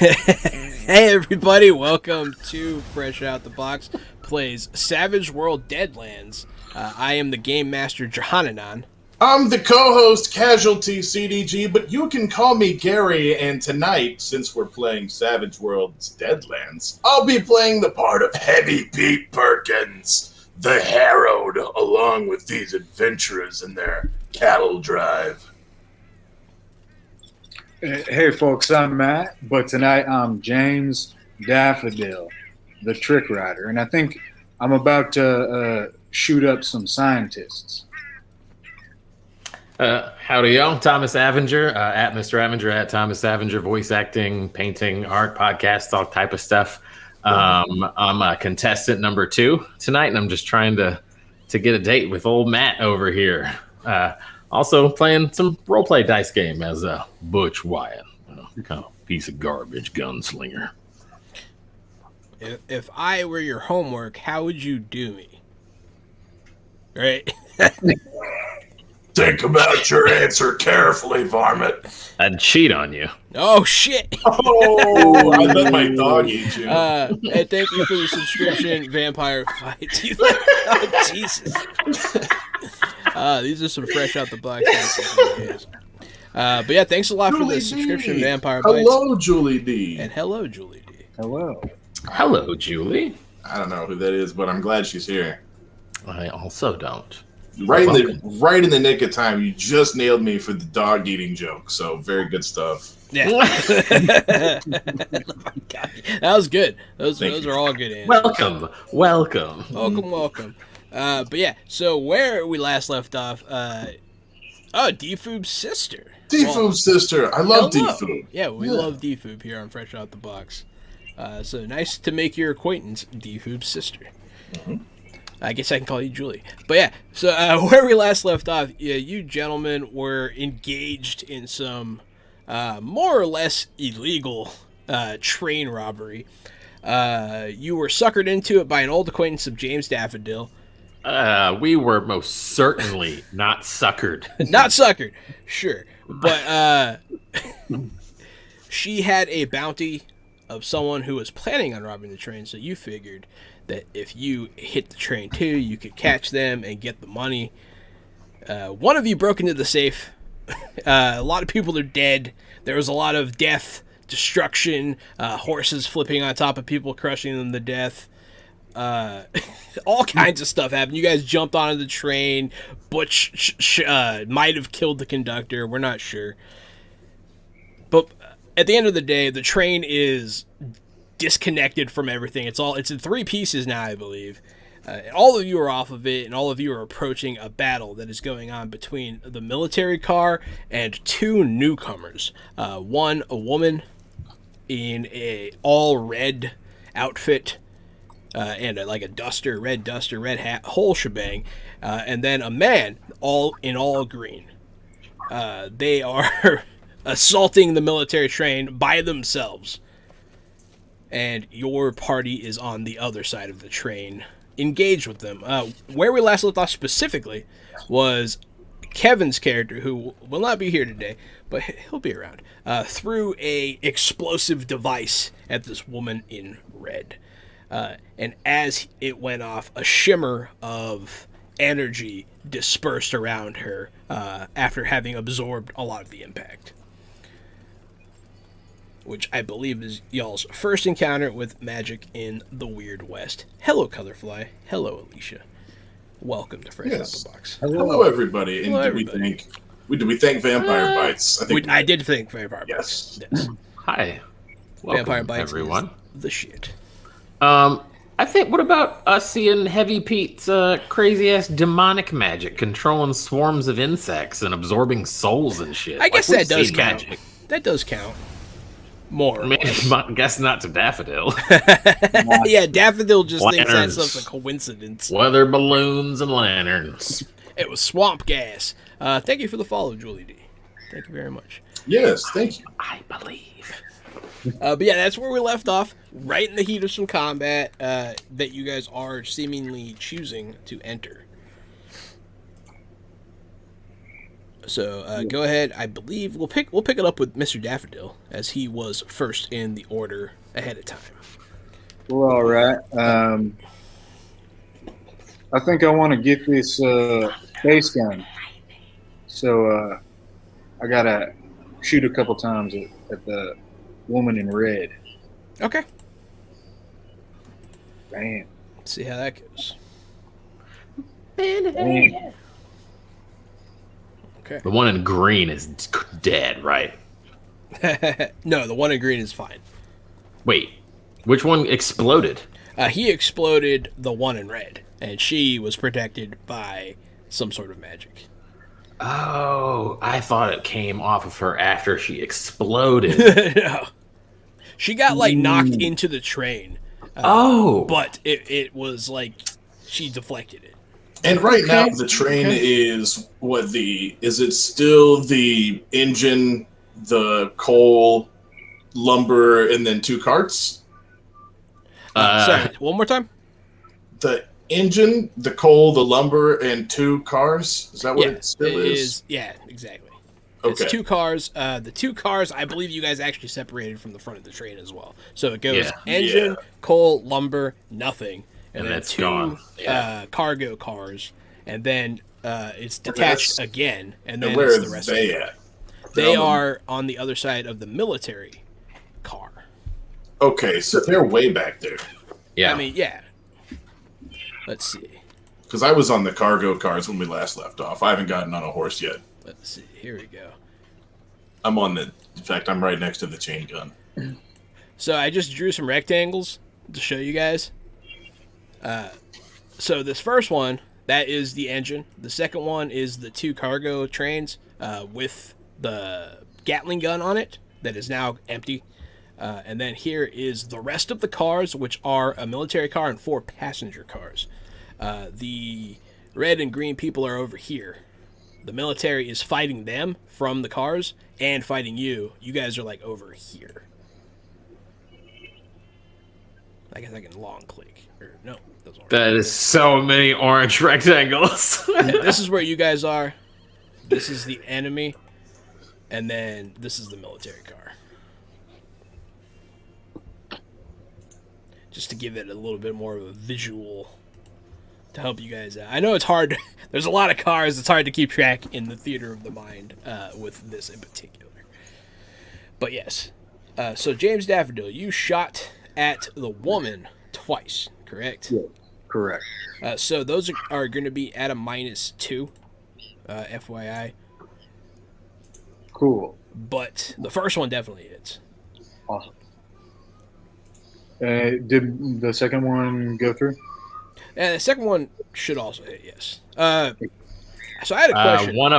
Hey everybody, welcome to Fresh Out the Box Plays Savage World Deadlands. I am the Game Master Johananon. I'm the co-host Casualty CDG, but you can call me Gary, and tonight, since we're playing Savage World's Deadlands, I'll be playing the part of Heavy Pete Perkins, the Harrowed, along with these adventurers in their cattle drive. Hey folks, I'm Matt, but tonight I'm James Daffodil, the Trick Rider, and I think I'm about to shoot up some scientists. Howdy y'all, Thomas Avenger, at Mr. Avenger, at Thomas Avenger, voice acting, painting, art, podcasts, all type of stuff. I'm a contestant number 2 tonight, and I'm just trying to get a date with old Matt over here. Also playing some roleplay dice game as a Butch Wyatt, kind of piece of garbage gunslinger. If I were your homework, how would you do me? Right? Think about your answer carefully, varmint. I'd cheat on you. Oh shit! Oh, I let my dog eat you. And thank you for the subscription, Vampire Fights. Oh Jesus! These are some fresh out the box. But yeah, thanks a lot for the subscription, Vampire Bites. Hello, Julie D. And hello, Julie D. Hello. Hello, Julie. I don't know who that is, but I'm glad she's here. I also don't. Right in the nick of time, you just nailed me for the dog eating joke. So very good stuff. Yeah. Oh my God. That was good. Those are all good answers. Welcome. But yeah, so where we last left off, D-Foob's sister. D-Foob's sister. I love D-Foob. Yeah, we love D-Foob here on Fresh Out the Box. So nice to make your acquaintance, D-Foob's sister. Mm-hmm. I guess I can call you Julie. But yeah, so where we last left off, you gentlemen were engaged in some more or less illegal train robbery. You were suckered into it by an old acquaintance of James Daffodil. We were most certainly not suckered. Not suckered, sure. But she had a bounty of someone who was planning on robbing the train, so you figured that if you hit the train too, you could catch them and get the money. One of you broke into the safe. A lot of people are dead. There was a lot of death, destruction, horses flipping on top of people, crushing them to death. All kinds of stuff happened. You guys jumped onto the train. Butch might have killed the conductor. We're not sure. But at the end of the day, the train is disconnected from everything. It's in 3 pieces now, I believe. All of you are off of it, and all of you are approaching a battle that is going on between the military car and 2 newcomers. One, a woman in a all red outfit, and a duster, red hat, whole shebang, and then a man all in all green. They are assaulting the military train by themselves, and your party is on the other side of the train, engaged with them. Where we last left off specifically was Kevin's character, who will not be here today, but he'll be around, threw a explosive device at this woman in red. And as it went off, a shimmer of energy dispersed around her after having absorbed a lot of the impact. Which I believe is y'all's first encounter with magic in the Weird West. Hello, Colorfly. Hello, Alicia. Welcome to Fresh Out the Box. Hello, everybody. And did we thank Vampire Bites? I did thank Vampire Bites. Yes. Hi. Welcome, Vampire Bites, everyone. The shit. I think, what about us seeing Heavy Pete's crazy-ass demonic magic controlling swarms of insects and absorbing souls and shit? I guess that does count. Magic. That does count. More. I guess not to Daffodil. Yeah, Daffodil just Lanterns. thinks that's a coincidence. Weather balloons and lanterns. It was swamp gas. Thank you for the follow, Julie D. Thank you very much. Yes, thank you. I believe. But yeah, that's where we left off, right in the heat of some combat that you guys are seemingly choosing to enter. So go ahead. I believe we'll pick it up with Mr. Daffodil as he was first in the order ahead of time. Well, all right. I think I want to get this base gun. So I gotta shoot a couple times at the woman in red. Okay. Bam. Let's see how that goes. Bam. Okay. The one in green is dead, right? No, the one in green is fine. Wait, which one exploded? He exploded the one in red, and she was protected by some sort of magic. Oh, I thought it came off of her after she exploded. No. She got, like, knocked into the train. But it was, like, she deflected it. And right now, the train is is it still the engine, the coal, lumber, and then 2 carts? Sorry, one more time? The engine, the coal, the lumber, and 2 cars? Is that what it still is? Yeah, exactly. Okay. It's 2 cars. The 2 cars, I believe you guys actually separated from the front of the train as well. So it goes engine, coal, lumber, nothing. And then that's 2 gone. cargo cars. And then it's detached again. And then where it's the are rest they of it. at? They are on the other side of the military car. Okay, so they're way back there. Yeah. I mean, yeah. Let's see. Because I was on the cargo cars when we last left off. I haven't gotten on a horse yet. Let's see. Here we go. In fact, I'm right next to the chain gun. So I just drew some rectangles to show you guys. So this first one, that is the engine. The second one is the 2 cargo trains with the Gatling gun on it that is now empty. And then here is the rest of the cars, which are a military car and 4 passenger cars. The red and green people are over here. The military is fighting them from the cars and fighting you. You guys are like over here. I guess I can long click. Or no, those aren't. That is so many orange rectangles. This is where you guys are. This is the enemy. And then this is the military car. Just to give it a little bit more of a visual to help you guys out. I know it's hard. There's a lot of cars. It's hard to keep track in the theater of the mind with this in particular. But yes. So James Daffodil, you shot at the woman twice, correct? Yeah, correct. So those are going to be at a -2, FYI. Cool. But the first one definitely hits. Awesome. Did the second one go through? And the second one should also hit, yes. So I had a question. One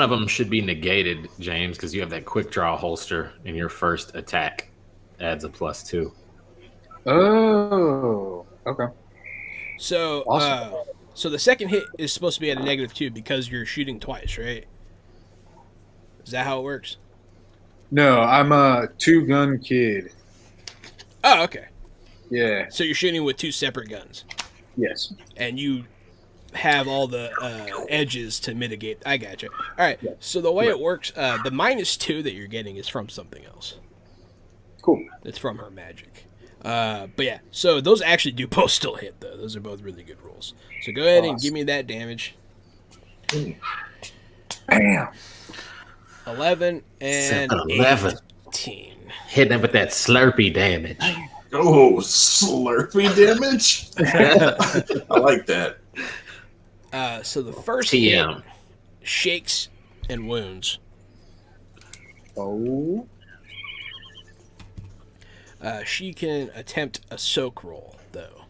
of them should be negated, James, because you have that quick draw holster in your first attack. Adds a +2. Oh, okay. So, Awesome. So the second hit is supposed to be at a -2 because you're shooting twice, right? Is that how it works? No, I'm a 2-gun kid. Oh, okay. Yeah. So you're shooting with 2 separate guns, Yes. and you have all the edges to mitigate. I gotcha. All right. Yeah. So the way it works, the -2 that you're getting is from something else. Cool. It's from her magic. But yeah, so those actually do both still hit, though. Those are both really good rolls. So go ahead and give me that damage. Bam. 11 and 11. 18. Hitting it with that Slurpee damage. Oh, Slurpee damage? I like that. So the first hit TM. shakes and wounds. Oh. She can attempt a soak roll, though.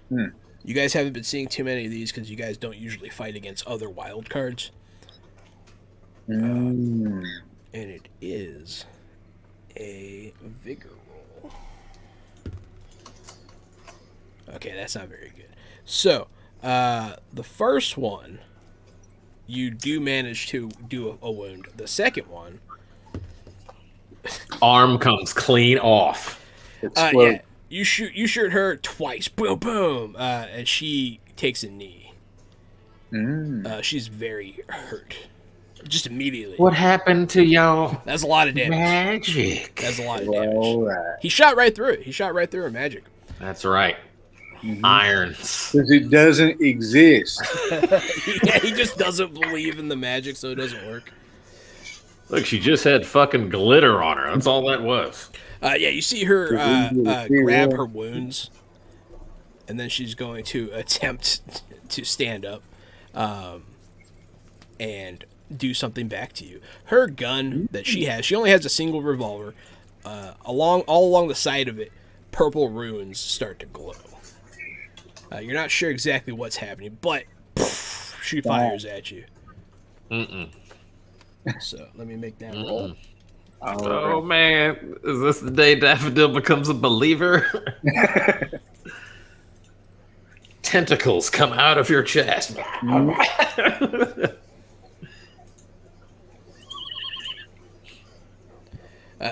Hmm. You guys haven't been seeing too many of these because you guys don't usually fight against other wild cards. And it is a vigor roll. Okay, that's not very good. So, the first one, you do manage to do a wound. The second one, Arm comes clean off. yeah, you shoot her twice, boom, boom, and she takes a knee. She's very hurt. Just immediately. What happened to y'all? That's a lot of damage. Magic. That's a lot of damage. All right. He shot right through it. He shot right through her magic. That's right. Irons. Because it doesn't exist. Yeah, he just doesn't believe in the magic, so it doesn't work. Look, she just had fucking glitter on her. That's all that was. Yeah, you see her grab her wounds, and then she's going to attempt to stand up and do something back to you. Her gun that she only has a single revolver. All along the side of it, purple runes start to glow. You're not sure exactly what's happening, but she fires at you. So let me make that roll. Oh man, is this the day Daffodil becomes a believer? Tentacles come out of your chest.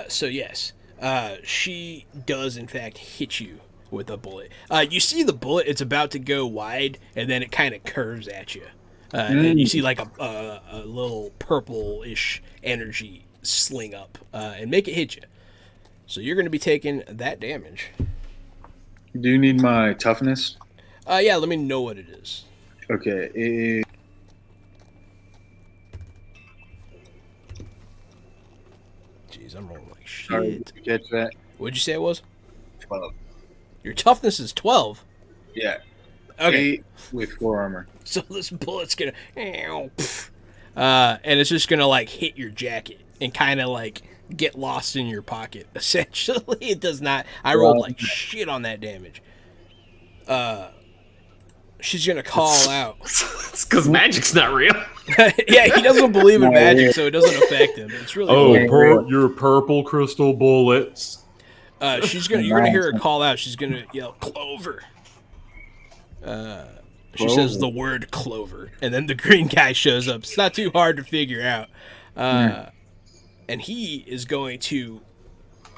So yes, she does in fact hit you with a bullet. You see the bullet; it's about to go wide, and then it kind of curves at you. And you see like a little purple-ish energy sling up and make it hit you. So you're going to be taking that damage. Do you need my toughness? Yeah, let me know what it is. Okay. Jeez, I'm rolling like shit. Sorry, did you catch that? What'd you say it was? 12. Your toughness is 12. Yeah. Okay. 8 with 4 armor. So this bullet's gonna, and it's just gonna like hit your jacket and kind of like get lost in your pocket. Essentially, it does not. I rolled like shit on that damage. She's gonna call out. It's because magic's not real. Yeah, he doesn't believe in magic, so it doesn't affect him. It's really your purple crystal bullets. You're gonna hear her call out. She's gonna yell, "Clover!" She says the word clover, and then the green guy shows up. It's not too hard to figure out. And he is going to...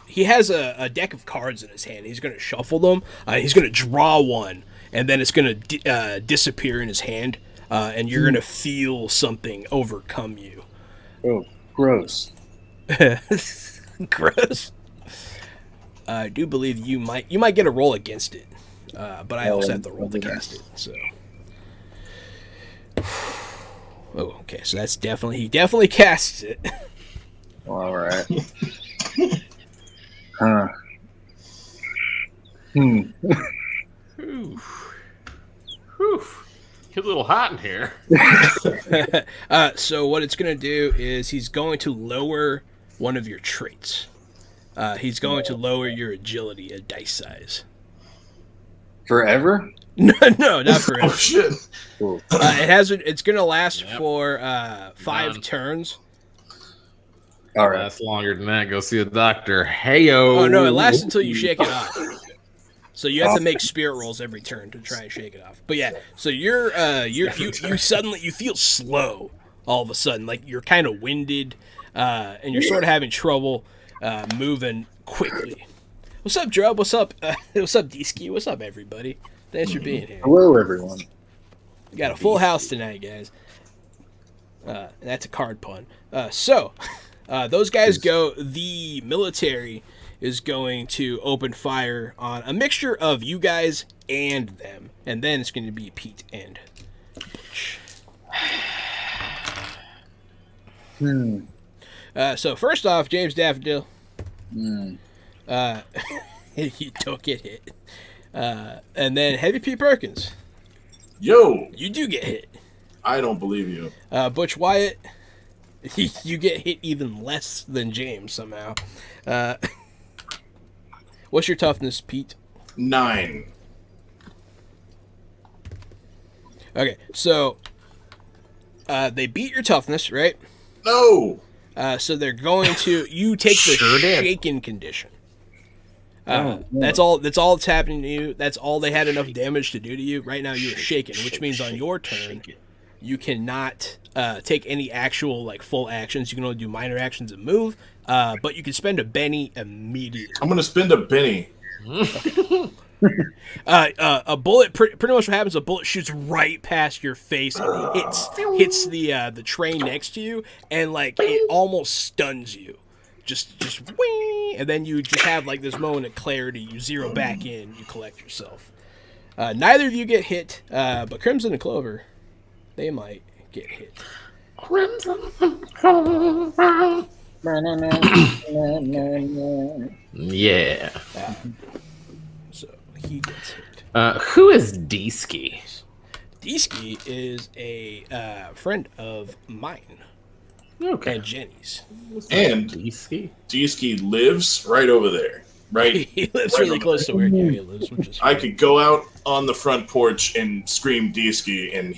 He has a deck of cards in his hand. He's going to shuffle them. He's going to draw one, and then it's going to disappear in his hand, and you're going to feel something overcome you. Oh, gross. Gross. I do believe you might get a roll against it, but I also have to roll to cast it. So, oh, okay. So that's he definitely casts it. All right. Huh. Whew. Get a little hot in here. So what it's going to do is he's going to lower one of your traits. He's going to lower your agility a dice size. Forever? No, not forever. Oh shit! Cool. It's going to last for 5 turns. All right. That's longer than that. Go see a doctor. Heyo. Oh no, it lasts until you shake it off. So you have to make spirit rolls every turn to try and shake it off. But yeah, so you suddenly feel slow all of a sudden, like you're kind of winded, and you're sort of having trouble moving quickly. What's up, Drub? What's up? What's up, D-Ski? What's up, everybody? Thanks for being here. Hello, everyone. We got a full house tonight, guys. That's a card pun. So those guys go. The military is going to open fire on a mixture of you guys and them, and then it's going to be Pete and Butch. So first off, James Daffodil. You don't get hit. And then Heavy P. Perkins. Yo, You do get hit. I don't believe you. Butch Wyatt. You get hit even less than James somehow. What's your toughness, Pete? 9. Okay, so they beat your toughness, right? No. So they're going to you take the shaken condition. That's all that's happening to you. That's all they had enough damage to do to you. Right now you're shaken, which means on your turn you cannot take any actual like full actions. You can only do minor actions and move. But you can spend a Benny immediately. I'm gonna spend a Benny. A bullet, pretty much what happens, a bullet shoots right past your face and hits the train next to you, and like it almost stuns you. Just whee! And then you just have like this moment of clarity. You zero back in, you collect yourself. Neither of you get hit, but Crimson and Clover, they might get hit. Crimson. Yeah. So he gets hit. Who is D-Ski? D-Ski is a friend of mine. Okay. And Jenny's. And D-Ski? D-Ski lives right over there. Right? He lives really close to where Gary lives, which is I could go out on the front porch and scream D-Ski, and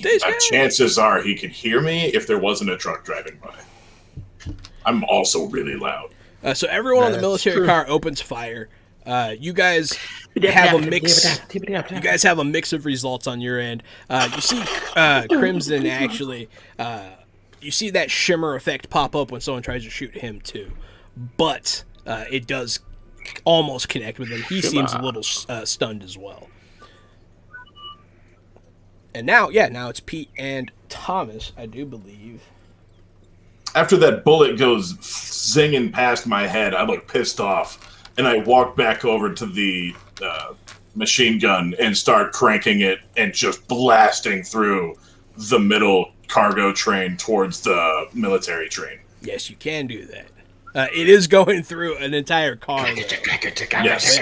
chances are he could hear me if there wasn't a truck driving by. I'm also really loud. So everyone on the military car opens fire. You guys have a mix. You guys have a mix of results on your end. You see Crimson actually. You see that shimmer effect pop up when someone tries to shoot him too, but it does almost connect with him. He seems a little stunned as well. And now it's Pete and Thomas, I do believe. After that bullet goes zinging past my head, I look pissed off, and I walk back over to the machine gun and start cranking it and just blasting through the middle cargo train towards the military train. Yes, you can do that. It is going through an entire car. Yes.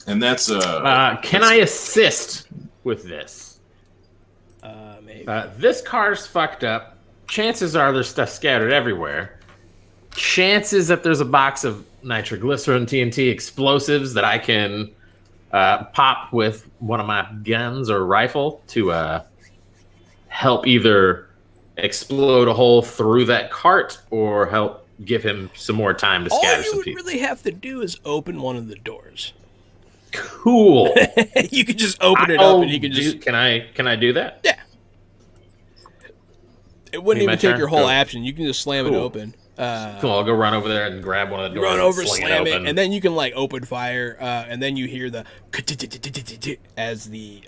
And that's can I assist with this? Maybe. This car's fucked up. Chances are there's stuff scattered everywhere. Chances that there's a box of nitroglycerin, TNT explosives that I can pop with one of my guns or rifle to help either explode a hole through that cart or help give him some more time to scatter some people. All you would really have to do is open one of the doors. Cool. You could just open it up and he can just... Can I do that? Yeah. It wouldn't even take your whole action. You can just slam it open. Cool, I'll go run over there and grab one of the doors. Run over, slam it, and then you can like open fire, and then you hear the as the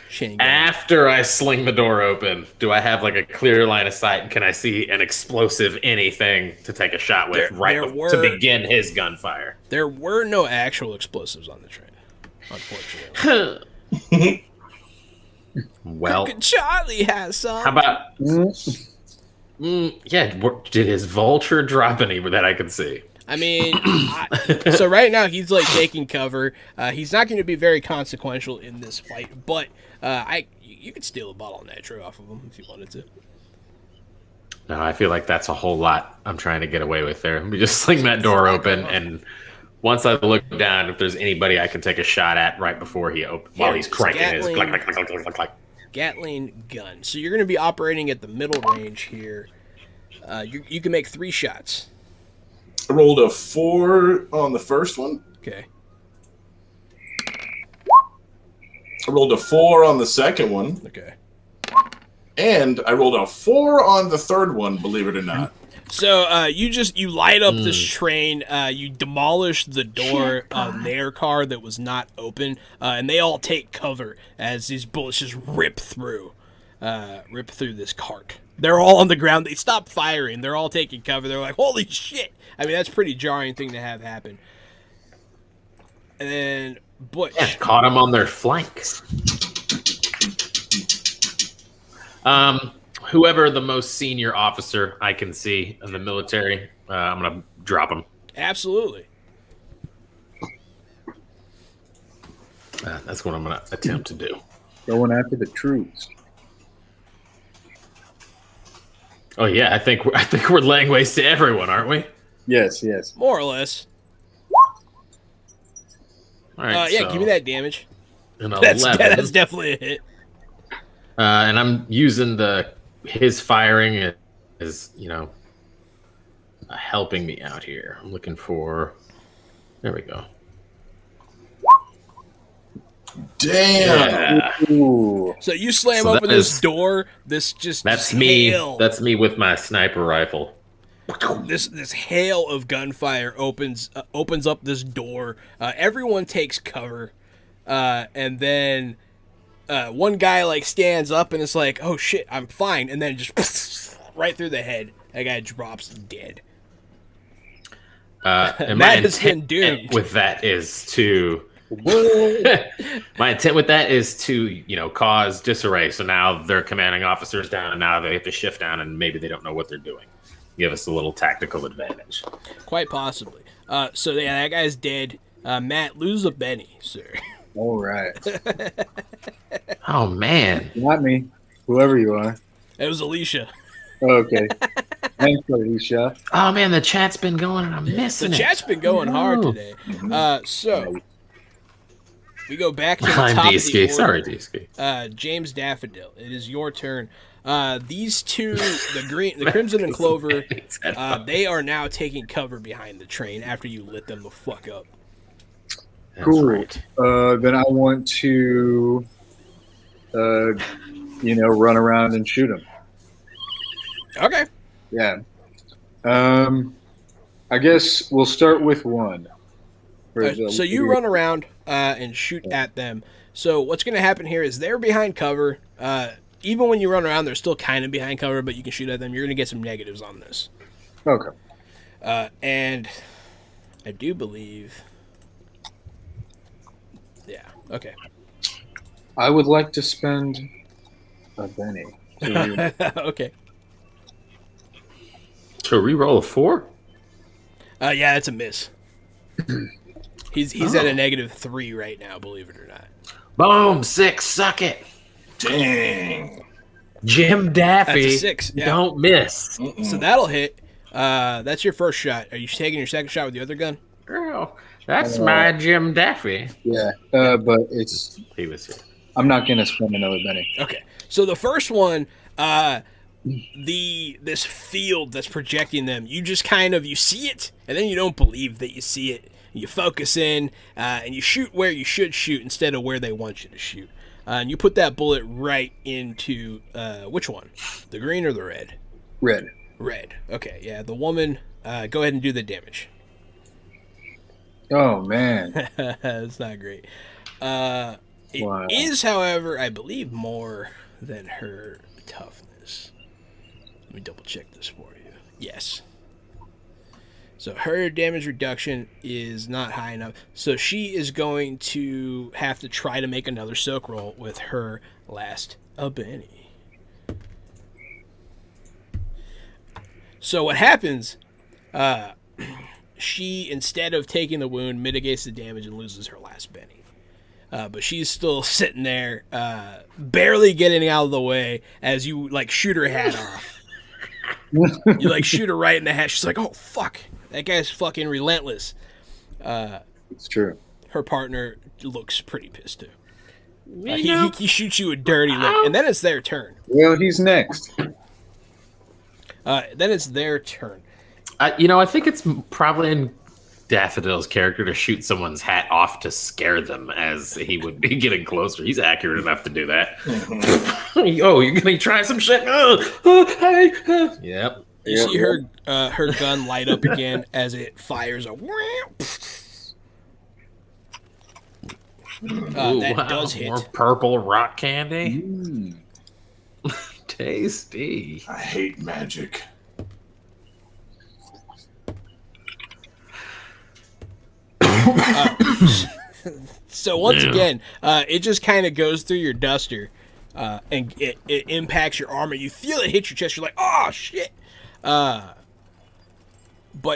chain gun. After I sling the door open, do I have like a clear line of sight? And can I see an explosive anything to take a shot with to begin his gunfire? There were no actual explosives on the train, unfortunately. Well, Charlie has some. How about? Did his vulture drop any that I could see? I mean, so right now he's like taking cover. He's not going to be very consequential in this fight, but you could steal a bottle of nitro off of him if you wanted to. No, I feel like that's a whole lot I'm trying to get away with there. Let me just sling that door open, and once I look down, if there's anybody I can take a shot at right before while he's cranking his click. Gatling gun. So you're going to be operating at the middle range here. You can make 3 shots. I rolled a 4 on the first one. Okay. I rolled a 4 on the second one. Okay. And I rolled a 4 on the third one, believe it or not. So you light up this train, you demolish the door on their car that was not open, and they all take cover as these bullets just rip through this cart. They're all on the ground. They stop firing. They're all taking cover. They're like, holy shit. I mean, that's a pretty jarring thing to have happen. And then Butch. Yeah, caught them on their flank. Whoever the most senior officer I can see in the military, I'm going to drop him. Absolutely. That's what I'm going to attempt to do. Going after the troops. Oh yeah, I think we're laying waste to everyone, aren't we? Yes. More or less. All right. Give me that damage. An 11. That's definitely a hit. And I'm using his firing is helping me out here. I'm looking for. There we go. Damn. Yeah. So you slam open this door. This just that's me. That's me with my sniper rifle. this hail of gunfire opens up this door. Everyone takes cover, and then one guy like stands up and is like, "Oh shit, I'm fine," and then just right through the head. That guy drops dead. And Matt has been doomed. with that is to my intent with that is to cause disarray. So now they're commanding officers down, and now they have to shift down, and maybe they don't know what they're doing. Give us a little tactical advantage. Quite possibly. So yeah, that guy's dead. Matt, lose a Benny, sir. All right. Oh man, Not me. Whoever you are. It was Alicia. Okay. Thanks, Alicia. oh man, the chat's been going, and I'm missing The it. chat's been going hard today. So we go back to the I'm top of D-Ski. the order. Sorry, D-Ski. James Daffodil, it is your turn. These two, the Crimson and Clover, they are now taking cover behind the train after you lit them the fuck up. That's Cool. right. Then I want to, run around and shoot him. Okay. Yeah. I guess we'll start with one. So you run around and shoot at them. So what's going to happen here is they're behind cover. Even when you run around, they're still kind of behind cover, but you can shoot at them. You're going to get some negatives on this. Okay. And I do believe... Yeah, okay. I would like to spend a Benny. Okay. To re-roll a 4? Yeah, it's a miss. He's at a -3 right now, believe it or not. Boom, 6, suck it. Dang. Jim Daffy, That's a 6, yeah. don't miss. So that'll hit. That's your first shot. Are you taking your second shot with the other gun? Girl, that's my Jim Daffy. Yeah. But He was here. I'm not going to spend another Benny. Okay. So the first one, this field that's projecting them, you just you see it, and then you don't believe that you see it. You focus in, and you shoot where you should shoot instead of where they want you to shoot. And you put that bullet right into, which one? The green or the red? Red. Red. Okay, yeah. The woman, go ahead and do the damage. Oh, man. That's not great. It Wow. is, however, I believe, more than her toughness. Let me double check this for you. Yes. So her damage reduction is not high enough. So she is going to have to try to make another soak roll with her last Benny. So what happens, she, instead of taking the wound, mitigates the damage and loses her last Benny. But she's still sitting there, barely getting out of the way as you, shoot her hat off. You, shoot her right in the hat. She's like, oh, fuck. That guy's fucking relentless. It's true. Her partner looks pretty pissed, too. He shoots you a dirty look, and then it's their turn. Well, he's next. Then it's their turn. I think it's probably in Daffodil's character to shoot someone's hat off to scare them as he would be getting closer. He's accurate enough to do that. Oh, you're going to try some shit? Hey. Yep. You see her gun light up again as it fires a... that does hit. More purple rock candy. Mm. Tasty. I hate magic. So once again, it just kind of goes through your duster, and it impacts your armor. You feel it hit your chest. You're like, oh shit! But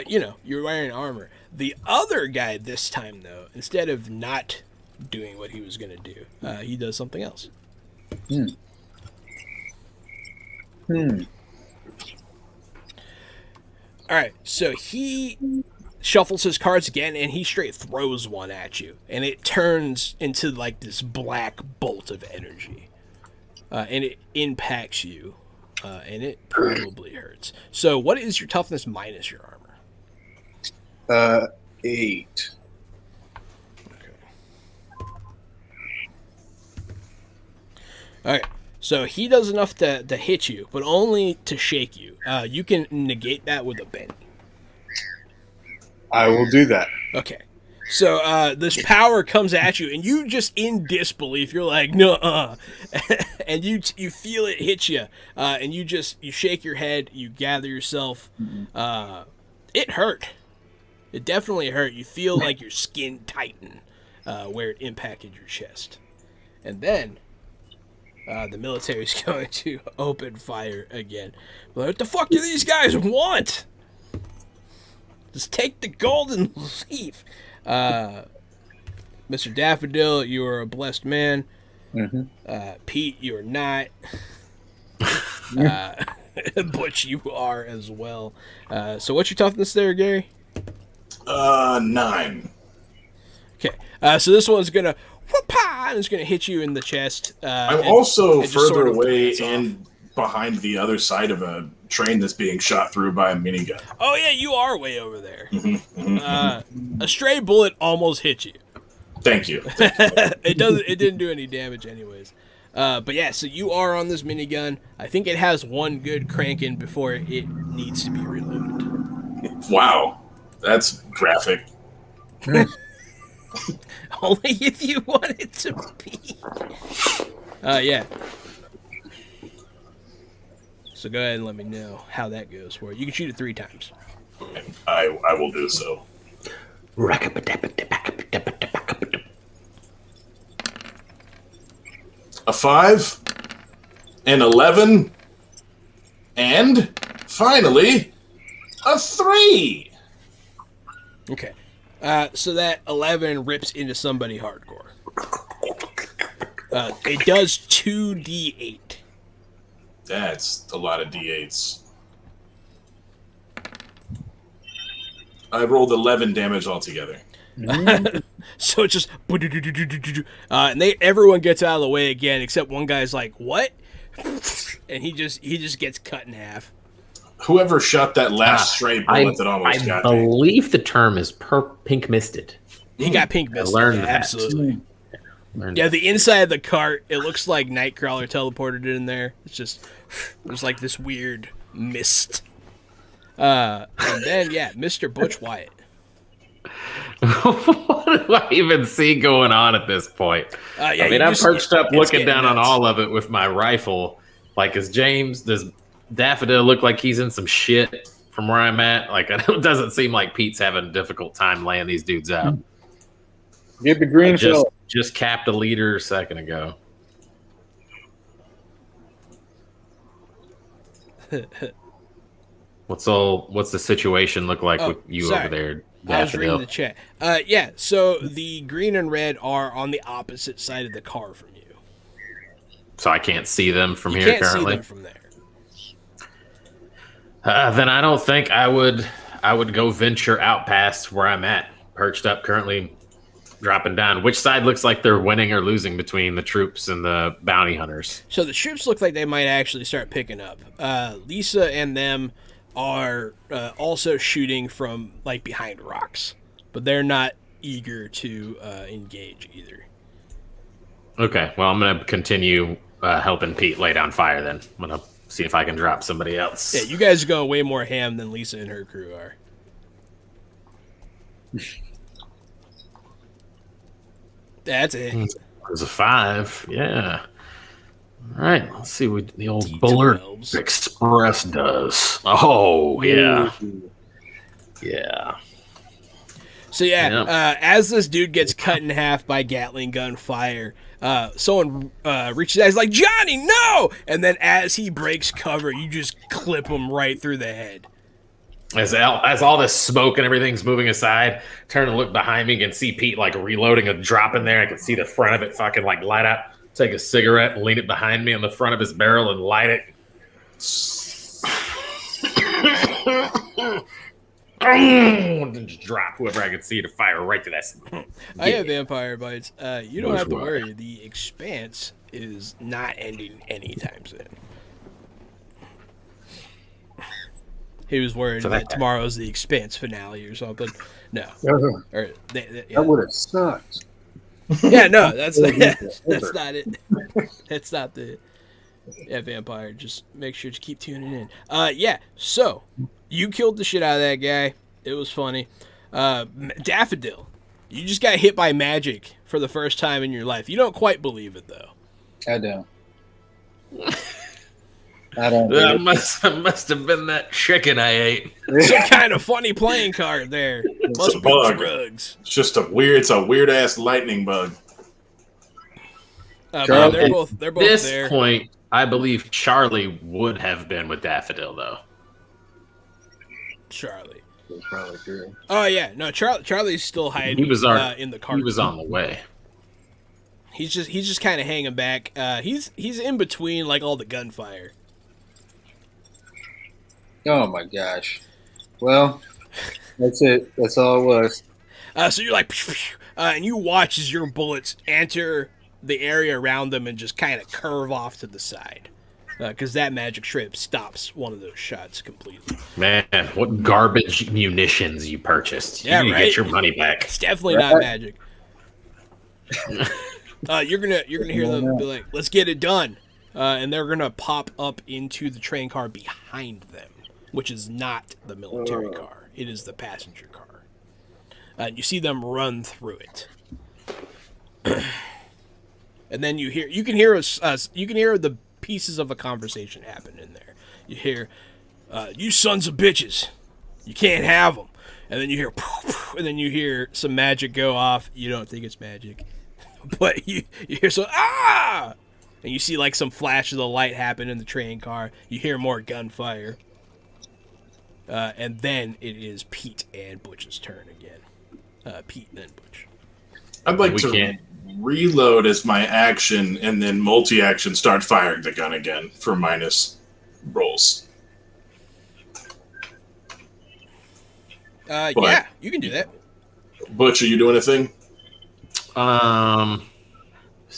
you're wearing armor. The other guy this time, though, instead of not doing what he was gonna do, he does something else. All right, so he shuffles his cards again, and he straight throws one at you, and it turns into this black bolt of energy, and it impacts you, and it probably hurts. So, what is your toughness minus your armor? 8. Okay. All right. So he does enough to hit you, but only to shake you. You can negate that with a bend. I will do that. Okay. So this power comes at you, and you just in disbelief, you're like, no, and you feel it hit you, and you shake your head, you gather yourself. It hurt. It definitely hurt. You feel like your skin tighten where it impacted your chest, and then the military's going to open fire again. What the fuck do these guys want? Just take the gold and leave. Mr. Daffodil, you are a blessed man. Pete, you are not. Butch, you are as well. So what's your toughness there, Gary? 9. Okay. So this one's gonna whoop-ah, and it's gonna hit you in the chest. I'm also further sort of away bounce and behind the other side of a train that's being shot through by a minigun. Oh yeah, you are way over there. A stray bullet almost hit you. Thank you. It didn't do any damage anyways. But yeah, so you are on this minigun. I think it has one good cranking before it needs to be reloaded. Wow. That's graphic. Only if you want it to be. Yeah. So go ahead and let me know how that goes for you. You can shoot it 3 times. I will do so. A 5, an 11, and finally a 3. Okay. So that 11 rips into somebody hardcore. It does 2d8. That's a lot of D8s. I rolled 11 damage altogether. So it's just and everyone gets out of the way again except one guy's like, "What?" And he just gets cut in half. Whoever shot that last stray bullet that almost got me. I believe the term is pink misted. He got pink misted. I learned that. Absolutely. Yeah, the inside of the cart, it looks like Nightcrawler teleported in there. It's just, there's like this weird mist. And then, yeah, Mr. Butch Wyatt. What do I even see going on at this point? Yeah, I mean, I'm perched up looking down nuts on all of it with my rifle. Like, does Daffodil look like he's in some shit from where I'm at? Like, it doesn't seem like Pete's having a difficult time laying these dudes out. Get the green fella. Just capped a leader a second ago. What's the situation look like with you over there, Daffodil? I was reading the chat. Yeah, so the green and red are on the opposite side of the car from you. So I can't see them from you here can't currently? See them from there. Then I don't think I would go venture out past where I'm at, perched up currently, dropping down. Which side looks like they're winning or losing between the troops and the bounty hunters? So the troops look like they might actually start picking up. Lisa and them are also shooting from like behind rocks, but they're not eager to engage either. Okay, well, I'm going to continue helping Pete lay down fire then. I'm going to see if I can drop somebody else. Yeah, you guys are going way more ham than Lisa and her crew are. That's it. It was a 5, yeah. All right, let's see what the old Bullard Express does. Oh, yeah. Yeah. So, as this dude gets cut in half by Gatling gun fire, someone reaches out, he's like, "Johnny, no!" And then as he breaks cover, you just clip him right through the head. As all this smoke and everything's moving aside, turn and look behind me and see Pete like reloading a drop in there. I can see the front of it fucking like light up. Take a cigarette and lean it behind me on the front of his barrel and light it. And just drop whoever I can see to fire right to that. I have vampire bites. You don't have to worry. The expanse is not ending anytime soon. He was worried that tomorrow's the expanse finale or something. No. Or that would have sucked. Yeah, no, that's not it. That's not the. Yeah, vampire. Just make sure to keep tuning in. Yeah. So you killed the shit out of that guy. It was funny. Daffodil, you just got hit by magic for the first time in your life. You don't quite believe it though. I don't. I don't. That must have been that chicken I ate. Some kind of funny playing card there. Must a be bug. drugs. It's just a weird ass lightning bug. Man, they're both At this there. point, I believe Charlie would have been with Daffodil, though. Charlie. That's probably true. Oh yeah, no, Charlie's still hiding. He was in the car. He was on the way. He's just kind of hanging back. He's in between like all the gunfire. Oh my gosh. Well, that's it. That's all it was. So you're like, and you watch as your bullets enter the area around them and just kind of curve off to the side. Because that magic strip stops one of those shots completely. Man, what garbage munitions you purchased. Yeah, you need right? to get your money back. It's definitely not magic. You're gonna hear them be like, "Let's get it done," and they're gonna pop up into the train car behind them, which is not the military car. It is the passenger car. And you see them run through it. And then you can hear the pieces of a conversation happen in there. You hear, "You sons of bitches, you can't have them." And then you hear, and then you hear some magic go off. You don't think it's magic, but you hear some ah, and you see like some flash of the light happen in the train car. You hear more gunfire, and then it is Pete and Butch's turn again. Pete and then Butch. I'd like to reload as my action and then multi-action start firing the gun again for minus rolls. Yeah, you can do that. Butch, are you doing a thing?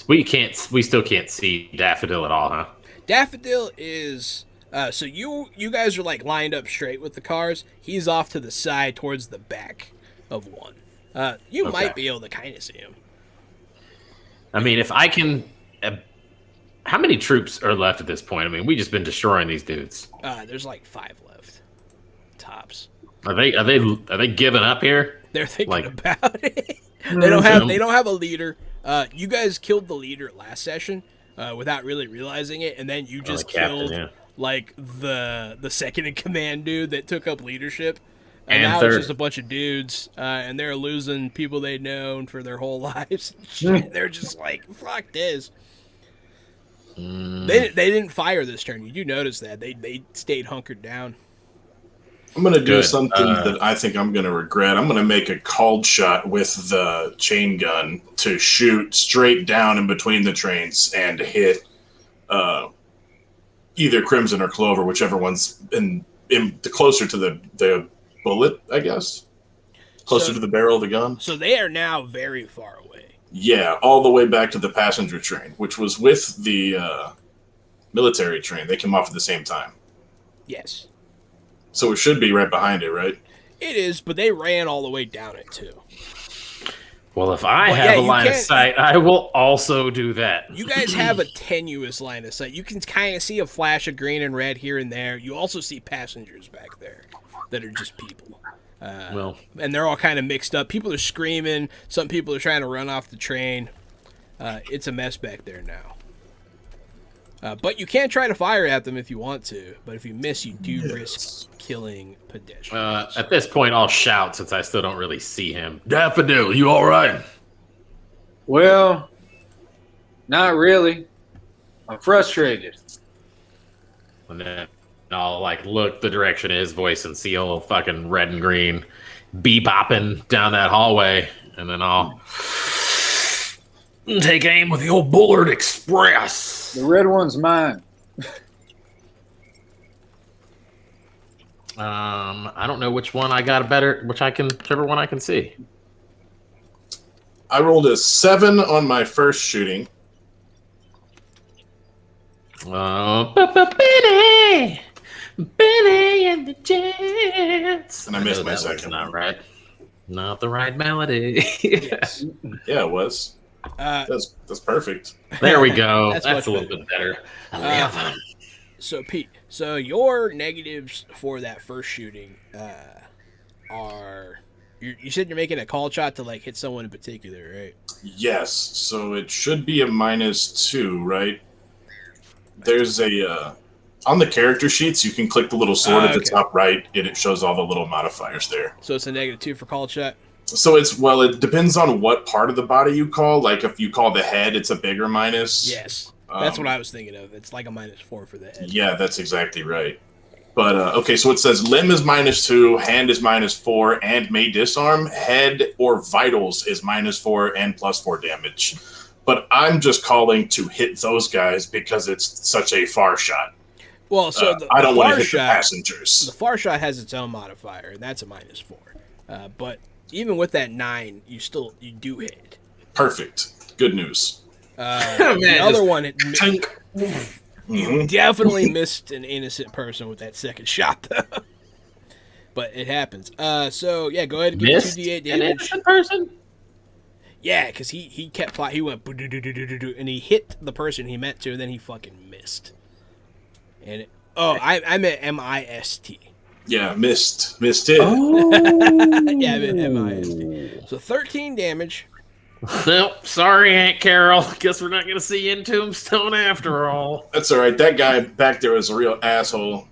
We still can't see Daffodil at all, huh? Daffodil is so you guys are like lined up straight with the cars. He's off to the side towards the back of one. You might be able to kind of see him. I mean, if I can, how many troops are left at this point? I mean, we just been destroying these dudes. There's like 5 left, tops. Are they giving up here? They're thinking about it. They don't have a leader. You guys killed the leader last session without really realizing it, and then you just killed like the second in command dude that took up leadership. And now it's just a bunch of dudes, and they're losing people they've known for their whole lives. They're just like, fuck this. They didn't fire this turn. You do notice that. They stayed hunkered down. I'm going to do something that I think I'm going to regret. I'm going to make a called shot with the chain gun to shoot straight down in between the trains and hit either Crimson or Clover, whichever one's in the closer to the bullet, I guess. Closer to the barrel of the gun. So they are now very far away. Yeah, all the way back to the passenger train, which was with the military train. They came off at the same time. Yes. So it should be right behind it, right? It is, but they ran all the way down it, too. Well, if I have a line of sight, I will also do that. You guys have a tenuous line of sight. You can kind of see a flash of green and red here and there. You also see passengers back there that are just people. And they're all kind of mixed up. People are screaming. Some people are trying to run off the train. It's a mess back there now. But you can try to fire at them if you want to. But if you miss, you do risk killing pedestrians. At this point, I'll shout since I still don't really see him. Daffodil, you all right? Well, not really. I'm frustrated. And then I'll look the direction of his voice and see a little fucking red and green bebopping down that hallway, and then I'll take aim with the old Bullard Express. The red one's mine. I don't know which one I got whichever one I can see. I rolled a 7 on my first shooting. Benny and the Jets. And I missed my second. Not right. Not the right melody. Yes. Yeah, it was. That's perfect. There we go. That's That's much a little bit better. So Pete, so your negatives for that first shooting are you said you're making a call shot to like hit someone in particular, right? Yes, so it should be a -2, right? There's a on the character sheets. You can click the little sword at the Okay. top right, and it shows all the little modifiers there. So it's a -2 for call shot. So it depends on what part of the body you call. Like if you call the head, it's a bigger minus. Yes, that's what I was thinking of. It's like a -4 for the head. Yeah, that's exactly right. But okay, so it says limb is -2, hand is -4, and may disarm. Head or vitals is -4 and +4 damage. But I'm just calling to hit those guys because it's such a far shot. Well, so I don't want to far hit the shot, passengers. the far shot has its own modifier, and that's a -4. But even with that 9, you do hit. Perfect. Good news. The other one, you Mhm. definitely missed an innocent person with that second shot, though. But it happens. So yeah, go ahead and give me 2d8 An damage. innocent person? Yeah, because he kept flying. He went boo-doo-doo-doo-doo-doo, and he hit the person he meant to, and then he fucking missed. And I meant MIST. Yeah, missed it. Oh. Yeah, I meant MIST. So 13 damage. Nope. Sorry, Aunt Carol. Guess we're not going to see you in Tombstone after all. That's all right. That guy back there was a real asshole.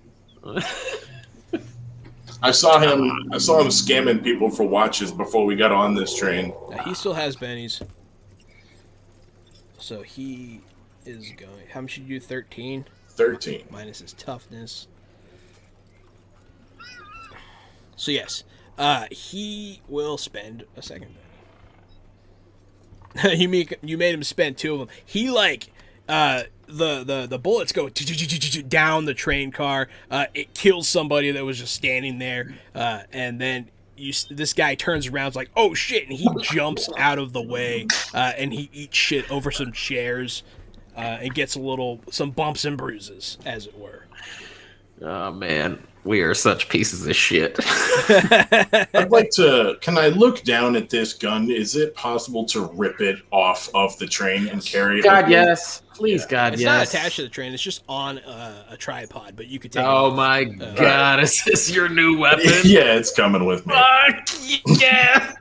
I saw him scamming people for watches before we got on this train. He still has bennies. So he is going. How much did you do? 13? 13. Minus his toughness. So yes, he will spend a second. You made him spend 2 of them. He like the bullets go down the train car. It kills somebody that was just standing there, and then this guy turns around, is like, oh shit, and he jumps out of the way, and he eats shit over some chairs, and gets some bumps and bruises, as it were. Oh man, we are such pieces of shit. I'd like to. Can I look down at this gun? Is it possible to rip it off of the train and carry it? God, yes. Please, Yeah. God, It's yes. not attached to the train. It's just on a tripod, but you could take it Oh off. my God, is this your new weapon? Yeah, it's coming with me. Fuck yeah!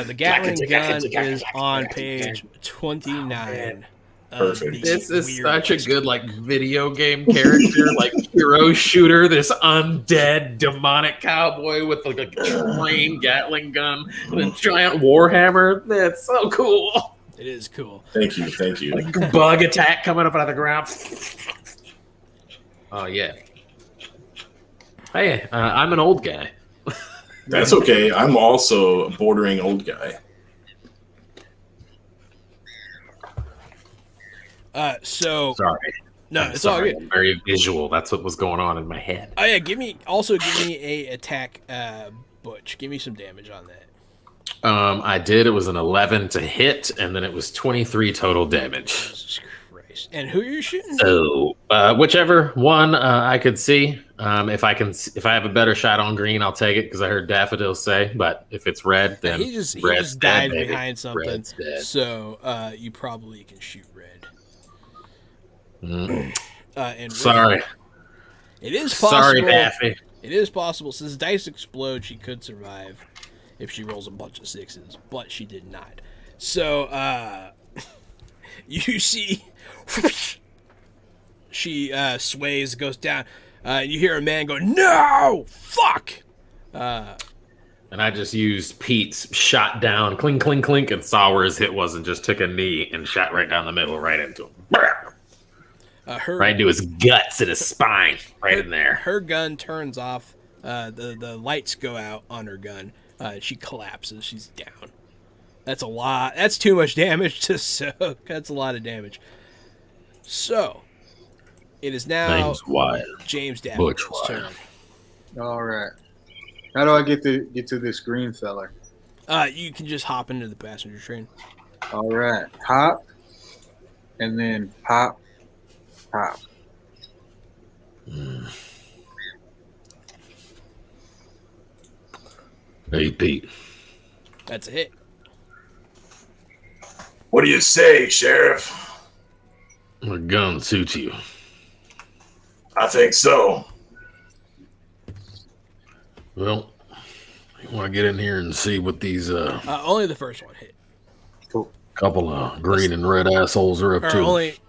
The Gatling gun is on page 29. Perfect. This is such a good like video game character, like hero shooter. This undead demonic cowboy with like a trained Gatling gun and a giant warhammer. That's so cool. It is cool. Thank you. Like bug attack coming up out of the ground. Oh yeah. Hey, I'm an old guy. That's okay. I'm also a bordering old guy. Sorry. No, I'm it's sorry. all good. I'm very visual. That's what was going on in my head. Oh yeah, give me a attack, Butch. Give me some damage on that. I did. It was an 11 to hit, and then it was 23 total damage. Jesus Christ! And who are you shooting? So whichever one I could see. If I have a better shot on green, I'll take it because I heard Daffodil say. But if it's red, then he just red's died dead, baby. behind something. Red's dead. So you probably can shoot red. And Sorry. it is possible. Sorry, Daffy. It is possible. Since dice explode, she could survive if she rolls a bunch of 6s, but she did not. So you see, she sways, goes down. You hear a man go, "No, fuck!" And I just used Pete's shot down, clink, clink, clink, and saw where his hit was, and just took a knee and shot right down the middle, right into him. Right into his guts and his spine, right in there. Her gun turns off. The lights go out on her gun. She collapses. She's down. That's a lot. That's too much damage to soak. That's a lot of damage. So, it is now Name's Wyatt. James Butch Daffodil's turn. All right. How do I get to this green feller? You can just hop into the passenger train. All right. Hop. And then pop. Pop. Hey, Pete. That's a hit. What do you say, Sheriff? A gun suits you. I think so. Well, you want to get in here and see what these Only the first one hit. couple of green and red assholes are up Or to?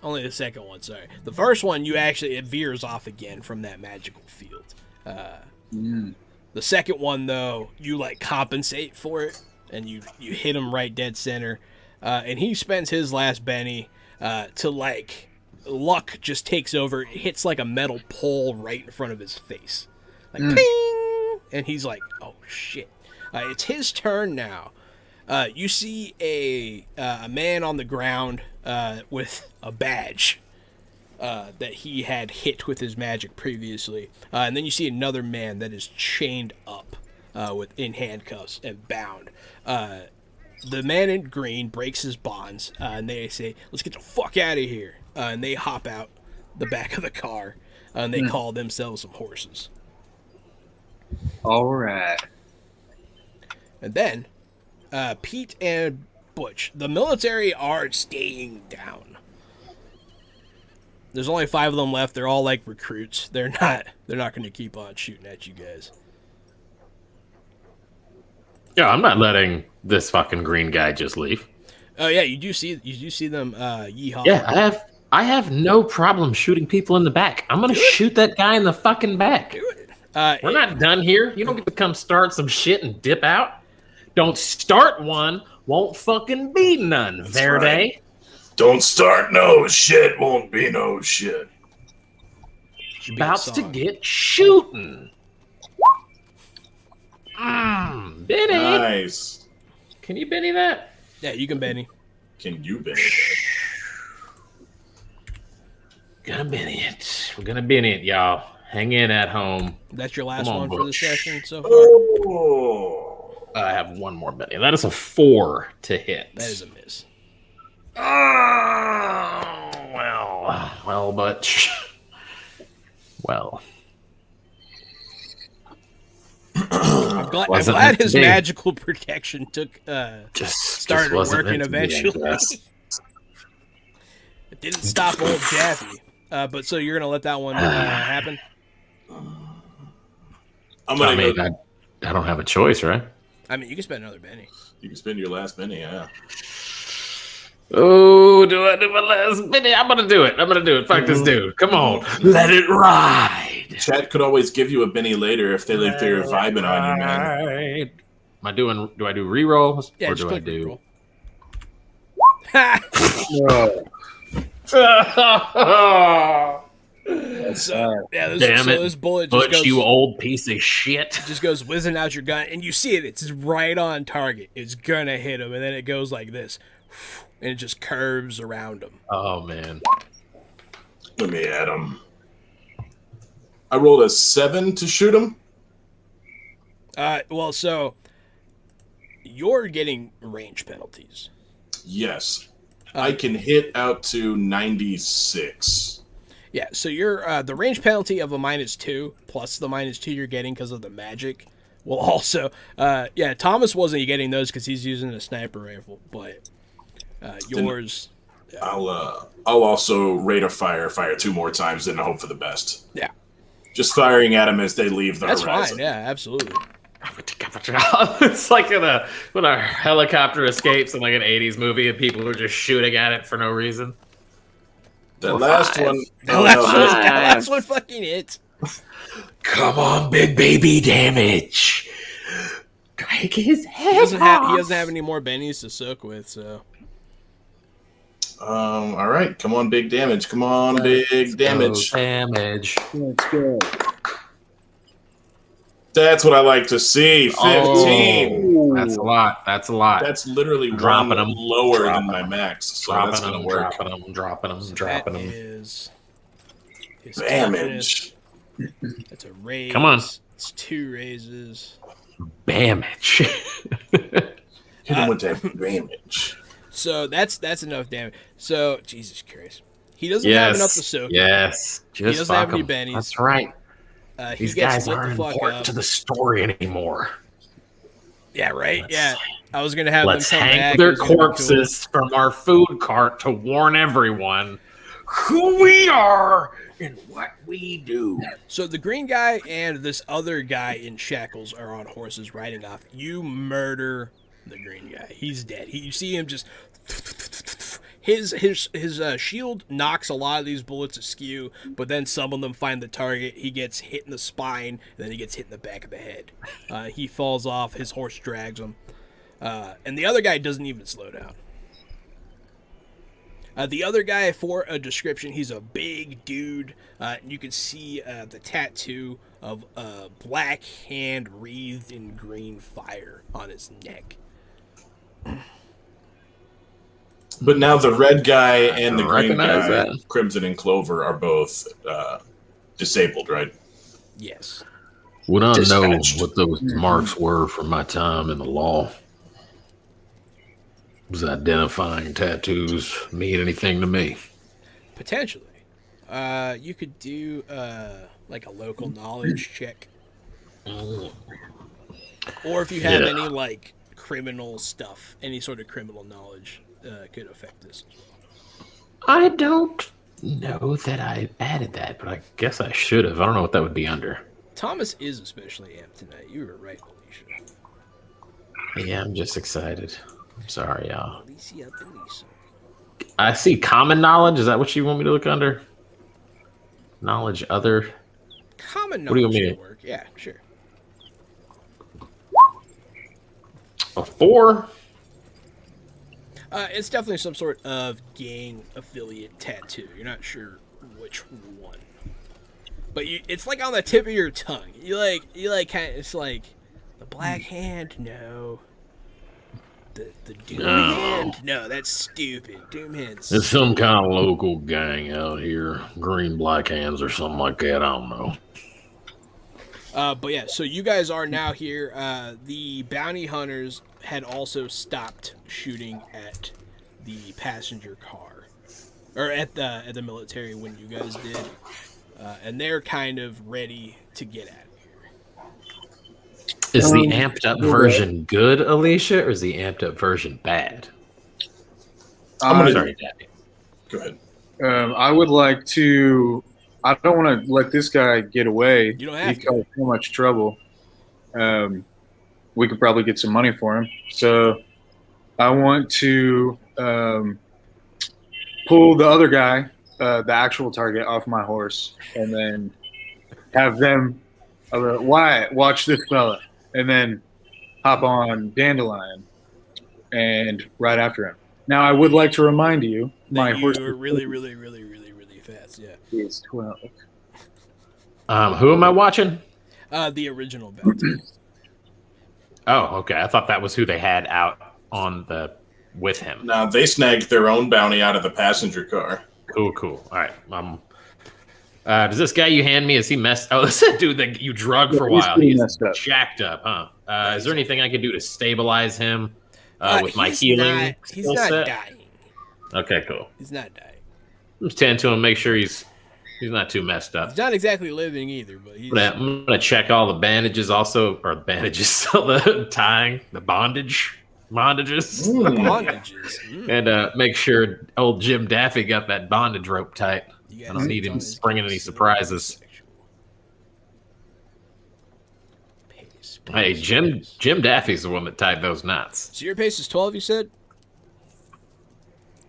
only the second one, sorry. The first one, it veers off again from that magical field. The second one, though, you, like, compensate for it, and you hit him right dead center. And he spends his last Benny to, like, luck just takes over. It hits, like, a metal pole right in front of his face. Like, ping! And he's like, oh, shit. It's his turn now. You see a man on the ground with a badge that he had hit with his magic previously. And then you see another man that is chained up in handcuffs and bound. The man in green breaks his bonds, and they say, let's get the fuck out of here. And they hop out the back of the car, and they call themselves some horses. All right. And then, Pete and Butch, the military are staying down. There's only 5 of them left. They're all like recruits. They're not going to keep on shooting at you guys. Yeah, I'm not letting this fucking green guy just leave. Oh yeah, you do see them yeehaw. Yeah, I have no problem shooting people in the back. I'm gonna shoot that guy in the fucking back. Do it. We're not done here. You don't get to come start some shit and dip out. Don't start one, won't fucking be none, Verde. Right. Don't start no shit, won't be no shit. About to get shooting. Benny. Nice. Can you Benny that? Yeah, you can Benny. Can you Benny? Gonna Benny it. We're gonna Benny it, y'all. Hang in at home. That's your last Come on, one for the Butch. session so far. Oh. I have one more Benny. That is a 4 to hit. That is a miss. Oh, well, Butch. Well. I'm glad Wasn't meant to his be. magical protection started wasn't working meant to be, I eventually. guess. It didn't stop old Jaffe. But so you're gonna let that one happen? I'm gonna I mean, go. I don't have a choice, right? I mean, you can spend another Benny. You can spend your last Benny, yeah. Oh, do I do my last Benny? I'm gonna do it. Fuck this dude. Come on. Let it ride. Chat could always give you a Benny later if they're vibing on you, man. Do I do rerolls? Yeah, or just do I click do reroll. Ha! So, yeah, Damn it. this bullet just Butch, goes, you old piece of shit. just goes whizzing out your gun, and you see it. It's right on target. It's gonna hit him, and then it goes like this, and it just curves around him. Oh, man. Let me add him. I rolled a 7 to shoot him. Well, so you're getting range penalties. Yes. I can hit out to 96. Yeah, so you're the range penalty of a -2 plus the -2 you're getting because of the magic will also. Yeah, Thomas wasn't getting those because he's using a sniper rifle, but yours. I'll also rate of fire 2 more times and hope for the best. Yeah, Just firing at them as they leave the that's horizon. fine. Yeah, absolutely. It's like when a helicopter escapes in like an 80s movie and people are just shooting at it for no reason. The last one. The last one fucking hits. Come on, big baby damage. Break his head He doesn't have any more bennies to soak with, so. All right, come on, big damage. Come on, big damage. Damage. Let's go. That's what I like to see. 15. That's a lot. That's literally Dropping one them. lower Dropping than my them. max. So that's going to work. Dropping them. That is his Damage. toughness. That's a raise. Come on. It's 2 raises. Damage. Hit him with that damage. So that's enough damage. So Jesus Christ, he doesn't have enough to soak. Yes. He doesn't have any him. bennies. That's right. He These gets guys lit aren't the fuck important up. to the story anymore. Yeah, right. Yeah, I was gonna have Let's them come hang back. their It was gonna be cool. corpses from our food cart to warn everyone who we are and what we do. So the green guy and this other guy in shackles are on horses riding off. You murder the green guy. He's dead. You see him just. His shield knocks a lot of these bullets askew, but then some of them find the target. He gets hit in the spine, and then he gets hit in the back of the head. He falls off. His horse drags him. And the other guy doesn't even slow down. The other guy, for a description, he's a big dude. You can see the tattoo of a black hand wreathed in green fire on his neck. But now the red guy and the green recognize guy, that. Crimson and Clover, are both disabled, right? Yes. Would I know Dispatched. what those marks were from my time in the law? Was identifying tattoos mean anything to me? Potentially. You could do like a local knowledge check. Or if you have Yeah. any like criminal stuff, any sort of criminal knowledge could affect this. I don't know that I added that, but I guess I should have. I don't know what that would be under. Thomas is especially amped tonight. You were right, Alicia. Yeah, I'm just excited. I'm sorry, y'all. Alicia. I see common knowledge. Is that what you want me to look under? Knowledge other. Common What do you knowledge mean? could work. Yeah, sure. A 4? It's definitely some sort of gang affiliate tattoo. You're not sure which one, but it's like on the tip of your tongue. You like kind of. It's like the black hand. No. The doom hand. No, that's stupid. Doom hands. It's some kind of local gang out here, green black hands or something like that. I don't know. But yeah, so you guys are now here. The bounty hunters had also stopped shooting at the passenger car, or at the military when you guys did, and they're kind of ready to get at Is the amped up version good, Alicia, or is the amped up version bad? I'm gonna Sorry, Daddy. go ahead. I would like to. I don't want to let this guy get away. You don't have He to. caused so much trouble. We could probably get some money for him. So I want to pull the other guy, the actual target, off my horse, and then have them. Why watch this fella, and then hop on Dandelion and ride after him. Now, I would like to remind you, my that. horse You were really fast. Yeah. is 12. Who am I watching? The original bounty. Oh, okay. I thought that was who they had out on with him. Now they snagged their own bounty out of the passenger car. Cool. All right. Does this guy you hand me, is he messed? Oh, this is a dude that you drug for a He's while. pretty He's messed up. jacked up, huh? Is there anything I can do to stabilize him with my He's healing? He's skill not set? dying. Okay, cool. He's not dying. I'm just tend to him, make sure he's not too messed up. He's not exactly living either, but he's. I'm gonna check all the bandages also, or bandages, the tying, the bondages, Bondages. and make sure old Jim Daffy got that bondage rope tight. You I guys don't need on him his springing any case. surprises. Pace. Hey, Jim Daffy's the one that tied those knots. So your pace is 12, you said?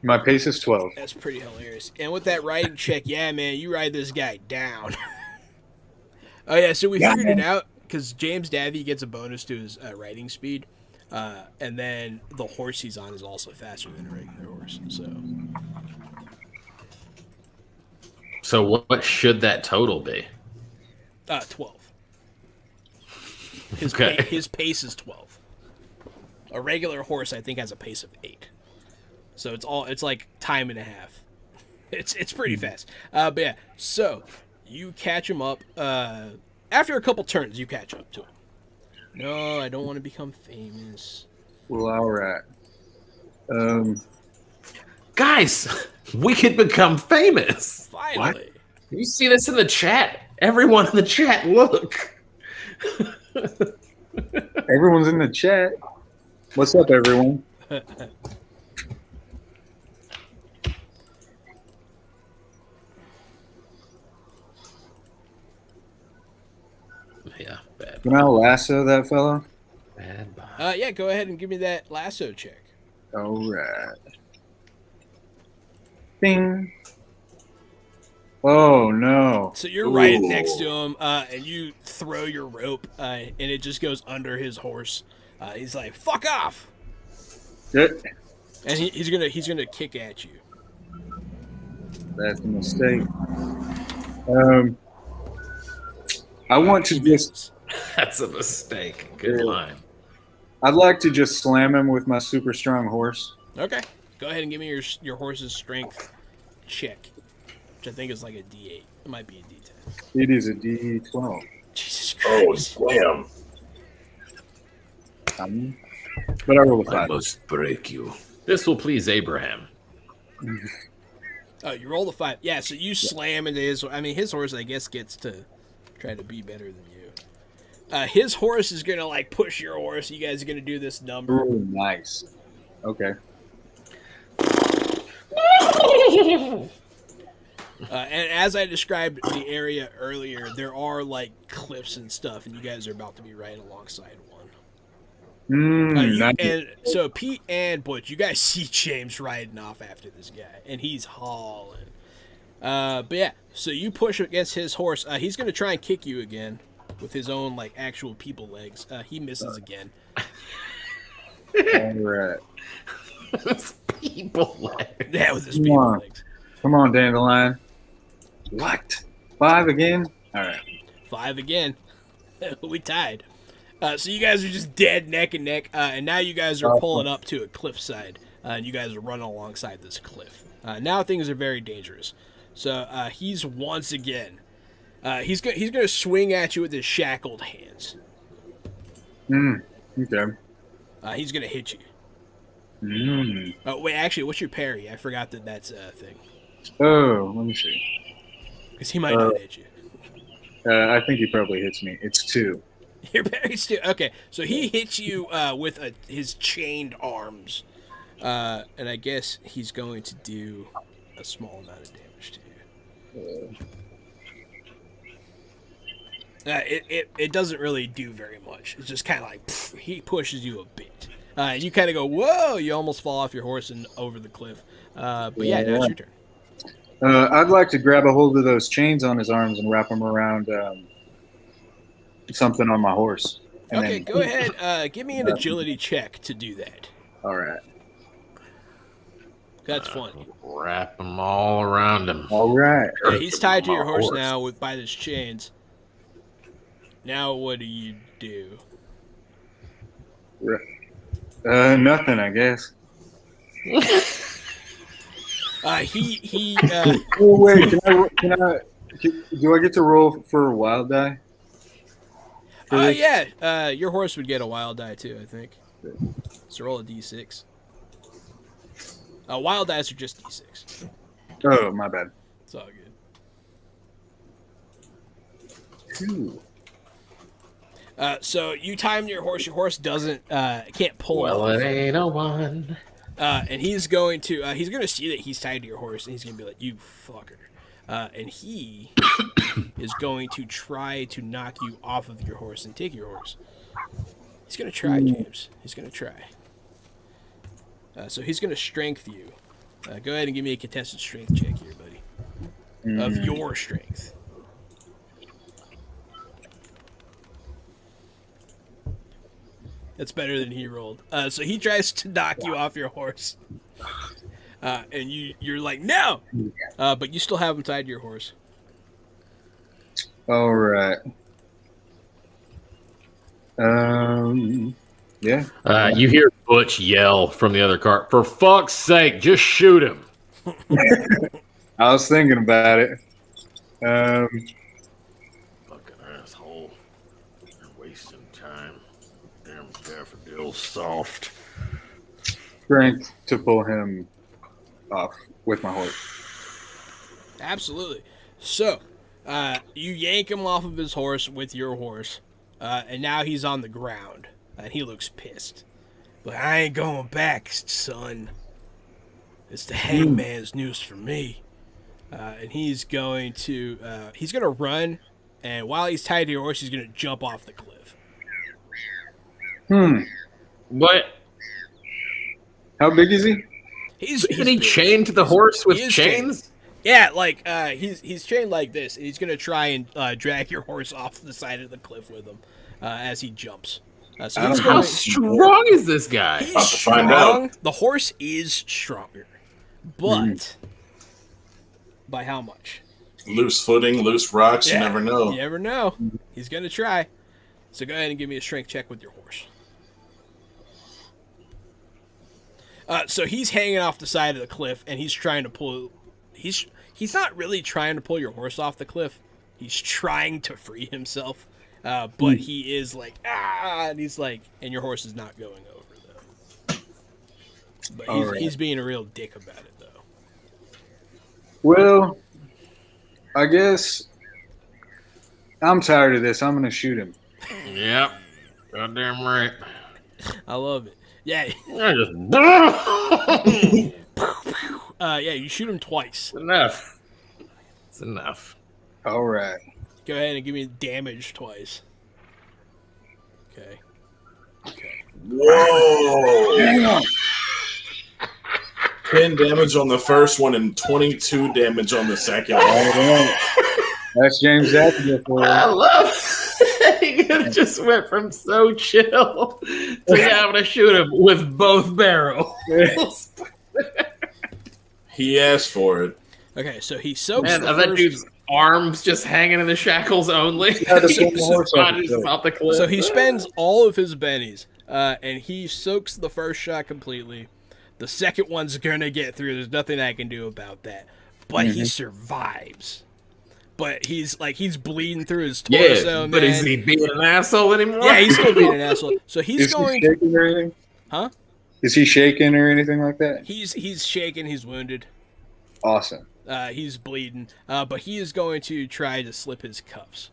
My pace is 12. That's pretty hilarious. And with that riding check, yeah, man, you ride this guy down. Oh, yeah, so we figured it out because James Daffy gets a bonus to his riding speed. And then the horse he's on is also faster than a regular horse. So what should that total be? 12. His, Okay. his pace is 12. A regular horse, I think, has a pace of 8. So it's like time and a half. It's pretty fast. But yeah, so you catch him up. After a couple turns, you catch up to him. No, I don't want to become famous. Well, all right. Guys, we could become famous. Finally. You see this in the chat? Everyone in the chat, look. Everyone's in the chat. What's up, everyone? Yeah, bad. Can I lasso that fellow? Bad bye. Yeah, go ahead and give me that lasso check. All right. Bing. Oh, no. So you're right next to him, and you throw your rope, and it just goes under his horse. He's like, "Fuck off!" Good. And he's gonna kick at you. That's a mistake. I want to He just... misses. That's a mistake. Good line. I'd like to just slam him with my super strong horse. Okay, go ahead and give me your horse's strength check, which I think is like a D8. It might be a D10. It is a D12. Jesus Oh, Christ! damn. But I roll a I 5. must break you. This will please Abraham. Oh, you roll the 5. Yeah, so you slam into his. I mean, his horse, I guess, gets to try to be better than you. His horse is gonna like push your horse. You guys are gonna do this number. Oh, nice. Okay. And as I described the area earlier, there are like cliffs and stuff, and you guys are about to be right alongside one. Nice. And so Pete and Butch, you guys see James riding off after this guy, and he's hauling. But yeah, so you push against his horse. He's gonna try and kick you again with his own like actual people legs. He misses again. All right. People like. Yeah, with his Come people on. legs. Come on, Dandelion. What? 5 again? All right. 5 again. We tied. So you guys are just dead neck and neck, and now you guys are pulling up to a cliffside, and you guys are running alongside this cliff. Now things are very dangerous. So he's once again, he's going to swing at you with his shackled hands. Okay. He's going to hit you. Mm. Oh wait, actually, what's your parry? I forgot that's a thing. Oh, let me see. Because he might not hit you. I think he probably hits me. It's 2. Your parry's too okay. So he hits you with his chained arms, and I guess he's going to do a small amount of damage to you. It doesn't really do very much. It's just kind of like he pushes you a bit, and you kind of go whoa. You almost fall off your horse and over the cliff. But yeah, now it's your turn. I'd like to grab a hold of those chains on his arms and wrap them around something on my horse. And Okay, then... go ahead. Give me an agility check to do that. All right. That's funny. Wrap them all around him. All right. Yeah, he's tied to your My horse horse. now by those chains. Now what do you do? Nothing, I guess. He Oh, wait. Do I get to roll for a wild die? yeah, your horse would get a wild die too, I think. So roll a d6. Wild dice are just d6. Oh, my bad. It's all good. 2. So you time your horse. Your horse doesn't can't pull Well, off. it ain't a one. And he's going to see that he's tied to your horse, and he's going to be like, "You fucker," and he is going to try to knock you off of your horse and take your horse. He's going to try, James. He's going to try. So he's going to strength you. Go ahead and give me a contested strength check here, buddy. Of your strength. That's better than he rolled. So he tries to knock you off your horse. And you're like, no! But you still have him tied to your horse. All right. Yeah. You hear Butch yell from the other car, "For fuck's sake, just shoot him!" I was thinking about it. Fucking asshole. You're wasting time. Damn daffodil soft. Strength to pull him off with my horse. Absolutely. So, you yank him off of his horse with your horse, and now he's on the ground, and he looks pissed. But I ain't going back, son. It's the hangman's news for me. And he's going to run, and while he's tied to your horse, he's going to jump off the cliff. What? How big is he? Isn't he chained to the horse with chains? Chained. Yeah, like he's chained like this, and he's going to try and drag your horse off the side of the cliff with him as he jumps. So how strong is this guy? About to find out. The horse is stronger, but by how much? Loose footing, loose rocks. You never know. You never know. He's gonna try. So go ahead and give me a strength check with your horse. So he's hanging off the side of the cliff, and he's trying to pull. He's not really trying to pull your horse off the cliff. He's trying to free himself. But he is like, and he's like, and your horse is not going over, though. But he's being a real dick about it, though. Well, I guess I'm tired of this. I'm going to shoot him. Yep. Goddamn right. I love it. Yeah. I just... Yeah, you shoot him twice. Enough. It's enough. All right. Go ahead and give me damage twice. Okay. Whoa! Hang on. 10 damage on the first one and 22 damage on the second one. All right. That's James Zappa for I you. love he just went from so chill to having to shoot him with both barrels. He asked for it. Okay, so he soaks Man, the that first... dude's arms just hanging in the shackles only. had to pull the horse off the cliff. Off the cliff. So he spends all of his bennies, and he soaks the first shot completely. The second one's gonna get through. There's nothing I can do about that. But he survives. But he's bleeding through his torso. Yeah, but man. is he being an asshole anymore? Yeah, he's still being an asshole. So he's Is going. he shaking or anything? Huh? Is he shaking or anything like that? He's shaking. He's wounded. Awesome. He's bleeding. But he is going to try to slip his cuffs.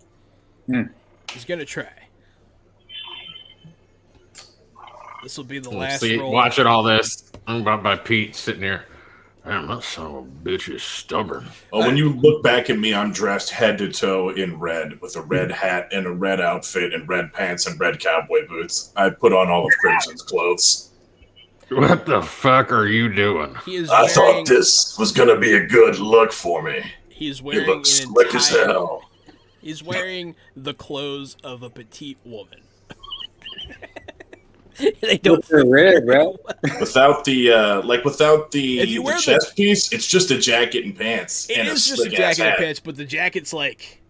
He's gonna try. This will be the last roll. Watching all this. I'm about by Pete sitting here. Damn, that son of a bitch is stubborn. Oh, when you look back at me, I'm dressed head to toe in red with a red hat and a red outfit and red pants and red cowboy boots. I put on all of Crimson's clothes. What the fuck are you doing? He is I wearing, thought this was going to be a good look for me. He's He wearing looks an slick as entire- hell. He's wearing the clothes of a petite woman. They don't. They're red, bro. Without the If you wear the- chest piece, it's just a jacket and pants. It and is just a slick-ass jacket and hat. pants, but the jacket's like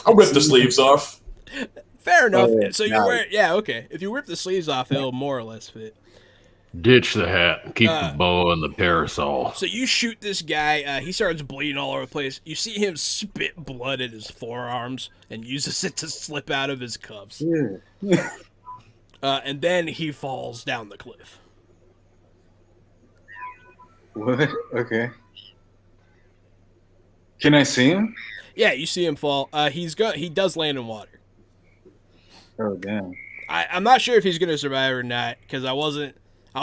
I'll rip the sleeves off. fair enough. Oh, yeah. So you Got wear, okay. If you rip the sleeves off, it'll more or less fit. Ditch the hat. Keep the bow and the parasol. So you shoot this guy. He starts bleeding all over the place. You see him spit blood at his forearms and uses it to slip out of his cuffs. Yeah. And then he falls down the cliff. What? Okay. Can I see him? Yeah, you see him fall. He does land in water. Oh, damn. I'm not sure if he's gonna survive or not because I was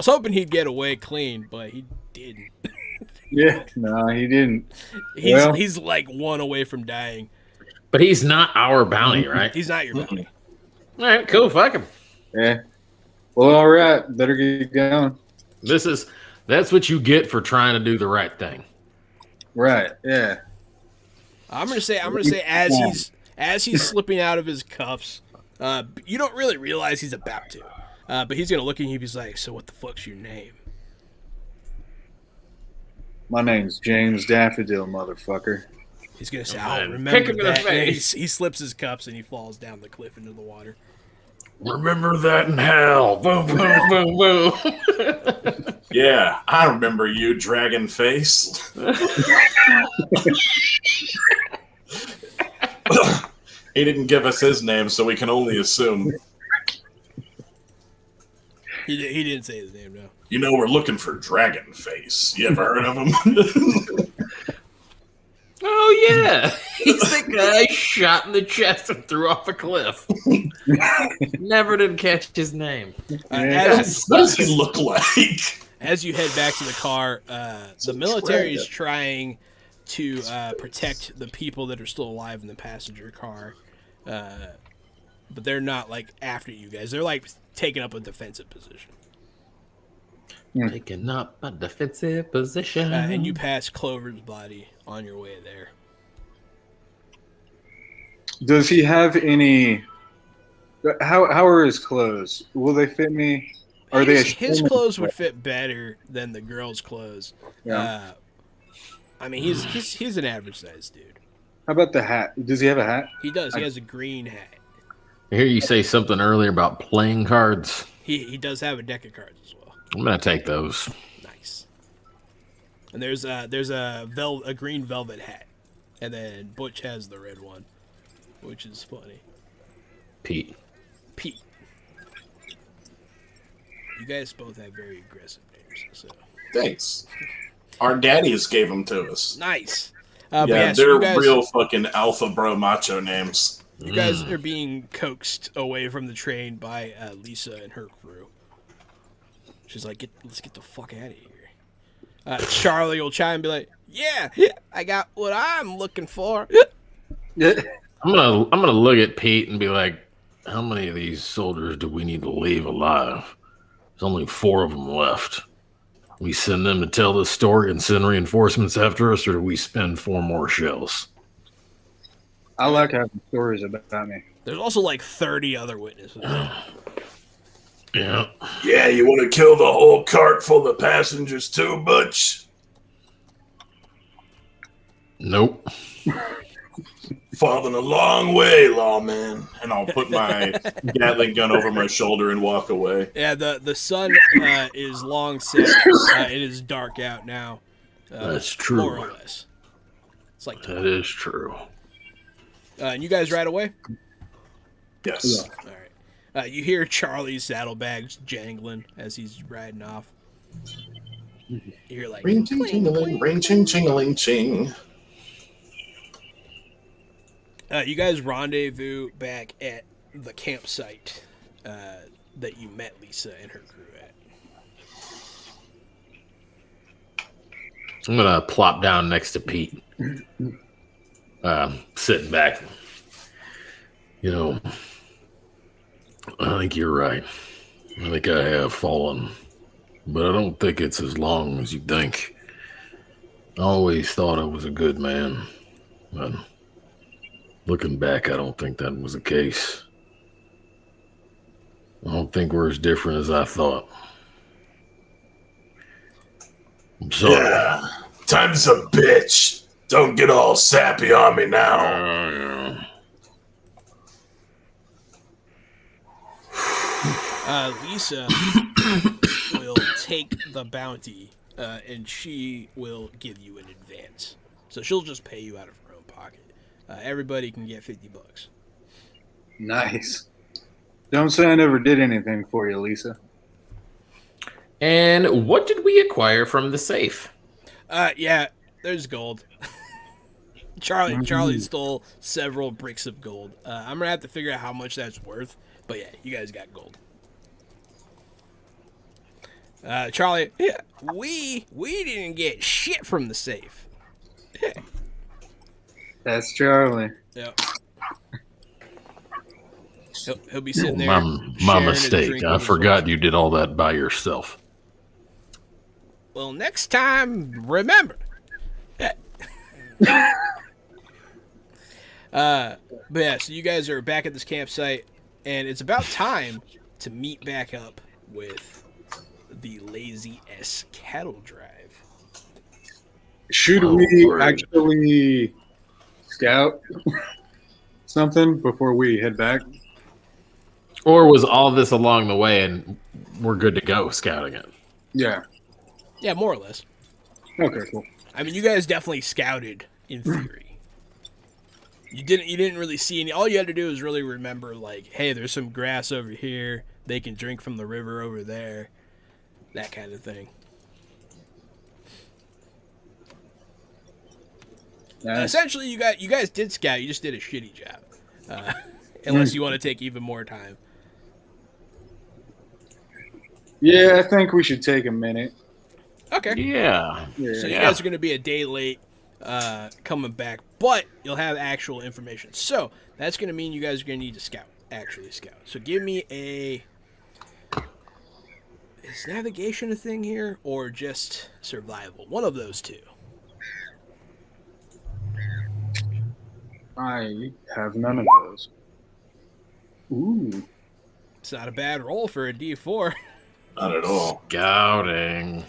hoping he'd get away clean, but he didn't. Yeah. No, he didn't. He's like one away from dying. But he's not our bounty, right? He's not your bounty. All right, cool. Fuck him. Yeah. Well, all right. Better get going. That's what you get for trying to do the right thing. Right. Yeah. I'm gonna say as he's slipping out of his cuffs, you don't really realize he's about to, but he's gonna look at you. He's like, "So what the fuck's your name?" My name's James Daffodil, motherfucker. He's gonna say, Oh, "I'll man. remember Kick him in the that." And face. he slips his cuffs and he falls down the cliff into the water. Remember that in hell. Boom, boom, boom, boom. Yeah, I remember you, Dragon Face. He didn't give us his name, so we can only assume. He didn't say his name, no. You know, we're looking for Dragon Face. You ever heard of him? Oh yeah. He's the guy shot in the chest and threw off a cliff. Never did catch his name. As What does he look like? as you head back to the car, the military is trying to protect the people that are still alive in the passenger car, but they're not like after you guys. They're like taking up a defensive position. Taking up a defensive position. And you pass Clover's body on your way there. Does he have any? How are his clothes? Will they fit me? Are His clothes would fit better than the girl's clothes. Yeah. I mean, he's an average sized dude. How about the hat? Does he have a hat? He does. He has a green hat. I hear you say something earlier about playing cards. He does have a deck of cards as well. I'm gonna take those. Nice. And there's a green velvet hat, and then Butch has the red one, which is funny. Pete. You guys both have very aggressive names, so Thanks. Our daddies gave them to us. nice. Yeah, so they're you guys, real fucking alpha bro macho names. You guys are being coaxed away from the train by Lisa and her crew. She's like, let's get the fuck out of here. Charlie will chime and be like, yeah, I got what I'm looking for. I'm gonna look at Pete and be like, how many of these soldiers do we need to leave alive? There's only 4 of them left. We send them to tell this story and send reinforcements after us, or do we spend 4 more shells? I like having stories about me. There's also like 30 other witnesses. Yeah. Yeah, you want to kill the whole cart full of passengers too, Butch? Nope. Fallen a long way, lawman. And I'll put my Gatling gun over my shoulder and walk away. Yeah, the sun is long set. It is dark out now. That's true. More or less. It's like 12. That is true. And you guys ride away? Yes. All right. You hear Charlie's saddlebags jangling as he's riding off. You hear like Ring ting tingling, ring ching chingaling ching. You guys rendezvous back at the campsite that you met Lisa and her crew at. I'm gonna plop down next to Pete, sitting back. You know, I think you're right. I think I have fallen, but I don't think it's as long as you think. I always thought I was a good man, but looking back, I don't think that was the case. I don't think we're as different as I thought. I'm sorry. Yeah. Time's a bitch. Don't get all sappy on me now. Yeah. Lisa will take the bounty, and she will give you an advance. So she'll just pay you out of her own pocket. Everybody can get $50. Nice. Don't say I never did anything for you, Lisa. And what did we acquire from the safe? Yeah, there's gold. Charlie stole several bricks of gold. I'm gonna have to figure out how much that's worth. But yeah, you guys got gold. Charlie, yeah, we didn't get shit from the safe. That's Charlie. Yep. He'll be sitting there. My sharing a mistake. drink I with his forgot friends. you did all that by yourself. Well, next time, remember. But yeah, so you guys are back at this campsite, and it's about time to meet back up with the Lazy S cattle drive. Should Oh, we Lord. actually scout something before we head back? Or was all this along the way and we're good to go scouting it? Yeah. Yeah, more or less. Okay, cool. I mean, you guys definitely scouted in theory. You didn't really see any. All you had to do is really remember, like, hey, there's some grass over here. They can drink from the river over there. That kind of thing. Nice. Essentially, you guys did scout. You just did a shitty job. Unless you want to take even more time. Yeah, I think we should take a minute. Okay. Yeah. So you guys are going to be a day late coming back, but you'll have actual information. So that's going to mean you guys are going to need to actually scout. So give me a... Is navigation a thing here, or just survival? One of those two. I have none of those. Ooh. It's not a bad roll for a D4. Not at all. Scouting.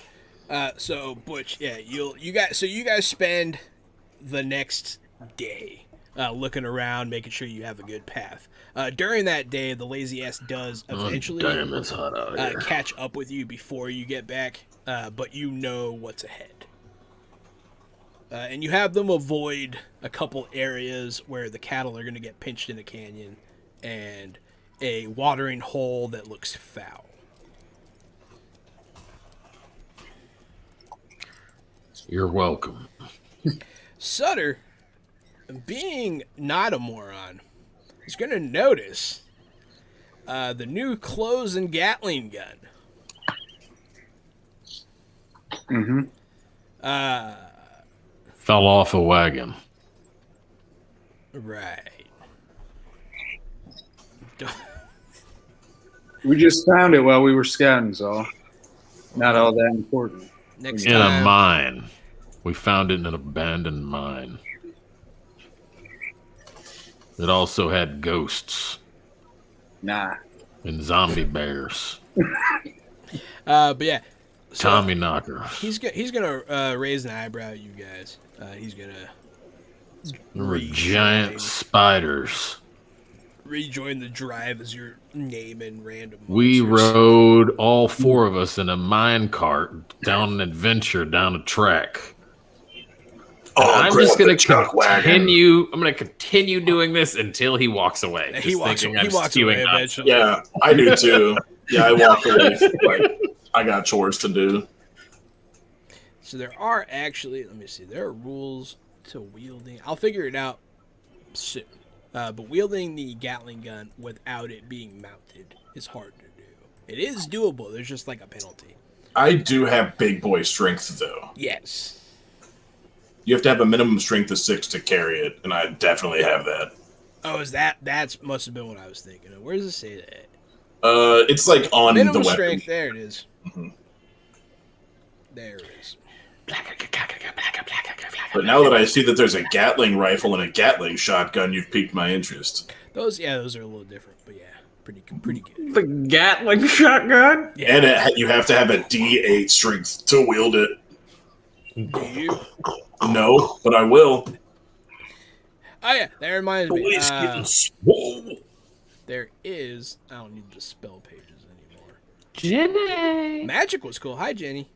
So Butch, yeah, you guys spend the next day looking around, making sure you have a good path. During that day, the lazy ass does eventually Oh, damn, it's hot out here. catch up with you before you get back, but you know what's ahead. And you have them avoid a couple areas where the cattle are going to get pinched in a canyon and a watering hole that looks foul. You're welcome. Sutter, being not a moron, is going to notice the new clothes and Gatling gun. Mm-hmm. Fell off a wagon. Right. We just found it while we were scouting, so not all that important. Next In time, a mine. We found it in an abandoned mine. It also had ghosts Nah. and zombie bears. but yeah, so Tommy Knocker. he's gonna raise an eyebrow at you guys. He's gonna There were giant spiders. rejoin the drive as you're naming random. We monsters. rode, all four of us, in a mine cart down an adventure down a track. Oh, I'm grab just gonna the chuck wagon. continue. I'm gonna continue doing this until he walks away. He Just walks thinking away I'm stewing up. eventually. Yeah, I do too. Yeah, I walk away. Like, I got chores to do. So there are actually, let me see, there are rules to wielding. I'll figure it out soon. But wielding the Gatling gun without it being mounted is hard to do. It is doable. There's just like a penalty. I do have big boy strength, though. Yes. You have to have a minimum strength of 6 to carry it, and I definitely have that. Oh, is that's must have been what I was thinking of. Where does it say that? It's like on Minimum the weapon. strength. There it is. Mhm. There it is. But now that I see that there's a Gatling rifle and a Gatling shotgun, you've piqued my interest. Those are a little different, but yeah, pretty good. The Gatling shotgun. Yeah. And you have to have a D8 strength to wield it. Do you? No, but I will. Oh yeah, that reminds me. Boy's getting swole. There is. I don't need the spell pages anymore. Jenny. Magic was cool. Hi, Jenny.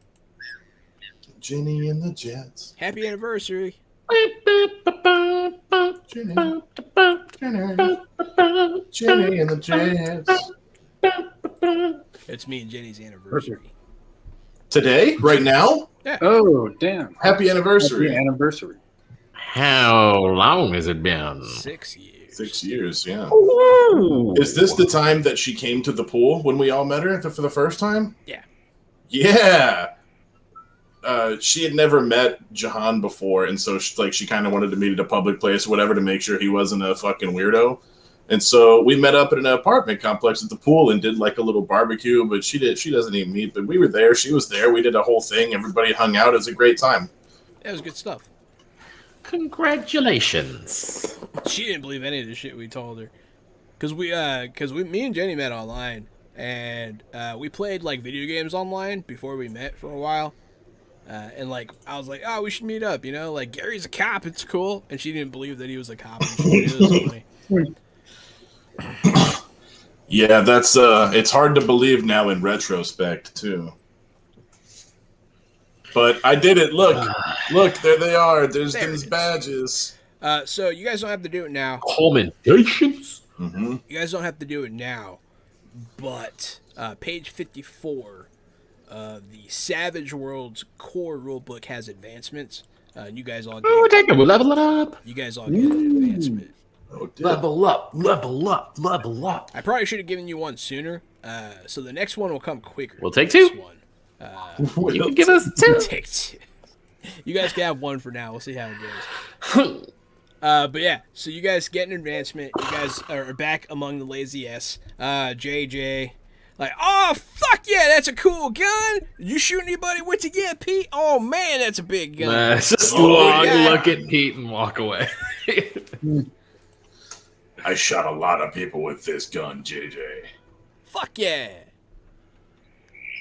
Jenny and the Jets. Happy anniversary. Jenny. Jenny and the Jets. It's me and Jenny's anniversary. Today? Right now? Oh, damn. Happy anniversary. Happy anniversary. How long has it been? 6 years. 6 years, yeah. Ooh. Is this the time that she came to the pool when we all met her for the first time? Yeah. Yeah. She had never met Jahan before, and so she kind of wanted to meet at a public place or whatever to make sure he wasn't a fucking weirdo. And so we met up at an apartment complex at the pool and did like a little barbecue, but she doesn't eat meat, but we were there. She was there. We did a whole thing. Everybody hung out. It was a great time. That was good stuff. Congratulations. She didn't believe any of the shit we told her. Cause me and Jenny met online, and we played like video games online before we met for a while. And like I was like, oh, we should meet up, you know? Like Gary's a cop, it's cool. And she didn't believe that he was a cop. And shit. It was funny. Yeah, that's it's hard to believe now in retrospect too. But I did it. Look, there they are. There's There it those is. badges. So you guys don't have to do it now. Commendations? Mm-hmm. You guys don't have to do it now. But page 54, the Savage Worlds core rulebook has advancements. And you guys all Oh, get, take it. We'll level it up. you guys all get an advancement. Oh, dear. Level up. Level up. Level up. I probably should have given you one sooner. So the next one will come quicker. We'll take This two. one. You can give us two. Take two. You guys can have one for now. We'll see how it goes. But yeah, so you guys get an advancement. You guys are back among the lazy S. JJ, like, oh fuck yeah, that's a cool gun. You shoot anybody with it yet, Pete? Oh man, that's a big gun. Just Oh, long yeah. look at Pete and walk away. I shot a lot of people with this gun, JJ. Fuck yeah.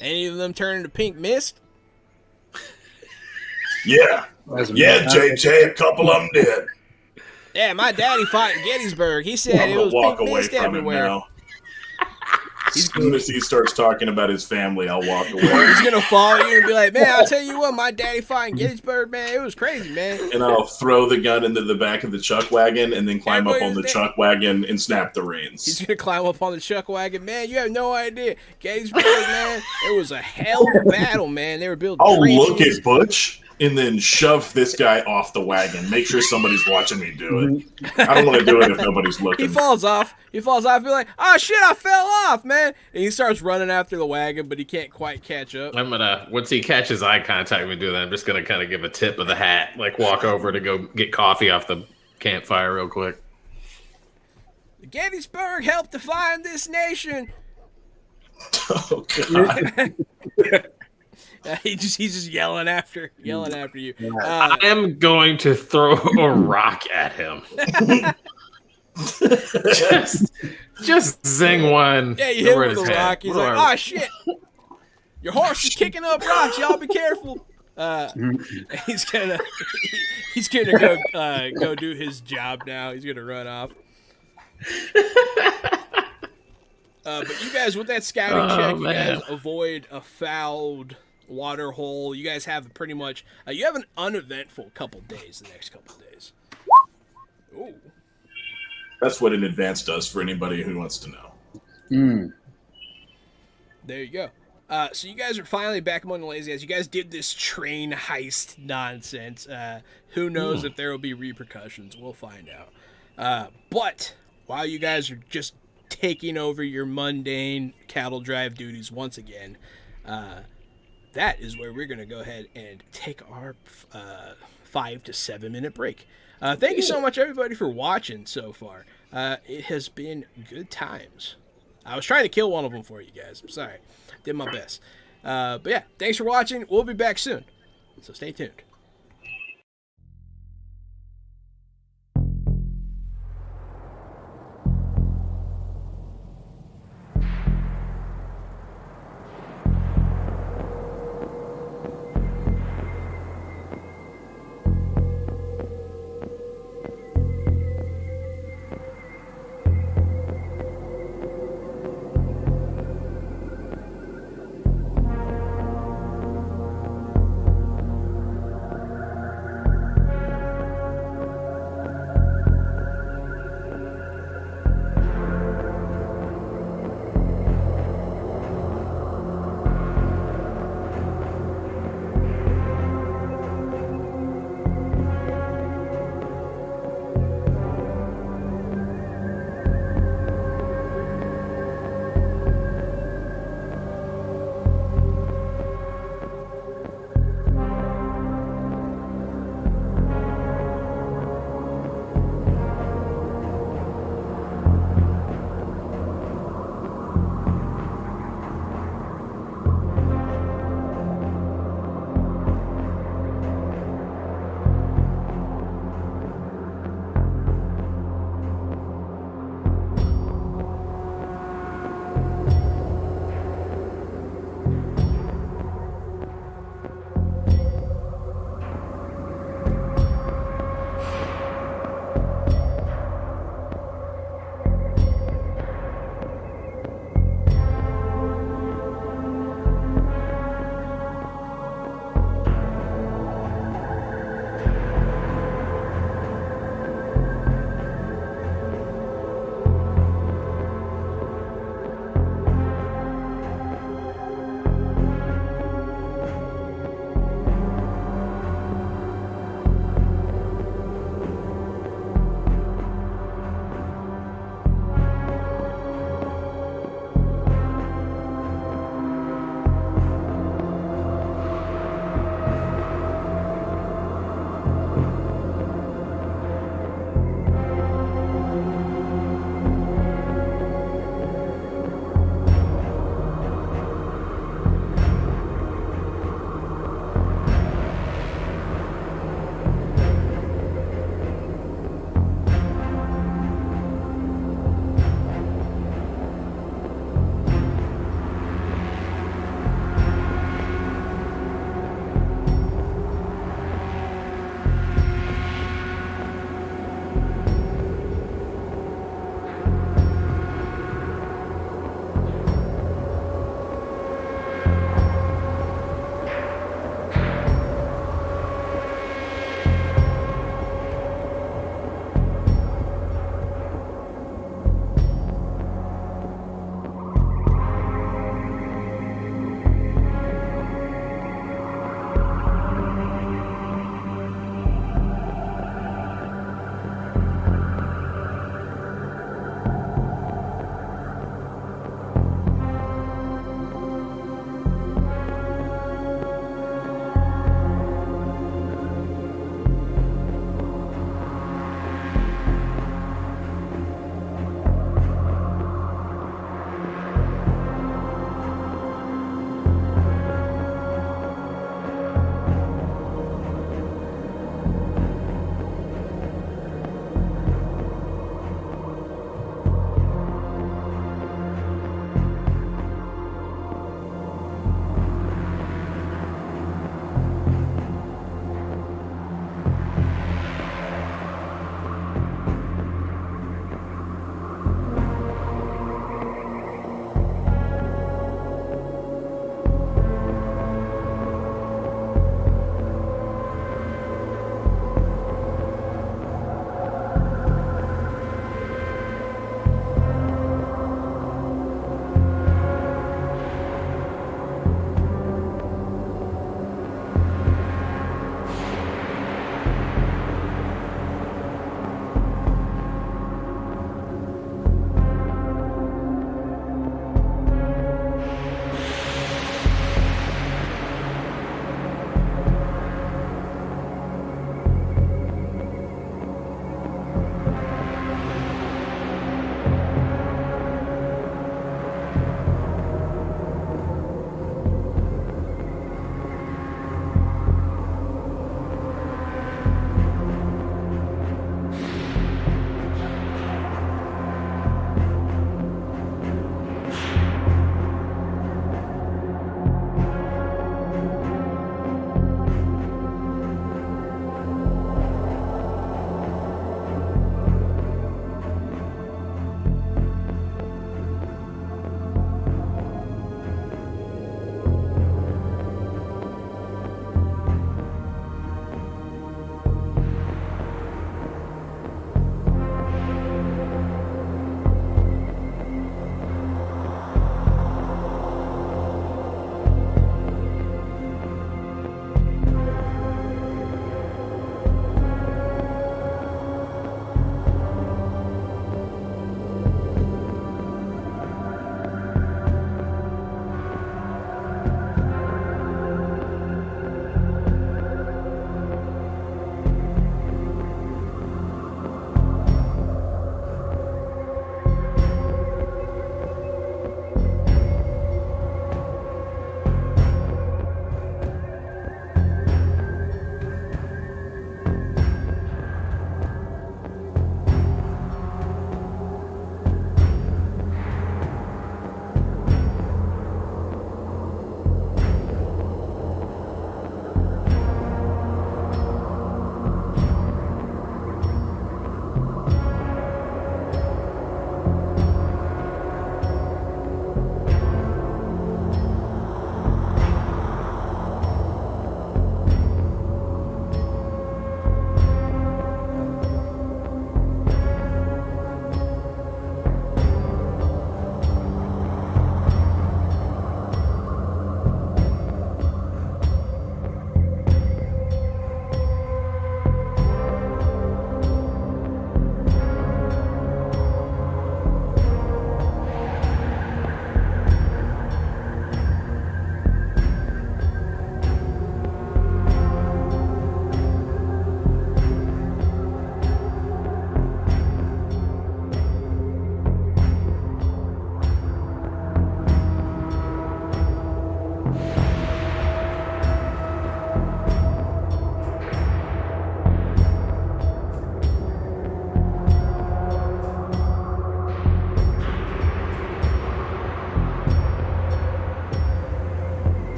Any of them turn into pink mist? Yeah. Yeah, JJ, a couple of them did. Yeah, my daddy fought in Gettysburg. He said I'm it gonna was walk pink away mist from him everywhere. now. As soon as he starts talking about his family, I'll walk away. He's gonna follow you and be like, man, I'll tell you what, my daddy fought in Gettysburg, man. It was crazy, man. And I'll throw the gun into the back of the chuck wagon and then climb up on the Everybody's chuck wagon and snap the reins. He's gonna climb up on the chuck wagon, man. You have no idea, Gettysburg, man. It was a hell of a battle, man. They were building. I'll look trenches. at Butch and then shove this guy off the wagon. Make sure somebody's watching me do it. I don't want to do it if nobody's He looking. falls off. Be like, oh shit, I fell off, man. And he starts running after the wagon, but he can't quite catch up. I'm gonna, once he catches eye contact with me do that, I'm just gonna kind of give a tip of the hat, like walk over to go get coffee off the campfire real quick. Gettysburg helped define this nation. Oh, God. He's just yelling after you. I am going to throw a rock at him. just zing one. Yeah, you hit him over with his a head. rock. He's like, oh shit, your horse is kicking up rocks. Y'all be careful. He's gonna go do his job now. He's gonna run off. But you guys, with that scouting check, you guys avoid a fouled water hole. You guys have pretty much you have an uneventful couple days. The next couple days. Ooh. That's what an advance does for anybody who wants to know. There you go. So you guys are finally back among the lazy guys. You guys did this train heist nonsense. Who knows if there will be repercussions? We'll find out. But while you guys are just taking over your mundane cattle drive duties once again, that is where we're going to go ahead and take our 5 to 7 minute break. Thank you so much, everybody, for watching so far. It has been good times. I was trying to kill one of them for you guys. I'm sorry. Did my best. But yeah, thanks for watching. We'll be back soon. So stay tuned.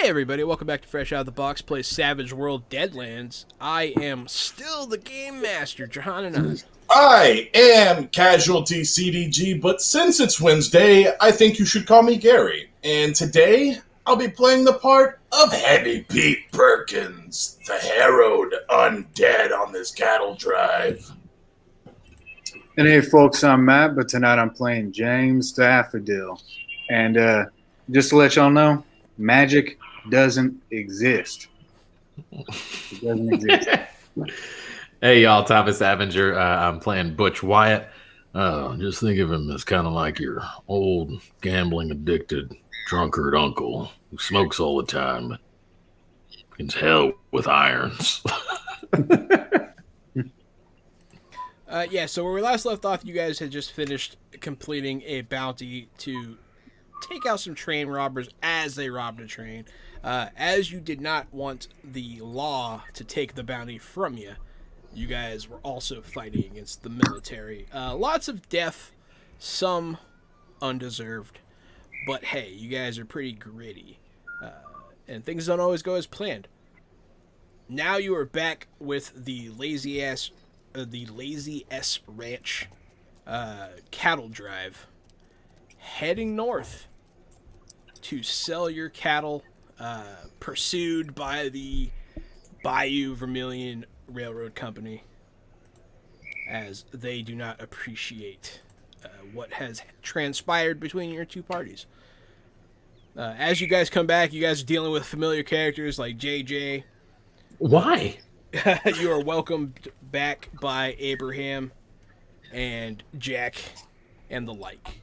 Hey everybody, welcome back to Fresh Out of the Box, play Savage World Deadlands. I am still the Game Master, Johanna. I am Casualty CDG, but since it's Wednesday, I think you should call me Gary. And today, I'll be playing the part of Heavy Pete Perkins, the harrowed undead on this cattle drive. And hey, folks, I'm Matt, but tonight I'm playing James Daffodil. And just to let y'all know, magic doesn't exist. It doesn't exist. Hey, y'all, Thomas Avenger. I'm playing Butch Wyatt. Just think of him as kind of like your old gambling addicted drunkard uncle who smokes all the time, but can hell with irons. Yeah, so where we last left off, you guys had just finished completing a bounty to take out some train robbers as they robbed a train. As you did not want the law to take the bounty from you, you guys were also fighting against the military. Lots of death, some undeserved, but hey, you guys are pretty gritty, and things don't always go as planned. Now you are back with the Lazy S Ranch cattle drive, heading north to sell your cattle, pursued by the Bayou Vermilion Railroad Company, as they do not appreciate what has transpired between your two parties. As you guys come back, you guys are dealing with familiar characters like JJ. Why? You are welcomed back by Abraham and Jack and the like.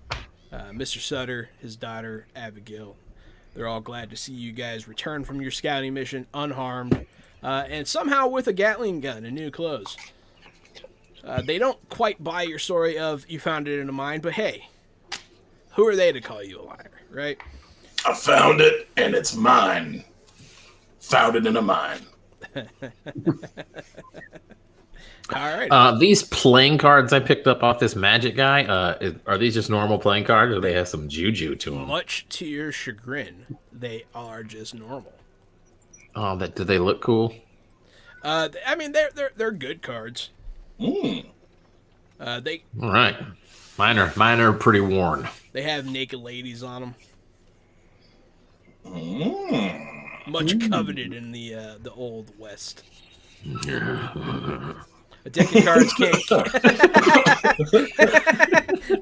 Mr. Sutter, his daughter, Abigail. They're all glad to see you guys return from your scouting mission unharmed, and somehow with a Gatling gun and new clothes. They don't quite buy your story of you found it in a mine, but hey, who are they to call you a liar, right? I found it, and it's mine. Found it in a mine. All right. These playing cards I picked up off this magic guy, are these just normal playing cards, or do they have some juju to them? Much to your chagrin, they are just normal. Oh, do they look cool? I mean, they're good cards. Mm. All right. Mine are pretty worn. They have naked ladies on them. Mm. Much coveted in the old west. A deck of cards can't.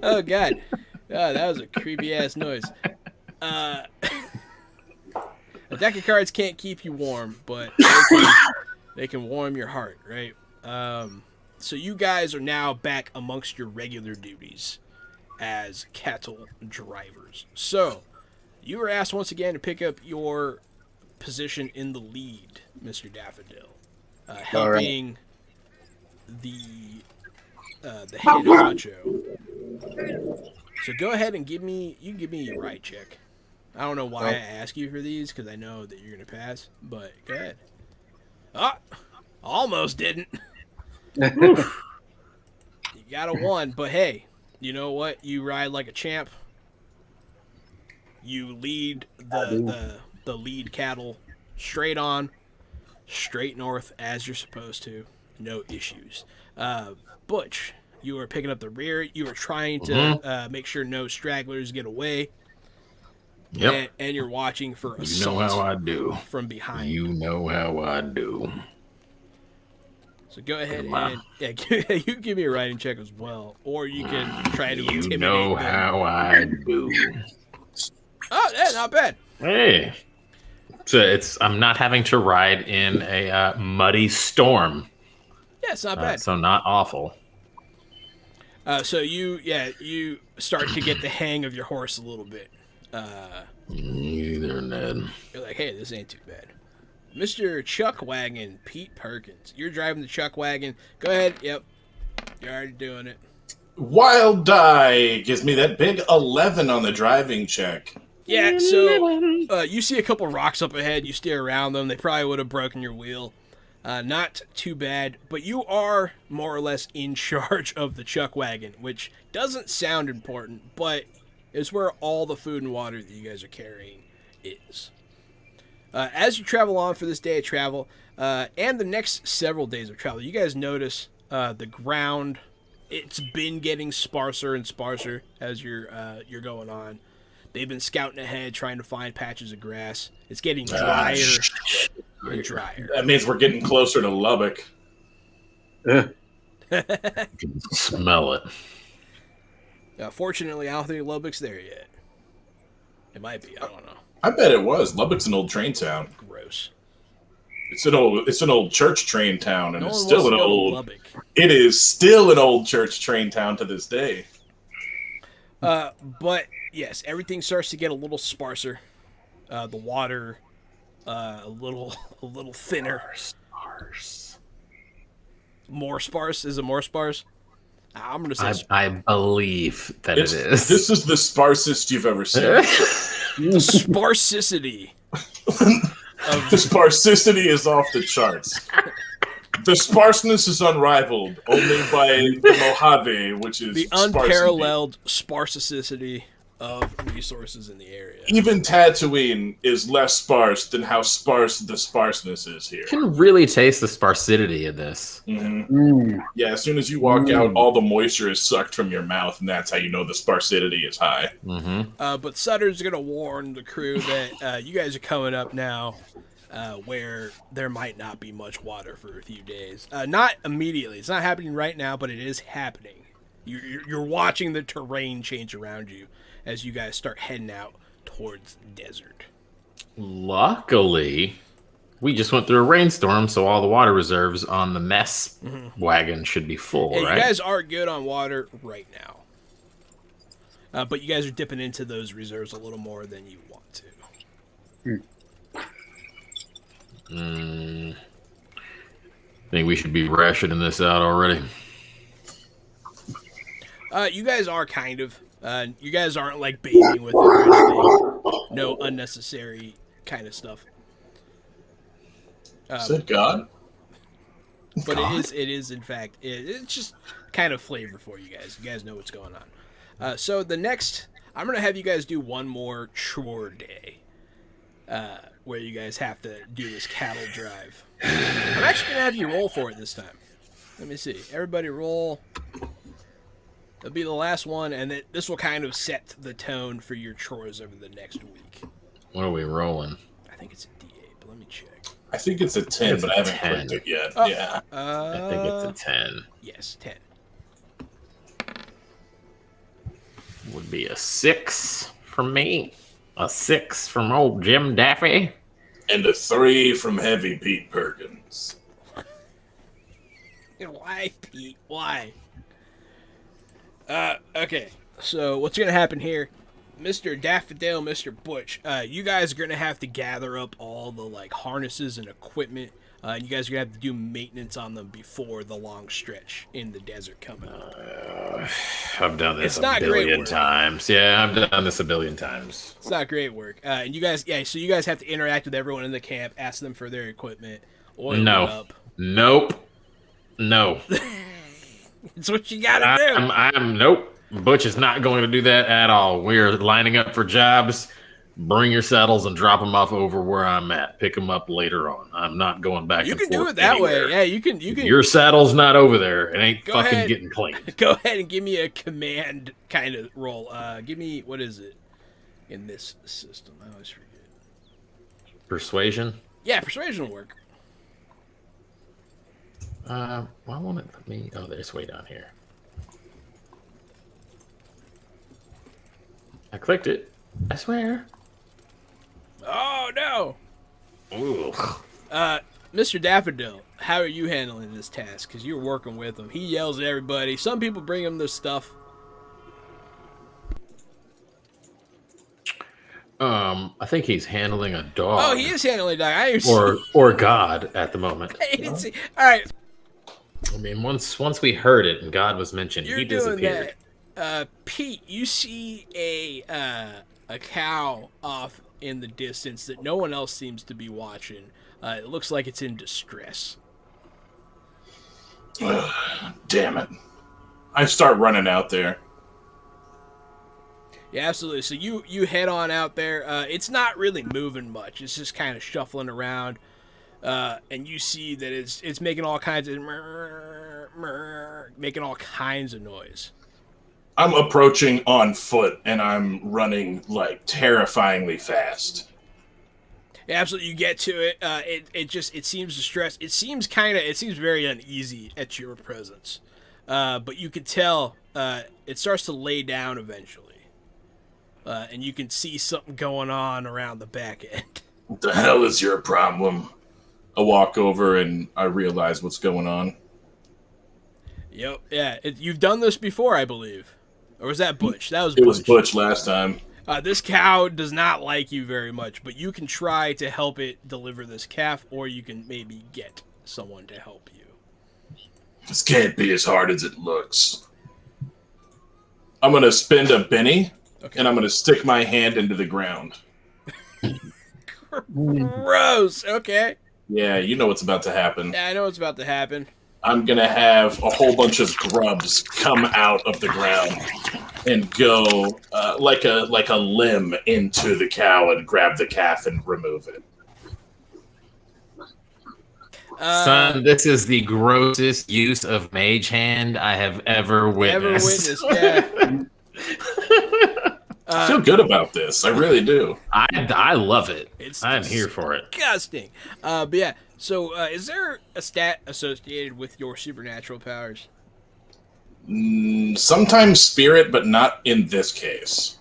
Oh god, that was a creepy ass noise. A deck of cards can't keep you warm, but they can warm your heart, right? So you guys are now back amongst your regular duties as cattle drivers. So you were asked once again to pick up your position in the lead, Mr. Daffodil, helping the head honcho. So go ahead and give me a ride check. I don't know why I ask you for these, because I know that you're gonna pass, but go ahead. Almost didn't. You got a 1, but hey, you know what? You ride like a champ. You lead the lead cattle straight on, straight north as you're supposed to. No issues. Butch, you are picking up the rear. You are trying to make sure no stragglers get away. Yep. And you're watching for assault. You know how I do. From behind. You know how I do. So go ahead and you give me a riding check as well, or you can try to intimidate You know them. how I do. Oh, yeah, not bad. Hey. So I'm not having to ride in a muddy storm. Yeah, it's not bad. So not awful. So you start to get the hang of your horse a little bit. Either Ned. You're like, hey, this ain't too bad. Mr. Chuck Wagon, Pete Perkins. You're driving the Chuck Wagon. Go ahead. Yep. You're already doing it. Wild Die gives me that big 11 on the driving check. Yeah, so you see a couple rocks up ahead. You steer around them. They probably would have broken your wheel. Not too bad, but you are more or less in charge of the Chuck Wagon, which doesn't sound important, but is where all the food and water that you guys are carrying is. As you travel on for this day of travel, and the next several days of travel, you guys notice the ground. It's been getting sparser and sparser as you're going on. They've been scouting ahead, trying to find patches of grass. It's getting drier and drier. That means we're getting closer to Lubbock. Ugh. I can smell it. Fortunately, I don't think Lubbock's there yet. It might be. I don't know. I bet it was. Lubbock's an old train town. Gross. It's an old church train town, and No it's one still wants an to go to old. Lubbock. It is still an old church train town to this day. But yes, everything starts to get a little sparser. The water, a little thinner. Sparse. More sparse? Is it more sparse? I'm gonna say I believe that it is. This is the sparsest you've ever seen. the sparsicity. The sparsicity is off the charts. The sparseness is unrivaled, only by the Mojave, which is the unparalleled sparsicity of resources in the area. Even Tatooine is less sparse than how sparse the sparseness is here. You can really taste the sparsity in this. Mm-hmm. Yeah, as soon as you walk out, all the moisture is sucked from your mouth, and that's how you know the sparsity is high. Mm-hmm. But Sutter's going to warn the crew that you guys are coming up now where there might not be much water for a few days. Not immediately. It's not happening right now, but it is happening. You're watching the terrain change around you as you guys start heading out towards the desert. Luckily, we just went through a rainstorm, so all the water reserves on the mess wagon should be full, right? You guys are good on water right now. But you guys are dipping into those reserves a little more than you want to. Think we should be rationing this out already. You guys are kind of. You guys aren't like bathing with it or anything. No unnecessary kind of stuff. Is it God? But it is in fact, it's just kind of flavor for you guys. You guys know what's going on. So the next, I'm going to have you guys do one more chore day. Where you guys have to do this cattle drive. I'm actually going to have you roll for it this time. Let me see. Everybody roll. It'll be the last one, and this will kind of set the tone for your chores over the next week. What are we rolling? I think it's a D8, but let me check. I think it's a 10, but I haven't 10. clicked it yet. Oh. Yeah. I think it's a 10. Yes, 10. Would be a 6 from me. A 6 from old Jim Daffy. And a 3 from Heavy Pete Perkins. Why, Pete? Why? Okay. So what's gonna happen here, Mr. Daffodil, Mr. Butch? You guys are gonna have to gather up all the like harnesses and equipment. You guys are gonna have to do maintenance on them before the long stretch in the desert coming up. I've done this It's not a great billion work. times. Yeah, I've done this a billion times. It's not great work. And you guys, so you guys have to interact with everyone in the camp, ask them for their equipment, oil it up. Nope. No. It's what you gotta do. Nope. Butch is not going to do that at all. We're lining up for jobs. Bring your saddles and drop them off over where I'm at. Pick them up later on. I'm not going back. You and can do forth it that anywhere. way. Yeah, you can. Your saddle's not over there. It ain't Go fucking ahead. getting cleaned. Go ahead and give me a command kind of roll. Give me, what is it in this system? I always forget. Persuasion. Yeah, persuasion will work. Why won't it let me? Oh, there's way down here. I clicked it. I swear. Oh no, Ooh. Mr. Daffodil, how are you handling this task? Because you're working with him. He yells at everybody. Some people bring him their stuff. I think he's handling a dog. Oh, he is handling that. I didn't or God at the moment. I didn't see. All right, I mean, once we heard it and God was mentioned, you're he doing disappeared. that. Pete, you see a cow off in the distance that no one else seems to be watching. It looks like it's in distress. Damn it. I start running out there. Yeah, absolutely. So you head on out there. It's not really moving much. It's just kind of shuffling around, and you see that it's making all kinds of making all kinds of noise. I'm approaching on foot, and I'm running like terrifyingly fast. Yeah, absolutely. You get to it. It seems distressed. It seems very uneasy at your presence, but you can tell it starts to lay down eventually. And you can see something going on around the back end. What the hell is your problem? I walk over and I realize what's going on. Yep. Yeah. You've done this before, I believe. Or was that Butch? That was It Butch. was Butch last time. This cow does not like you very much, but you can try to help it deliver this calf, or you can maybe get someone to help you. This can't be as hard as it looks. I'm going to spend a penny, and I'm going to stick my hand into the ground. Gross. Okay. Yeah, you know what's about to happen. Yeah, I know what's about to happen. I'm going to have a whole bunch of grubs come out of the ground and go like a limb into the cow and grab the calf and remove it. Son, this is the grossest use of mage hand I have ever witnessed. Yeah. I feel good about this. I really do. I love it. It's I'm here for it. disgusting. But yeah, so is there a stat associated with your supernatural powers? Sometimes spirit, but not in this case.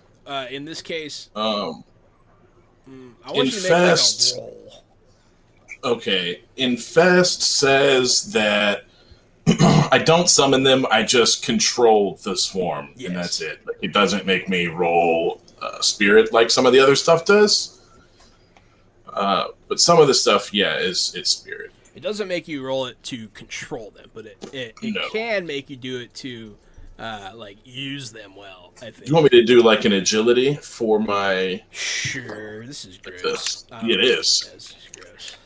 In this case, I want you to make like a roll. Okay, Infest says that I don't summon them, I just control the swarm, Yes. and that's it. It doesn't make me roll spirit like some of the other stuff does. But some of the stuff, yeah, it's spirit. It doesn't make you roll it to control them, but it No. can make you do it to like use them well, I think. Do you want me to do like an agility for my... Sure, this is gross. This? I don't It know is. what This is gross.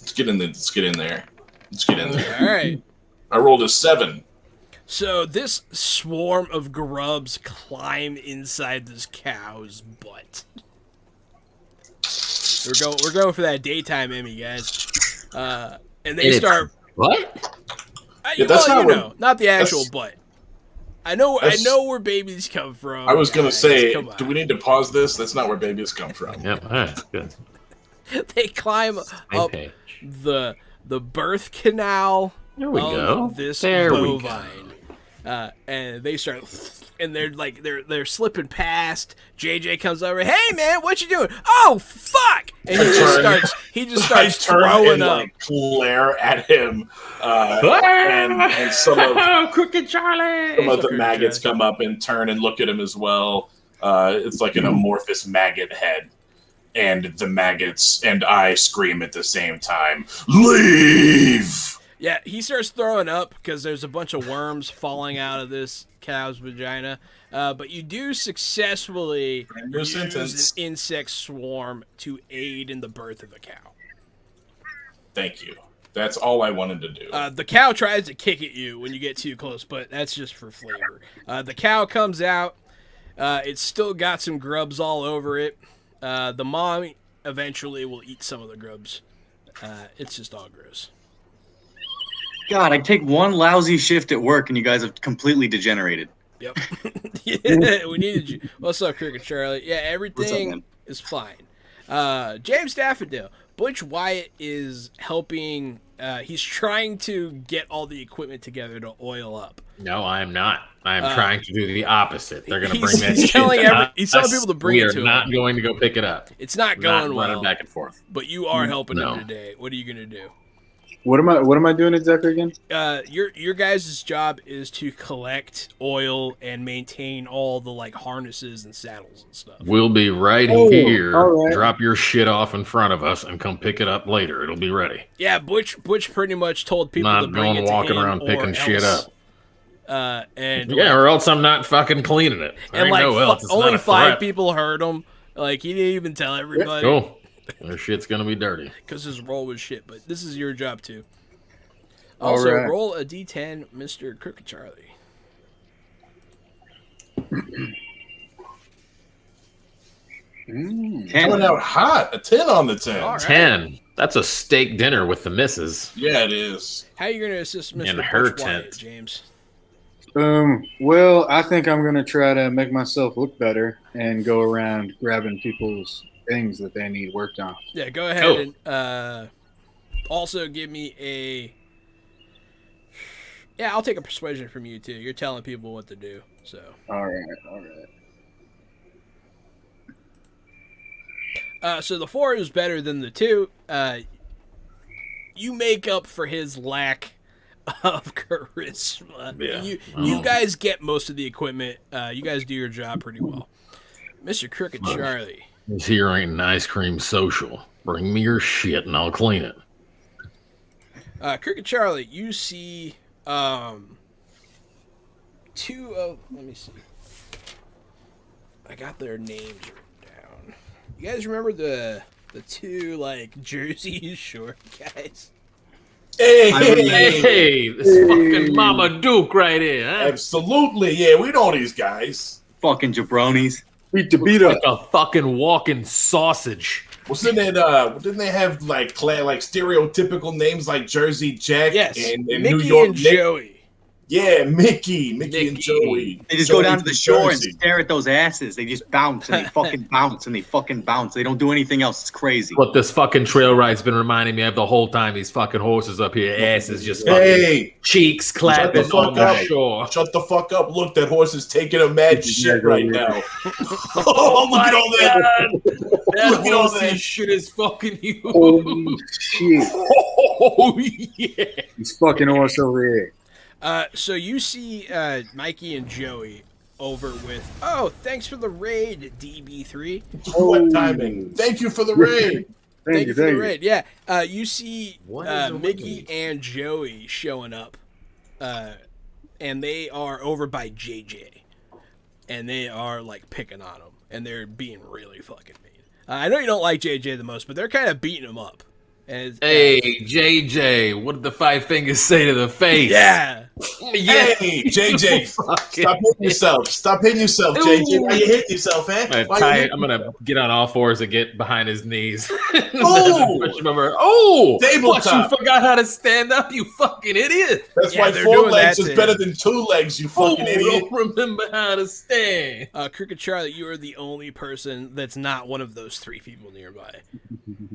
Let's get in there. Let's get in there. Let's get in there. All right. I rolled a 7. So this swarm of grubs climb inside this cow's butt. We're going for that daytime Emmy, guys. And they start. What? Yeah, that's not where- not the actual that's- butt. I know where babies come from. I was going to guys. say, Come on. do we need to pause this? That's not where babies come from. Yep. All right. Good. They climb Same up page. the birth canal There we of go. this There we go. bovine. And they start, and they're slipping past. JJ comes over. Hey man, what you doing? Oh fuck! And he just starts I turn throwing and, up. like, glare at him, and some of Crooked Charlie. the maggots come up and turn and look at him as well. It's like an amorphous maggot head, and the maggots and I scream at the same time. Leave! Yeah, he starts throwing up because there's a bunch of worms falling out of this cow's vagina. But you do successfully Brand new use sentence. an insect swarm to aid in the birth of a cow. Thank you. That's all I wanted to do. The cow tries to kick at you when you get too close, but that's just for flavor. The cow comes out. It's still got some grubs all over it. The mom eventually will eat some of the grubs. It's just all gross. God, I take one lousy shift at work and you guys have completely degenerated. Yep. Yeah, we needed you. What's up, Cricket Charlie? Yeah, What's up, everything man? is fine. James Daffodil. Butch Wyatt is helping. He's trying to get all the equipment together to oil up. No, I'm not. I'm trying to do the opposite. They're going to he's- bring that he's shit telling to us. he's telling people to bring we it are to not him. going to go pick it up. It's not Not going running well, back and forth. but you are helping No. him today. What are you gonna do? What am I doing exactly again? Your guys' job is to collect oil and maintain all the like harnesses and saddles and stuff. We'll be right Oh, here. all right. Drop your shit off in front of us and come pick it up later. It'll be ready. Yeah, Butch pretty much told people Not to bring going it to walking him around or picking shit else. up. And Yeah, or else I'm not fucking cleaning it. There and ain't like no else. It's only not a 5 threat. people heard him. Like he didn't even tell everybody Cool. Their shit's gonna be dirty. because his role was shit. But this is your job too. All Also, right. roll a d10, Mr. Crooked Charlie. Mm. 10. Coming out hot. A 10 on the 10. All right. 10. That's a steak dinner with the missus. Yeah, it is. How are you going to assist Mr. In her Butch Wyatt, tent. James? Well, I think I'm gonna try to make myself look better and go around grabbing people's things that they need worked on. Yeah, go ahead Cool. and also give me a. Yeah, I'll take a persuasion from you too. You're telling people what to do, so. All right. So the 4 is better than the 2. You make up for his lack of charisma. Yeah. You guys get most of the equipment. You guys do your job pretty well. Mr. Crooked Charlie. This here ain't an ice cream social. Bring me your shit and I'll clean it. Crooked Charlie, you see 2 of. Let me see. I got their names written down. You guys remember the 2 like Jersey Shore guys? Hey, this fucking Mama Duke right here, huh? Absolutely. Yeah, we know these guys. Fucking jabronis. Beat the beat up. Like a fucking walking sausage. Wasn't it? Didn't they have like stereotypical names like Jersey Jack Yes, and Mickey New York and Nick? Joey. Yeah, Mickey and Joey. They just go down to Joey the shore and Jersey. stare at those asses. They just bounce and they fucking bounce and they fucking bounce. They don't do anything else. It's crazy. What this fucking trail ride's been reminding me of the whole time. These fucking horses up here, asses just fucking Hey, cheeks clapping fuck on the up. shore. shut the fuck up! Look, that horse is taking a mad shit right now. Oh Look at all that! That Look at all horse that. shit is fucking you. Holy shit. Oh yeah. He's fucking horse over here. So you see Mikey and Joey over with. Oh, thanks for the raid, DB3. What timing? Thank you for the raid. Thank you for the raid. Yeah, you see What is the Mickey raid? and Joey showing up, and they are over by JJ, and they are like picking on him, and they're being really fucking mean. I know you don't like JJ the most, but they're kind of beating him up. And Hey, JJ, what did the 5 fingers say to the face? yeah, Yeah. Hey, JJ, Fucking- stop hitting yourself. Stop hitting yourself, JJ. Why you hitting yourself, eh? I'm gonna get on all fours and get behind his knees. Oh! Push him over. Oh! Tabletop. What, you forgot how to stand up, you fucking idiot! That's Yeah, why they're 4 doing legs that is to better him. than 2 legs, you fucking Oh, idiot. don't remember how to stand. Crooked Charlie, you are the only person that's not one of those 3 people nearby.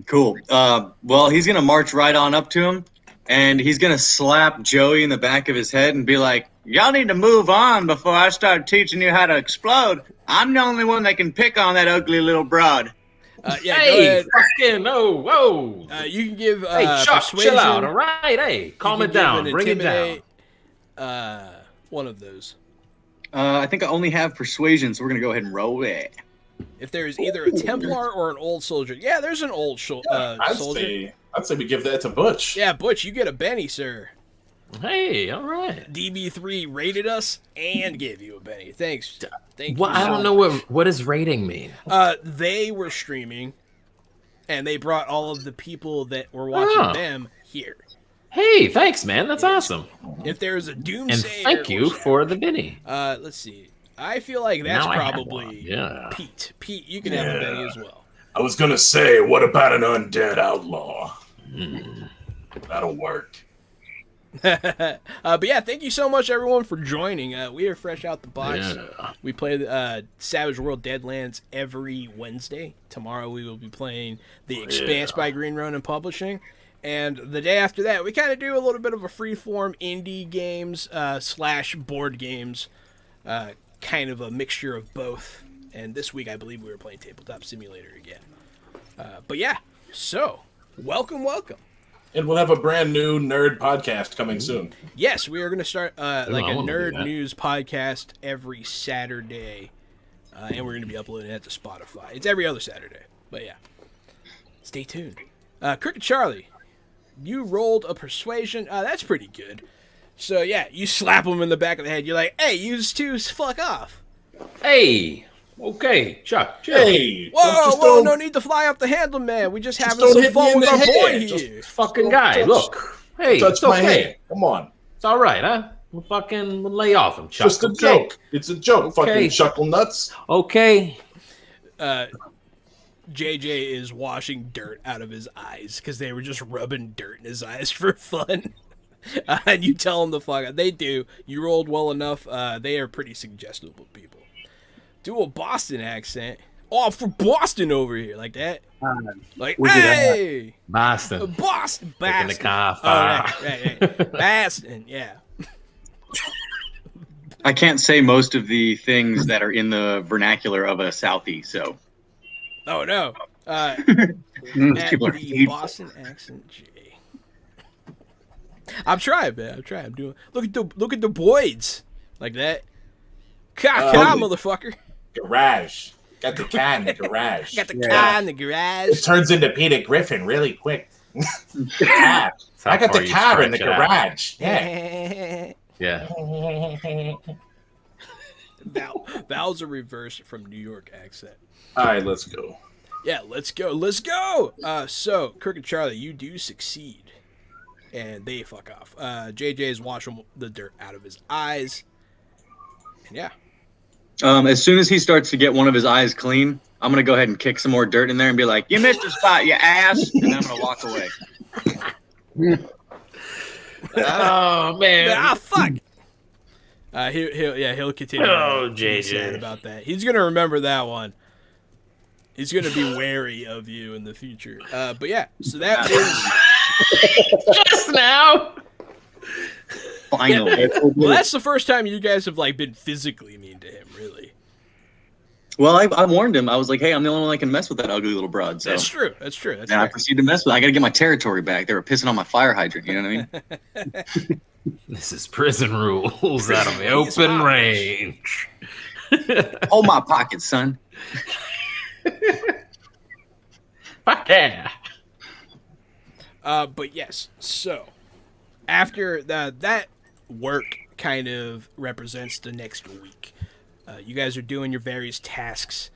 Cool. Well, he's gonna march right on up to him, and he's gonna slap Joey in the back of his head and be like, "Y'all need to move on before I start teaching you how to explode. I'm the only one that can pick on that ugly little broad." Yeah, go Hey, ahead. fucking, whoa. You can give Hey, Chuck, persuasion. chill out, all right? Hey, You calm can it give down. an Bring it down. intimidate, one of those. I think I only have persuasion, so we're gonna go ahead and roll it. If there is either a Templar or an old soldier. Yeah, there's an old I'd soldier. say we give that to Butch. Yeah, Butch, you get a Benny, sir. Hey, all right. DB3 rated us and gave you a Benny. Thanks. Thank Well, you. I so don't know much. what does rating mean. They were streaming, and they brought all of the people that were watching Oh. them here. Hey, thanks, man. That's awesome. If there is a And doomsayer, thank you for the Benny. Let's see. I feel like that's Now I have probably one. Yeah. Pete. Pete, you can have a Benny as well. I was gonna say, what about an undead outlaw? That'll work. But yeah, thank you so much, everyone, for joining. We are fresh out the box. Yeah. We play Savage World Deadlands every Wednesday. Tomorrow we will be playing The Expanse by Green Ronin Publishing. And the day after that, we kind of do a little bit of a freeform indie games / board games. Kind of a mixture of both. And this week, I believe we were playing Tabletop Simulator again. But yeah, so welcome. And we'll have a brand new nerd podcast coming soon. Yes, we are going to start like I a wanna do nerd that. news podcast every Saturday, and we're going to be uploading it to Spotify. It's every other Saturday, but yeah, stay tuned. Crooked Charlie, you rolled a persuasion. That's pretty good. So yeah, you slap him in the back of the head. You're like, "Hey, you two, fuck off!" Hey, okay, Chuck, chill. Hey! Whoa, no need to fly off the handle, man. We just having don't some hit me fun in with the our boy head. Just here. Fucking guy, touch- look. Hey, Touch it's my okay. hand. Come on. It's all right, huh? We'll lay off him, Chuck. Just a okay? joke. It's a joke, Okay. fucking chuckle nuts. Okay. JJ is washing dirt out of his eyes because they were just rubbing dirt in his eyes for fun. And you tell them the fuck out. They do. You rolled well enough. They are pretty suggestible people. Do a Boston accent. Oh, I'm from Boston over here, like that. Like, hey, Boston. Boston, Taking the Boston. cough. Right. Boston, yeah. I can't say most of the things that are in the vernacular of a Southie, so. Oh no. At People are the hateful. Boston accent, J. I'm trying, man. I'm trying. I'm doing. Look at the Boyds, like that. Come on, motherfucker. Garage. Got the cat in the garage. Got the car in the garage. It turns into Peter Griffin really quick. Cat. That's how I got far the you car in the stretch it out. garage. Yeah. Yeah. Val's a reverse from New York accent. All right, let's go. Yeah, let's go. Let's go. So, Kirk and Charlie, you do succeed. And they fuck off. JJ is washing the dirt out of his eyes. And yeah. As soon as he starts to get one of his eyes clean, I'm going to go ahead and kick some more dirt in there and be like, you missed a spot, you ass. And then I'm going to walk away. Oh man. Fuck. He'll continue. Oh, to be JJ. sad about that. He's gonna remember that one. He's gonna be wary of you in the future. But yeah, so that is Just now. Finally. well. That's the first time you guys have like been physically mean to him, really. Well, I warned him. I was like, hey, I'm the only one that can mess with that ugly little broad. So. That's true. That's true. That's And I fair. proceeded to mess with it. I got to get my territory back. They were pissing on my fire hydrant. You know what I mean? This is prison rules out of the Please, open Pops. range. Hold my pocket, son. Fuck yeah. But yes, so after that work kind of represents the next week. You guys are doing your various tasks.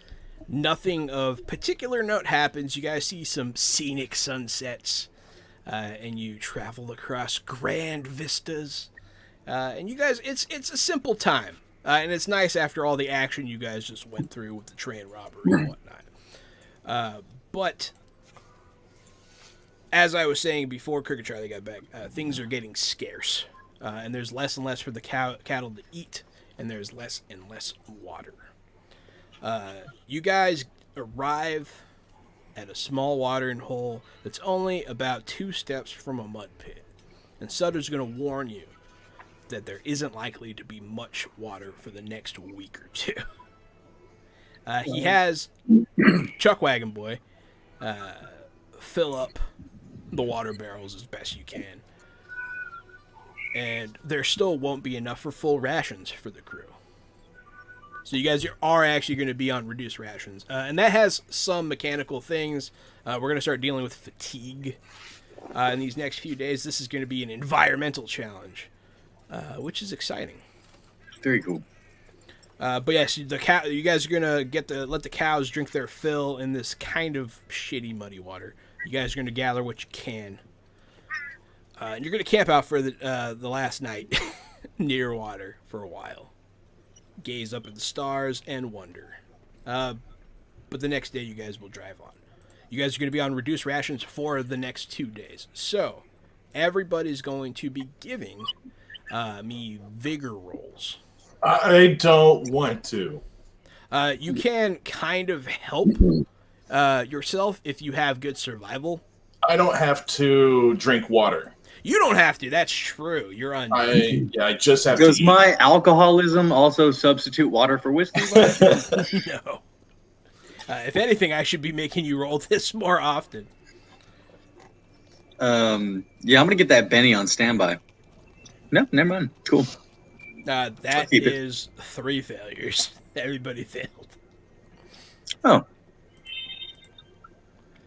Nothing of particular note happens. You guys see some scenic sunsets, and you travel across grand vistas. And you guys, it's a simple time, and it's nice after all the action you guys just went through with the train robbery and whatnot. But as I was saying before Kirk and Charlie got back, things are getting scarce, and there's less and less for the cattle to eat, and there's less and less water. You guys arrive at a small watering hole that's only about 2 steps from a mud pit, and Sutter's going to warn you that there isn't likely to be much water for the next week or two. He has Chuckwagon Boy fill up the water barrels as best you can. And there still won't be enough for full rations for the crew. So you guys are actually going to be on reduced rations. And that has some mechanical things. We're going to start dealing with fatigue in these next few days. This is going to be an environmental challenge, which is exciting. Very cool. But yes, you guys are going to let the cows drink their fill in this kind of shitty muddy water. You guys are going to gather what you can. And you're going to camp out for the last night near water for a while. Gaze up at the stars and wonder. But the next day you guys will drive on. You guys are going to be on reduced rations for the next 2 days. So everybody's going to be giving me vigor rolls. I don't want to. You can kind of help yourself if you have good survival. I don't have to drink water. You don't have to. That's true. You're on. I just have Does to eat. my alcoholism also substitute water for whiskey? No. If anything, I should be making you roll this more often. Yeah, I'm gonna get that Benny on standby. No, never mind. Cool. That keep it. is 3 failures. Everybody failed. Oh.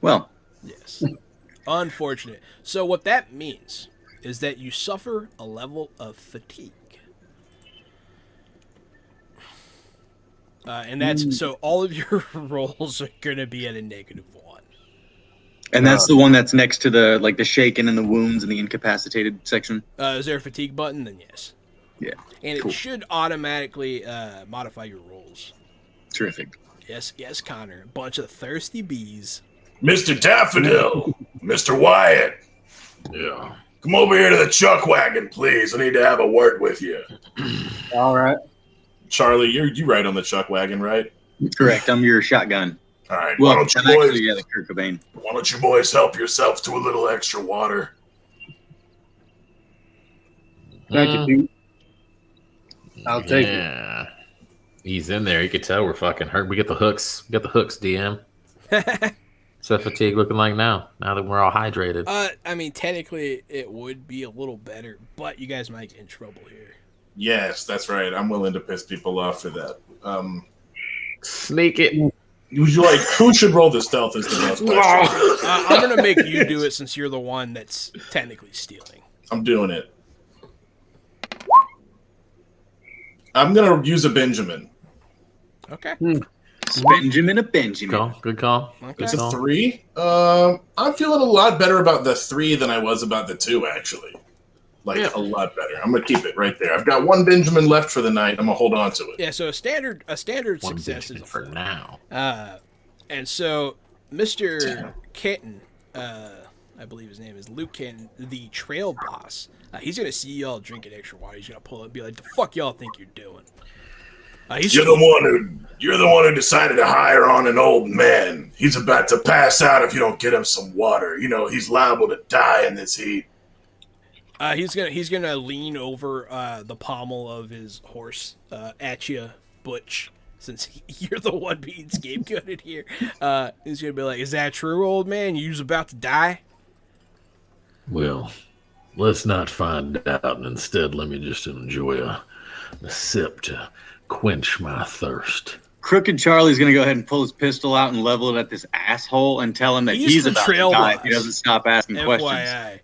Well. Yes. Unfortunate. So what that means is that you suffer a level of fatigue. And that's so all of your rolls are going to be at a -1. And that's the one that's next to the shaking and the wounds and the incapacitated section. Is there a fatigue button? Then yes. Yeah. And Cool. it should automatically modify your rolls. Terrific. Yes, Connor. A bunch of thirsty bees. Mr. Daffodil, Mr. Wyatt, Yeah. come over here to the chuck wagon, please. I need to have a word with you. All right. Charlie, you ride on the chuck wagon, right? Correct. I'm your shotgun. All right. Well, why don't you I'm boys? actually, yeah, the Kurt Cobain. Why don't you boys help yourself to a little extra water? Thank you, Pete. I'll take it. Yeah. He's in there. You can tell we're fucking hurt. We get the hooks. We got the hooks, DM. What's that fatigue looking like now? Now that we're all hydrated. I mean, technically, it would be a little better, but you guys might get in trouble here. Yes, that's right. I'm willing to piss people off for that. Sneak it. Who should roll the stealth is the most question. I'm gonna make you do it since you're the one that's technically stealing. I'm doing it. I'm gonna use a Benjamin. Okay. Benjamin a Benjamin. Good call. Okay. It's a 3. I'm feeling a lot better about the 3 than I was about the 2, actually. A lot better. I'm gonna keep it right there. I've got 1 Benjamin left for the night. I'm gonna hold on to it. Yeah. So a standard One success is Benjamin a for 4. now. And so Mr. Kenton, I believe his name is Luke Kenton, the trail boss. He's gonna see y'all drinking extra water. He's gonna pull up and be like, "The fuck y'all think you're doing?" You're the one who decided to hire on an old man. He's about to pass out if you don't get him some water. You know, he's liable to die in this heat. He's gonna lean over the pommel of his horse at you, Butch, since you're the one being scapegoated here. He's gonna be like, "Is that true, old man? You's about to die?" Well, let's not find out, and instead let me just enjoy a sip to quench my thirst. Crooked Charlie's going to go ahead and pull his pistol out and level it at this asshole and tell him that he's the about to trail die boss. if he doesn't stop asking questions. FYI.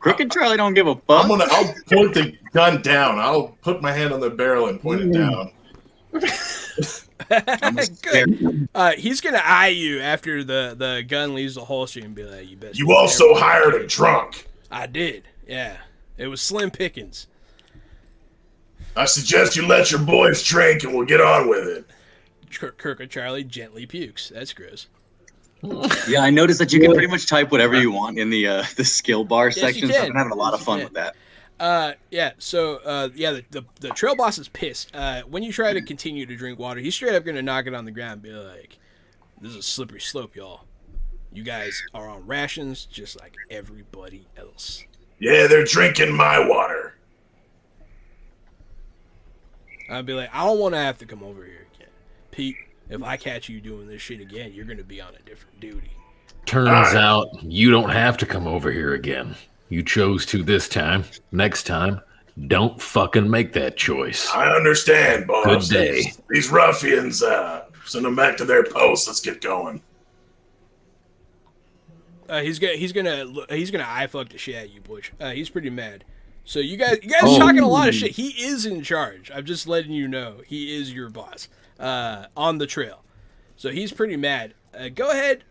Crooked Charlie don't give a fuck. I'll point the gun down. I'll put my hand on the barrel and point it down. Good. He's gonna eye you after the gun leaves the holster and be like, "You best." You also hired a drunk. I did. Yeah, it was slim pickings. I suggest you let your boys drink and we'll get on with it. Kirk and Charlie gently pukes. That's gross. Yeah, I noticed that you can pretty much type whatever you want in the skill bar Yes, section. you So can. I've been having a lot of Yes, you fun can. with that. The trail boss is pissed. When you try to continue to drink water, he's straight up gonna knock it on the ground and be like, "This is a slippery slope, y'all. You guys are on rations just like everybody else." Yeah, they're drinking my water. I'd be like, "I don't want to have to come over here again, Pete. If I catch you doing this shit again, you're gonna be on a different duty." Turns out you don't have to come over here again. You chose to this time. Next time, don't fucking make that choice. I understand, boss. Good day. These ruffians, send them back to their posts. Let's get going. He's gonna eye fuck the shit at you, Butch. He's pretty mad. So you guys are talking a lot of shit. He is in charge. I'm just letting you know he is your boss on the trail. So he's pretty mad. Go ahead.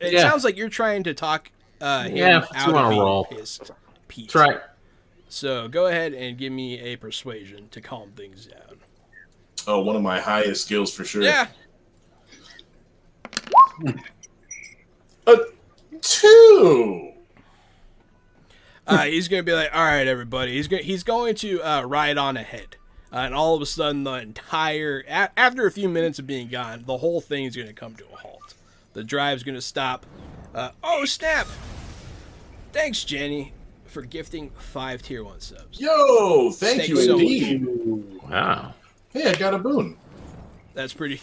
It sounds like you're trying to talk him Yeah, out you wanna of being roll. pissed, Pete. That's right. So go ahead and give me a persuasion to calm things down. Oh, one of my highest skills for sure. Yeah. A 2. He's gonna be like, "All right, everybody." He's going to ride on ahead, and all of a sudden, the entire after a few minutes of being gone, the whole thing is gonna come to a halt. The drive's gonna stop. Oh snap! Thanks, Jenny, for gifting 5 tier 1 subs. Yo, thank you so indeed. Wow. Hey, I got a boon. That's pretty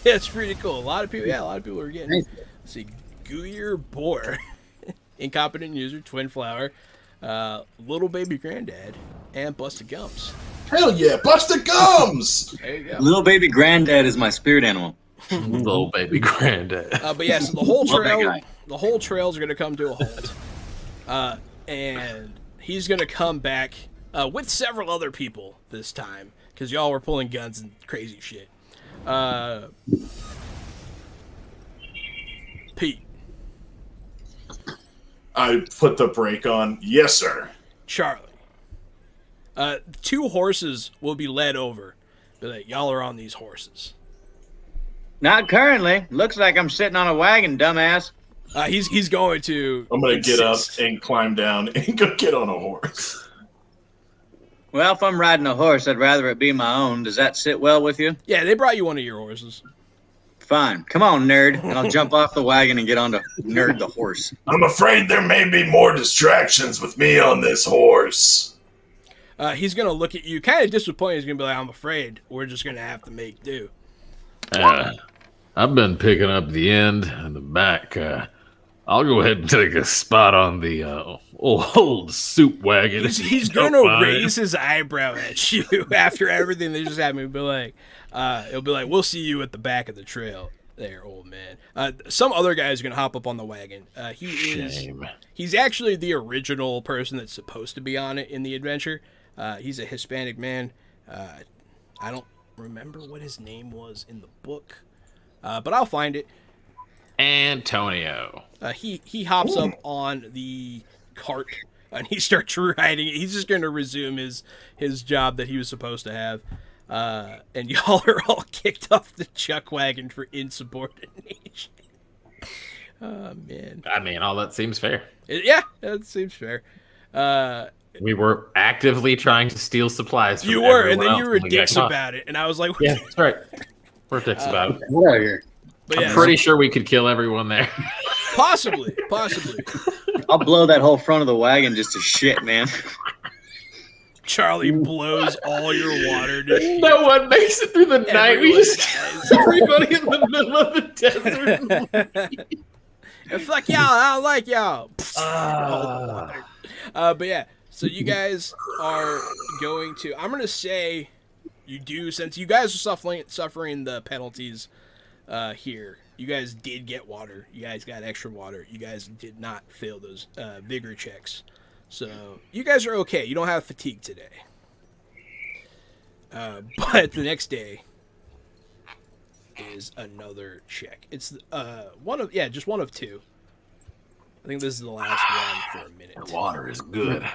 cool. A lot of people are getting. Let's see, Gooyer Boar, incompetent user, Twin Flower, Little Baby Granddad, and Busted Gums. Hell yeah, Busta Gums! There you go. Little baby granddad is my spirit animal. Little baby granddad. But yeah, so the whole Love that trail, guy. the whole trail's gonna come to a halt, and he's gonna come back with several other people this time because y'all were pulling guns and crazy shit. Pete, I put the brake on. Yes, sir. Charlie, 2 horses will be led over. Be like, y'all are on these horses. Not currently. Looks like I'm sitting on a wagon, dumbass. He's going to. I'm gonna get up insist. and climb down and go get on a horse. Well, if I'm riding a horse, I'd rather it be my own. Does that sit well with you? Yeah, they brought you one of your horses. Fine. Come on, nerd. And I'll jump off the wagon and get on to Nerd the horse. I'm afraid there may be more distractions with me on this horse. He's gonna look at you, kind of disappointed. He's gonna be like, "I'm afraid we're just gonna have to make do." I've been picking up the end and the back. I'll go ahead and take a spot on the old soup wagon. He's gonna raise his eyebrow at you after everything that just happened. He'll be like, "We'll see you at the back of the trail, there, old man." Some other guy is gonna hop up on the wagon. He's actually the original person that's supposed to be on it in the adventure. He's a Hispanic man. I don't remember what his name was in the book, but I'll find it. Antonio. He hops up on the cart and he starts riding it. He's just going to resume his job that he was supposed to have. And y'all are all kicked off the chuck wagon for insubordination. Oh, man. I mean, all that seems fair. Yeah, that seems fair. We were actively trying to steal supplies from You were, and everyone then else you were when we got dicks caught. about it. And I was like, Yeah, that's right. We're dicks about it. Get out of here. but I'm yeah, pretty sure we could kill everyone there. possibly. I'll blow that whole front of the wagon just to shit, man. Charlie blows all your water to shit. No one makes it through the night. We Everyone just dies. everybody in the middle of the desert. And fuck y'all, I don't like y'all. But yeah, so you guys are going to, I'm going to say you do, since you guys are suffering the penalties here, you guys did get water. You guys got extra water. You guys did not fail those vigor checks. So you guys are okay. You don't have fatigue today. But the next day is another check. It's just one of two. I think this is the last one for a minute. The water is good.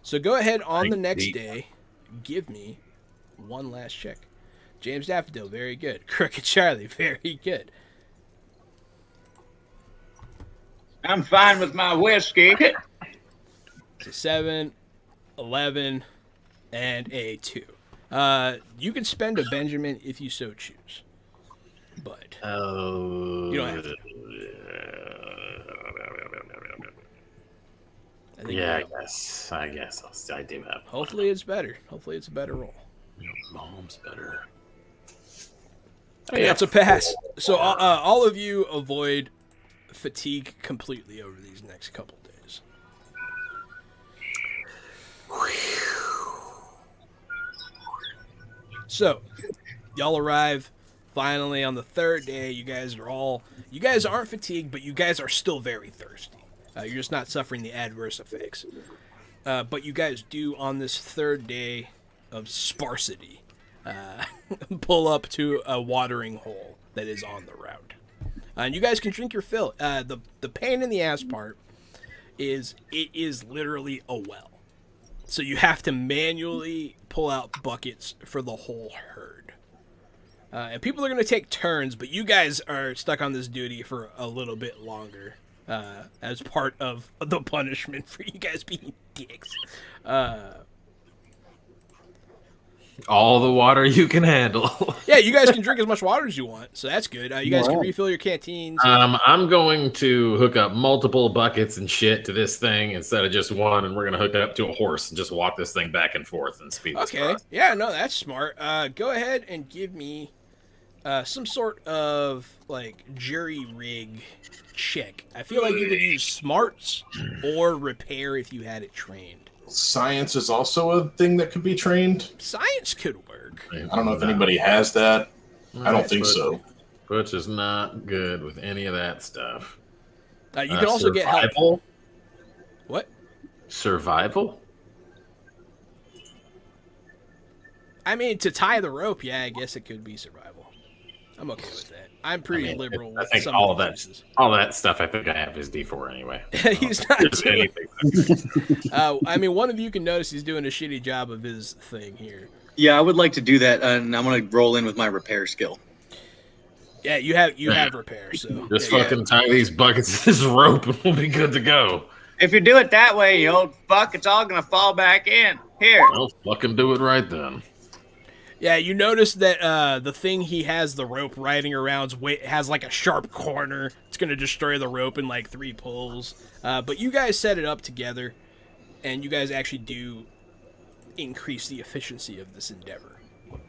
So go ahead on the Thank next thee. day. Give me one last check. James Daffodil, very good. Crooked Charlie, very good. I'm fine with my whiskey. So 7, 11, and a 2. You can spend a Benjamin if you so choose. But Oh. you don't have to. I think Yeah, you- I guess I do have. Hopefully it's better. Hopefully it's a better roll. Mom's better. Yeah, it's a pass. So all of you avoid fatigue completely over these next couple days. So, y'all arrive finally on the third day. You guys aren't fatigued, but you guys are still very thirsty. You're just not suffering the adverse effects. But you guys do, on this third day of sparsity, pull up to a watering hole that is on the route. And you guys can drink your fill. The pain in the ass part is it is literally a well. So you have to manually pull out buckets for the whole herd. And people are going to take turns, but you guys are stuck on this duty for a little bit longer as part of the punishment for you guys being dicks. All the water you can handle. Yeah, you guys can drink as much water as you want, so that's good. You guys can refill your canteens. I'm going to hook up multiple buckets and shit to this thing instead of just one, and we're gonna hook it up to a horse and just walk this thing back and forth and speed this Okay, process. yeah, no, that's smart. Go ahead and give me some sort of like jury rig check. I feel like you could use smarts or repair if you had it trained. Science is also a thing that could be trained. Science could work. I don't know if anybody has that. I don't think so. Butch is not good with any of that stuff. You can also get help. Survival? What? Survival? I mean, to tie the rope, yeah, I guess it could be survival. I'm okay with that. I'm pretty liberal I with think some all of of the that, choices. all that stuff I think I have is D4 anyway. He's not There's doing anything. I mean, one of you can notice he's doing a shitty job of his thing here. Yeah, I would like to do that, and I'm gonna roll in with my repair skill. Yeah, you have repair, so Just yeah, fucking tie these buckets to this rope and we'll be good to go. If you do it that way, you old fuck, it's all gonna fall back in. Here. Well, fucking do it right then. Yeah, you notice that the thing he has the rope riding around has like a sharp corner. It's gonna destroy the rope in like 3 pulls. But you guys set it up together, and you guys actually do increase the efficiency of this endeavor.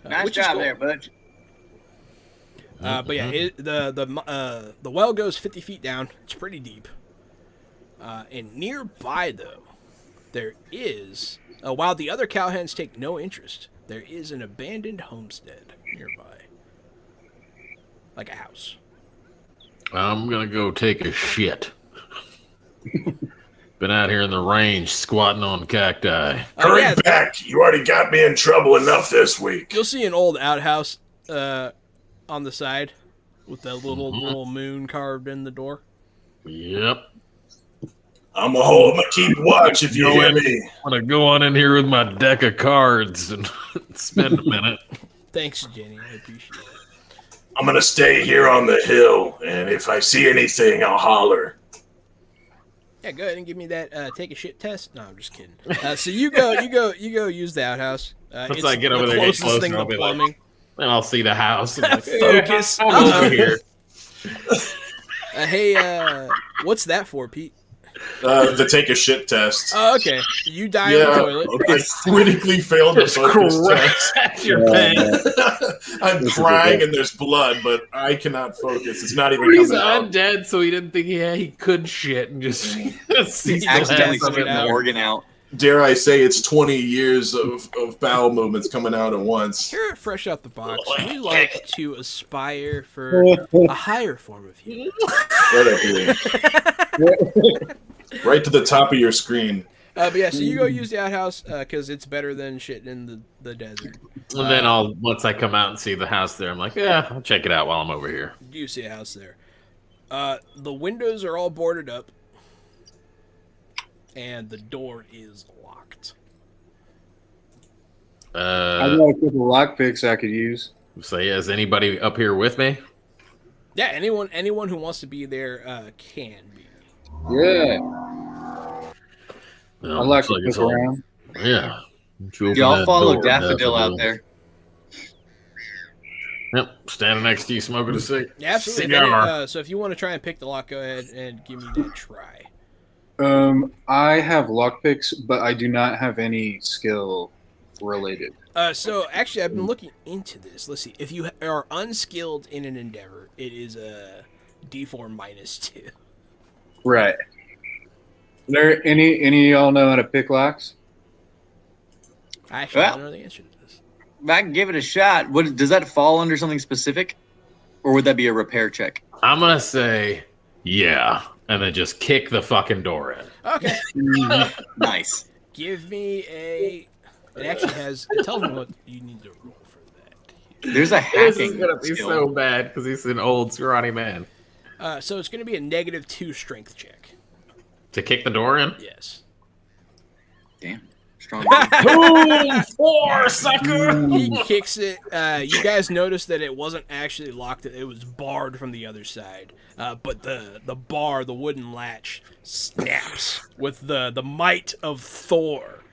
Nice which is job cool. there, bud. But yeah, the well goes 50 feet down. It's pretty deep. And nearby, though, there is, while the other cowhens take no interest, there is an abandoned homestead nearby. Like a house. I'm gonna go take a shit. Been out here in the range squatting on cacti. Hurry yeah, back! You already got me in trouble enough this week. You'll see an old outhouse on the side with that little moon carved in the door. Yep. I'm gonna keep watch if you Go hear in. me. I'm gonna go on in here with my deck of cards and spend a minute. Thanks, Jenny. I appreciate it. I'm gonna stay here on the hill, and if I see anything, I'll holler. Yeah, go ahead and give me that take a shit test. No, I'm just kidding. So you go use the outhouse. Once I get over there, get closest closer, thing I'll to be like, plumbing. and I'll see the house. And like, Focus. I'm over here. Hey, what's that for, Pete? To take a shit test. Oh, okay. You die in the toilet. I critically failed the Just focus crash test. your pants. I'm crying and there's blood, but I cannot focus. It's not even He's coming out. undead, so he didn't think he could shit and just Accidentally has put it an out. organ out. Dare I say it's 20 years of bowel movements coming out at once. Here at Fresh Out the Box, we like to aspire for a higher form of human. Right up here. Right to the top of your screen. But yeah, so you go use the outhouse because it's better than shitting in the desert. And then once I come out and see the house there, I'm like, yeah, I'll check it out while I'm over here. You see a house there. The windows are all boarded up, and the door is locked. I got a couple lockpicks I could use. So yeah, is anybody up here with me? Yeah, anyone who wants to be there can be. Yeah, Well, I like looks to it's look all- around. Yeah. Y'all follow Daffodil out there. Yep, standing next to you smoking a cig. Yeah, absolutely. cigar. So if you want to try and pick the lock, go ahead and give me that try. I have lockpicks, but I do not have any skill related. So actually, I've been looking into this. Let's see. If you are unskilled in an endeavor, it is a D4 -2. Right. There any of y'all know how to pick locks? I actually Well- don't know the answer to this. I can give it a shot. What does that fall under something specific, or would that be a repair check? I'm gonna say yeah, and then just kick the fucking door in. Okay. Nice. Give me a. It actually has. It tells me what you need to roll for that. There's a This is hacking gonna be skill. so bad because he's an old scrawny man. So it's going to be a -2 strength check. To kick the door in? Yes. Damn. Strong. Boom! 4, sucker! He kicks it. You guys noticed that it wasn't actually locked. It was barred from the other side. But the bar, the wooden latch, snaps with the might of Thor.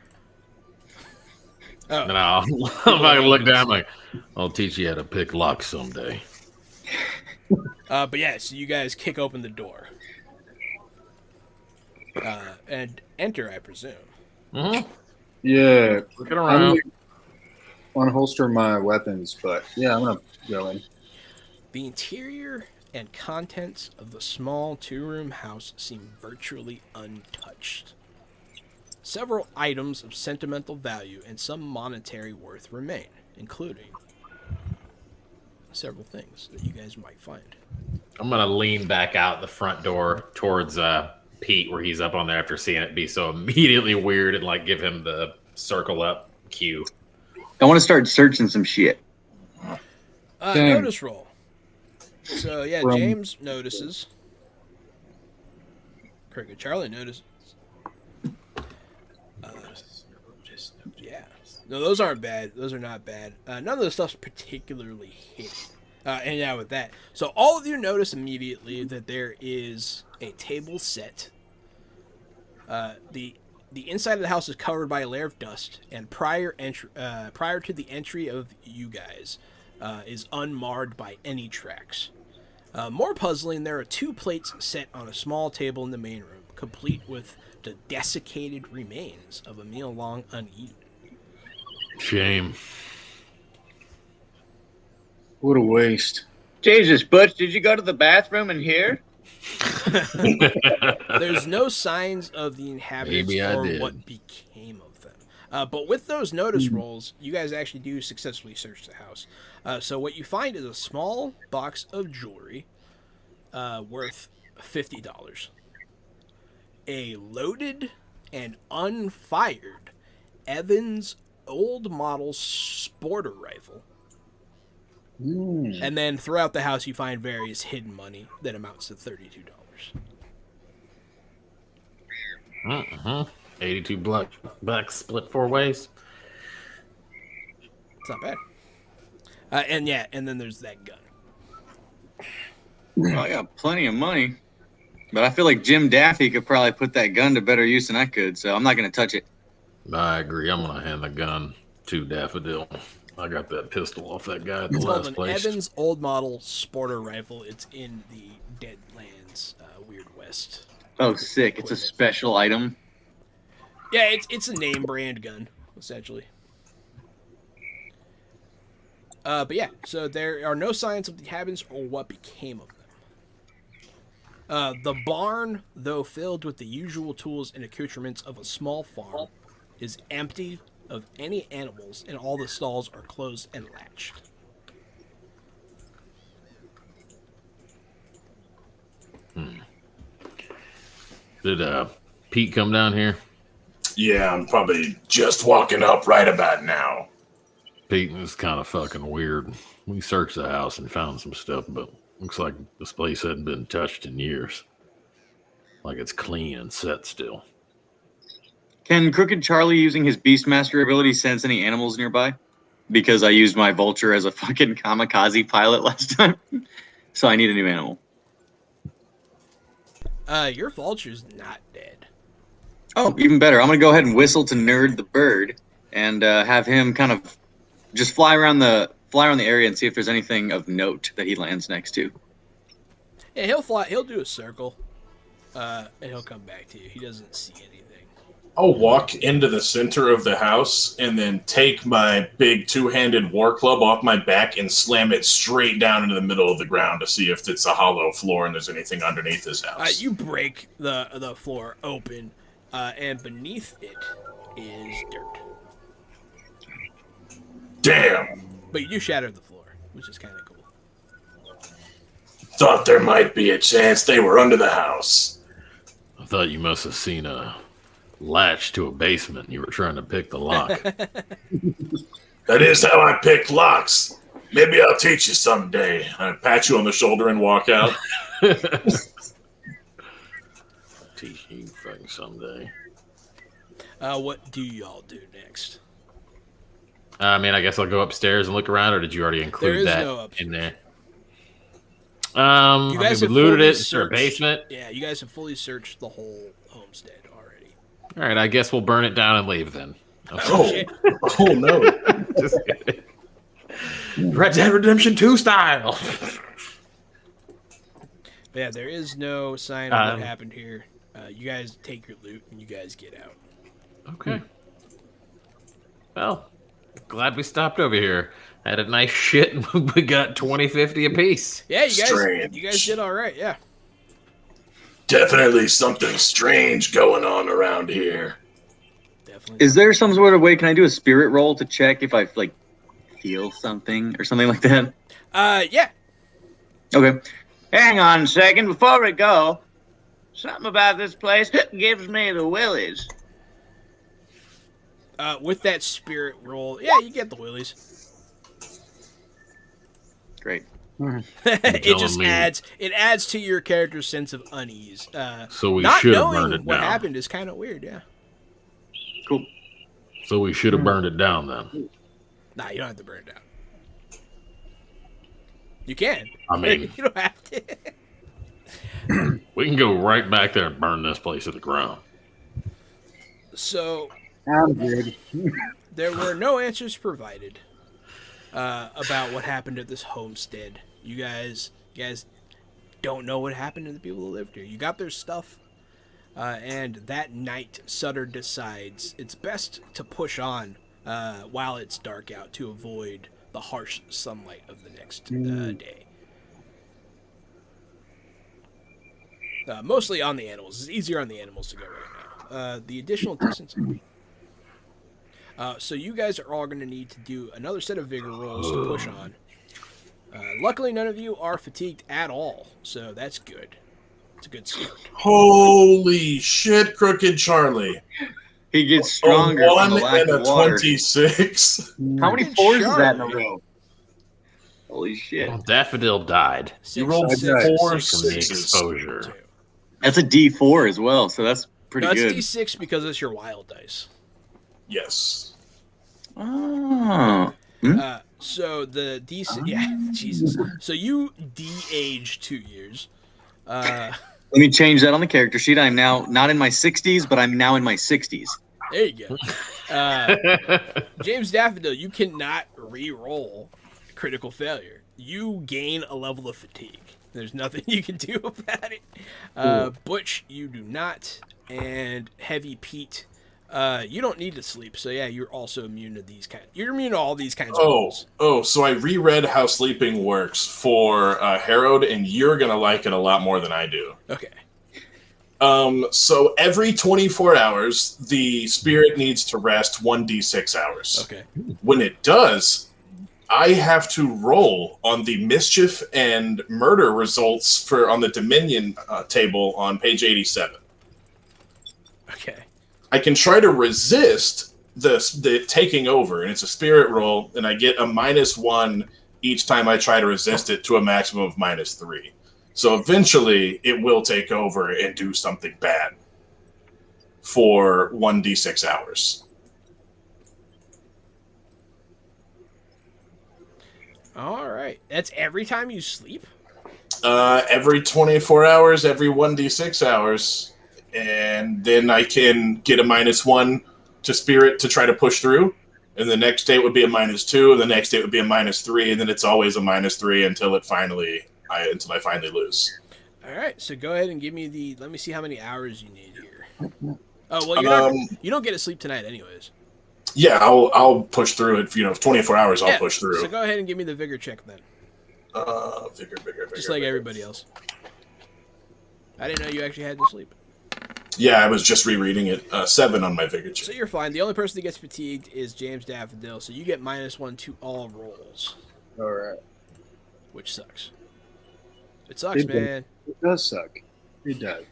And I'm gonna look down like, I'll teach you how to pick locks someday. But yeah, so you guys kick open the door. And enter, I presume. Mm-hmm. Yeah, Looking I'm around. gonna unholster my weapons, but yeah, I'm gonna go in. The interior and contents of the small 2-room house seem virtually untouched. Several items of sentimental value and some monetary worth remain, including several things that you guys might find. I'm gonna lean back out the front door towards Pete, where he's up on there after seeing it be so immediately weird, and like give him the circle up cue. I want to start searching some shit. Dang. Notice roll. So yeah, From- James notices. Cricket Charlie notices. Yeah. No, those aren't bad. Those are not bad. None of the stuff's particularly hidden. And yeah, with that. So all of you notice immediately that there is a table set. The inside of the house is covered by a layer of dust, and prior to the entry of you guys, is unmarred by any tracks. More puzzling, there are 2 plates set on a small table in the main room, complete with the desiccated remains of a meal long uneaten. Shame. What a waste. Jesus, Butch, did you go to the bathroom in here? There's no signs of the inhabitants Maybe I or did. what became of them. But with those notice rolls, you guys actually do successfully search the house. So what you find is a small box of jewelry worth $50. A loaded and unfired Evans old model sporter rifle. And then throughout the house, you find various hidden money that amounts to $32. 82 bucks split 4 ways. It's not bad. And then there's that gun. Well, I got plenty of money. But I feel like Jim Daffy could probably put that gun to better use than I could, so I'm not going to touch it. I agree. I'm gonna hand the gun to Daffodil. I got that pistol off that guy at the It's called last an place. Evans old model sporter rifle. It's in the Deadlands Weird West. Oh, sick. It's a special item. Yeah, it's a name brand gun, essentially. But yeah, so there are no signs of the inhabitants or what became of them. The barn, though filled with the usual tools and accoutrements of a small farm, is empty of any animals, and all the stalls are closed and latched. Did Pete come down here? Yeah, I'm probably just walking up right about now. Pete, it's kind of fucking weird. We searched the house and found some stuff, but looks like this place hadn't been touched in years. Like it's clean and set still. Can Crooked Charlie, using his Beastmaster ability, sense any animals nearby? Because I used my vulture as a fucking kamikaze pilot last time. So I need a new animal. Your vulture's not dead. Oh, even better. I'm going to go ahead and whistle to Nerd the bird and have him kind of just fly around the area and see if there's anything of note that he lands next to. Yeah, he'll fly. He'll do a circle, and he'll come back to you. He doesn't see anything. I'll walk into the center of the house and then take my big 2-handed war club off my back and slam it straight down into the middle of the ground to see if it's a hollow floor and there's anything underneath this house. You break the floor open, and beneath it is dirt. Damn! But you do shatter the floor, which is kind of cool. Thought there might be a chance they were under the house. I thought you must have seen a latch to a basement. You were trying to pick the lock. That is how I pick locks. Maybe I'll teach you someday. I pat you on the shoulder and walk out. Teach you fucking someday. What do y'all do next? I mean, I guess I'll go upstairs and look around, or did you already There include is that no upstairs. in there? You I guys mean, have we looted fully it. Is there a searched- basement? Yeah, you guys have fully searched the whole homestead already. All right, I guess we'll burn it down and leave then. Oh, shit. oh no. Just kidding. Red Dead Redemption 2 style. But yeah, there is no sign of Um, what happened here. You guys take your loot and you guys get out. Okay. Well, glad we stopped over here. Had a nice shit, and we got 20-50 apiece. Yeah, Strange. you guys did all right. Yeah. Definitely something strange going on around here. Definitely. Is there some sort of way, can I do a spirit roll to check if I, like, feel something or something like that? Yeah. Okay. Hang on a second. Before we go, something about this place gives me the willies. With that spirit roll, yeah, you get the willies. Great. It just telling me- adds to your character's sense of unease. So we Not should have knowing burned it what down. happened is kind of weird. Yeah. Cool. So we should have burned it down then. Nah, you don't have to burn it down. You can. I mean, you don't have to. we can go right back there and burn this place to the ground. So I'm good. there were no answers provided about what happened at this homestead. You guys don't know what happened to the people who lived here. You got their stuff, and that night Sutter decides it's best to push on while it's dark out to avoid the harsh sunlight of the next day. Mostly on the animals. It's easier on the animals to go right now. The additional distance. So you guys are all going to need to do another set of vigor rolls to push on. Luckily, none of you are fatigued at all, so that's good. It's a good start. Holy shit, Crooked Charlie. He gets stronger A from 1 the lack and a of water. 26. How many Good fours is that in a Charlie. row? Holy shit. Well, Daffodil died You rolled Six, four six, from the sixes. exposure. two. That's a D4 as well, so that's pretty No, it's good. D6 because it's your wild dice. Yes. Oh. So the D6, yeah, Jesus. So you de-age 2 years. Let me change that on the character sheet. I'm now not in my 60s, but I'm now in my 60s. There you go. James Daffodil, you cannot re-roll critical failure. You gain a level of fatigue. There's nothing you can do about it. Butch, you do not. And Heavy Pete, you don't need to sleep. So yeah, you're also immune to these kinds. You're immune to all these kinds of rules. So I reread how sleeping works for Harrowed, and you're gonna like it a lot more than I do. Okay. So every 24 hours, the spirit needs to rest 1d6 hours. Okay. When it does, I have to roll on the mischief and murder results on the Dominion table on page 87. Okay. I can try to resist the taking over, and it's a spirit roll, and I get a -1 each time I try to resist it to a maximum of -3. So eventually, it will take over and do something bad for 1d6 hours. All right. That's every time you sleep? Every 24 hours, every 1d6 hours, and then I can get a -1 to spirit to try to push through, and the next day it would be a -2, and the next day it would be a -3, and then it's always a -3 until I finally lose. All right. So go ahead and give me let me see how many hours you need here. Oh, well, you don't get to sleep tonight anyways. Yeah, I'll push through it. 24 hours, I'll push through. So go ahead and give me the vigor check then. Vigor. Just like everybody else. I didn't know you actually had to sleep. Yeah, I was just rereading it. 7 on my vigor So check. you're fine. The only person that gets fatigued is James Daffodil, so you get -1 to all rolls, All right. which sucks. It sucks, man. It does suck. It does.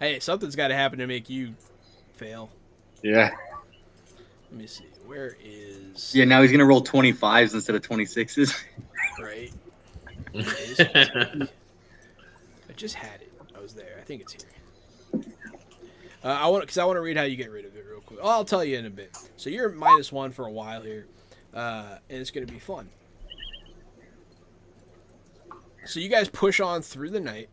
Hey, something's got to happen to make you fail. Yeah. Let me see. Where is... Yeah, now he's going to roll 25s instead of 26s. Right. I just had it. I was there. I think it's here. I want to read how you get rid of it real quick. Oh, I'll tell you in a bit. So you're -1 for a while here, and it's going to be fun. So you guys push on through the night.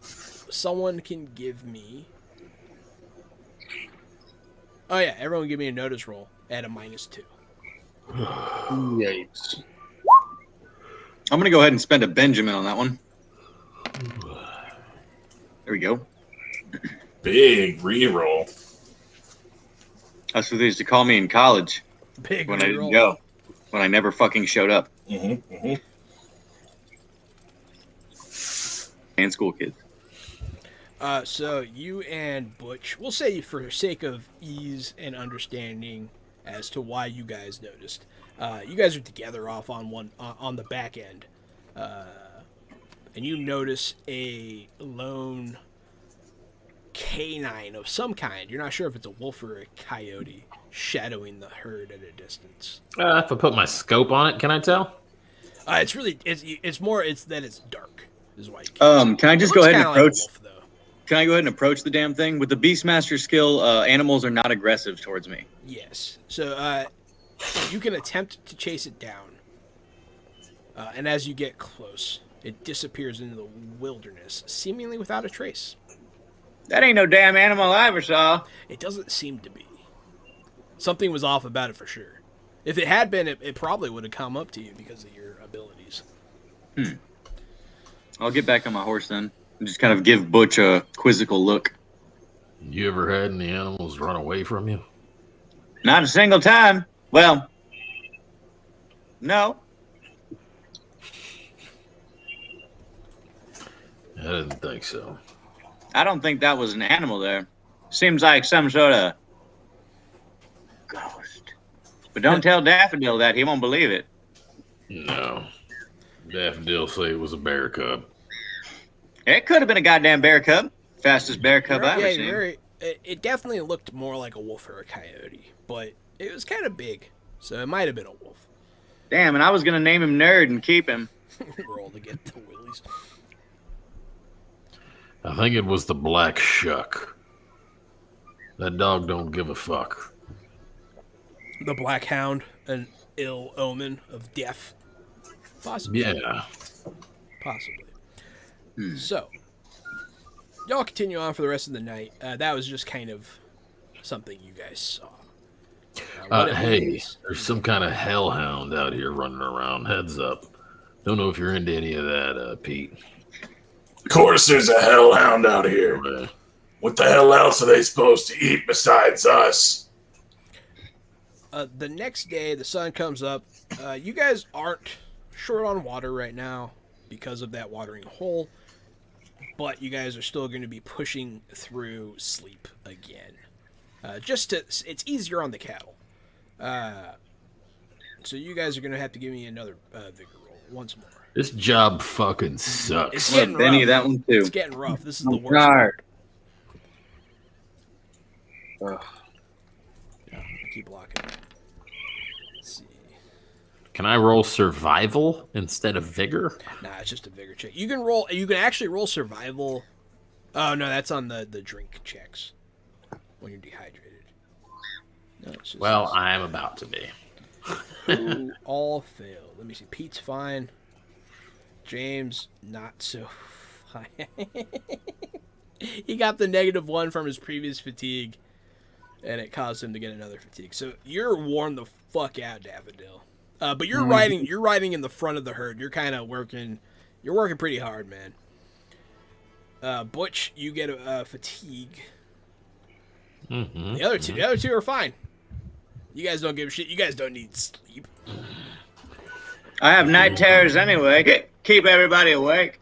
Someone can give me... Oh yeah, everyone give me a notice roll at a -2. Yikes. I'm going to go ahead and spend a Benjamin on that one. There we go. Big reroll. That's what they used to call me in college Big when I reroll. didn't go. When I never fucking showed up. And school kids. So you and Butch, we'll say for sake of ease and understanding as to why you guys noticed, you guys are together off on the back end, and you notice a lone canine of some kind. You're not sure if it's a wolf or a coyote shadowing the herd at a distance. If I put my scope on it, can I tell? It's that it's dark. Is why. You can't. Can I just It go looks ahead and kinda like a approach? wolf, though. Can I go ahead and approach the damn thing? With the Beastmaster skill, animals are not aggressive towards me. Yes. So you can attempt to chase it down. And as you get close, it disappears into the wilderness, seemingly without a trace. That ain't no damn animal I ever saw. It doesn't seem to be. Something was off about it for sure. If it had been, it probably would have come up to you because of your abilities. I'll get back on my horse then. And just kind of give Butch a quizzical look. You ever had any animals run away from you? Not a single time. Well, no. I didn't think so. I don't think that was an animal there. Seems like some sort of ghost. But don't tell Daffodil that. He won't believe it. No. Daffodil say it was a bear cub. It could have been a goddamn bear cub. Fastest bear cub I've ever seen. It definitely looked more like a wolf or a coyote, but it was kind of big, so it might have been a wolf. Damn, and I was going to name him Nerd and keep him. Roll to get the willies. I think it was the black shuck. That dog don't give a fuck. The black hound, an ill omen of death. Possibly. Yeah. Possibly. So, y'all continue on for the rest of the night. That was just kind of something you guys saw. Hey, there's some kind of hellhound out here running around. Heads up. Don't know if you're into any of that, Pete. Of course there's a hellhound out here. Right. What the hell else are they supposed to eat besides us? The next day, the sun comes up. You guys aren't short on water right now because of that watering hole, but you guys are still going to be pushing through sleep again. It's easier on the cattle. So you guys are going to have to give me another vigor roll once more. This job fucking sucks. It's getting Benny, rough. that one too. It's getting rough. This is the worst. Tired. Yeah, keep blocking. Let's see. Can I roll survival instead of vigor? Nah, it's just a vigor check. You can roll. You can actually roll survival. Oh no, that's on the drink checks when you're dehydrated. No, it's just Well, I am about to be. Ooh, all failed. Let me see. Pete's fine. James, not so fine. He got the -1 from his previous fatigue, and it caused him to get another fatigue. So you're worn the fuck out, Daffodil. But you're riding. You're riding in the front of the herd. You're kind of working. You're working pretty hard, man. Butch, you get a fatigue. Mm-hmm. The other two are fine. You guys don't give a shit. You guys don't need sleep. I have night terrors anyway. Keep everybody awake.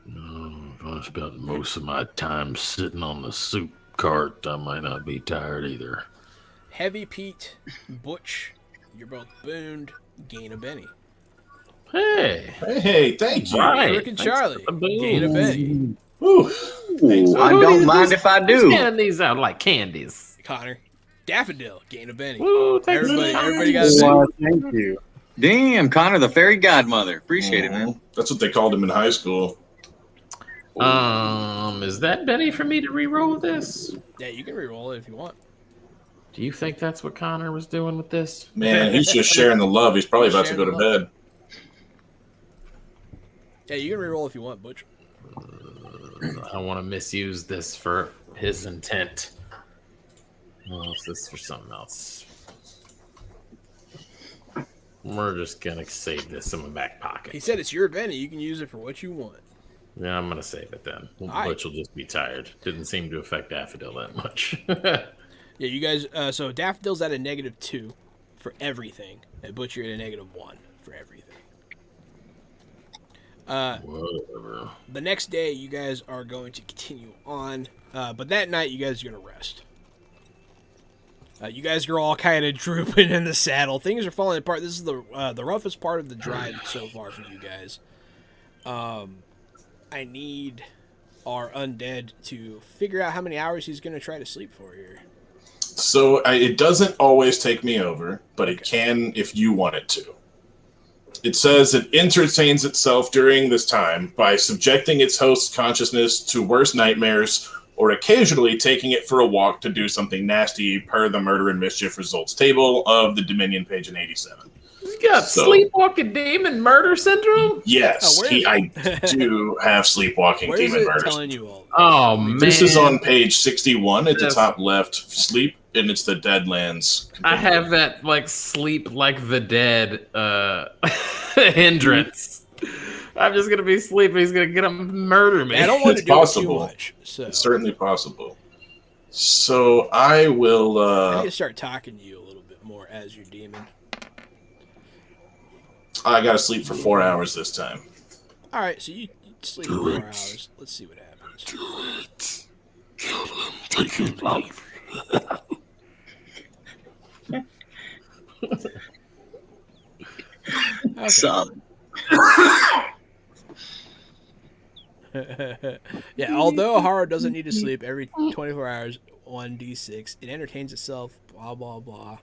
If I spent most of my time sitting on the soup cart, I might not be tired either. Heavy Pete, Butch, you're both booned. Gain a Benny. Hey. Hey, thank you. Right. Rick and Thanks Charlie, for the boon. gain a Benny. Ooh. I don't mind if I Who's do. handing these out like candies? Connor, Daffodil, gain a Benny. Woo, thanks. Everybody got a Well, Benny. thank you. Damn, Connor, the fairy godmother. Appreciate it, man. That's what they called him in high school. Is that Benny for me to re-roll this? Yeah, you can re-roll it if you want. Do you think that's what Connor was doing with this? Man, he's just sharing the love. He's probably about to go to bed. Yeah, you can re-roll if you want, Butch. I want to misuse this for his intent. Well, is this for something else? We're just gonna save this in my back pocket. He said it's your Benny. You can use it for what you want. Yeah, I'm gonna save it then. right. Butch will just be tired. Didn't seem to affect Daffodil that much. Yeah, you guys. So Daffodil's at a -2 for everything, and Butch you're at a -1 for everything. Whatever. The next day, you guys are going to continue on, but that night, you guys are going to rest. You guys are all kind of drooping in the saddle. Things are falling apart. This is the roughest part of the drive so far for you guys. I need our undead to figure out how many hours he's going to try to sleep for here. So it doesn't always take me over, but it can if you want it to. It says it entertains itself during this time by subjecting its host's consciousness to worse nightmares or occasionally taking it for a walk to do something nasty per the murder and mischief results table of the Dominion page in 87. You got sleepwalking demon murder syndrome? Yes, I do have sleepwalking where demon is it murder. Telling you all? Oh, man. This is on page 61 at the top left, sleep, and it's the Deadlands. I have that, like, sleep like the dead hindrance. I'm just going to be sleeping. He's going to get him murder me. I don't want to do it too much. So. It's certainly possible. So I will... I need to start talking to you a little bit more as your demon. I got to sleep for 4 hours this time. All right, so you sleep for 4 hours. Let's see what happens. Do it. Kill him. Take his life. Some. Yeah, although horror doesn't need to sleep every 24 hours, 1d6, it entertains itself, blah, blah, blah.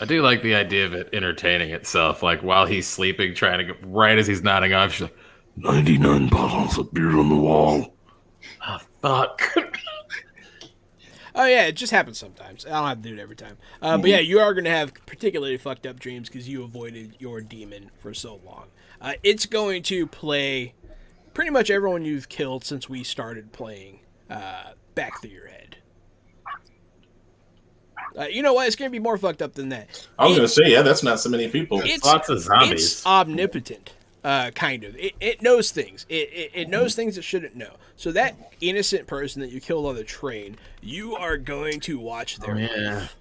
I do like the idea of it entertaining itself, like while he's sleeping, trying to get right as he's nodding off, she's like, 99 bottles appeared on the wall. oh, fuck. Oh, yeah, it just happens sometimes. I don't have to do it every time. But yeah, you are going to have particularly fucked up dreams because you avoided your demon for so long. It's going to play pretty much everyone you've killed since we started playing back through your head. You know what? It's going to be more fucked up than that. I was going to say, yeah, that's not so many people. It's lots of zombies. It's omnipotent, kind of. It knows things. It knows things it shouldn't know. So that innocent person that you killed on the train, you are going to watch their life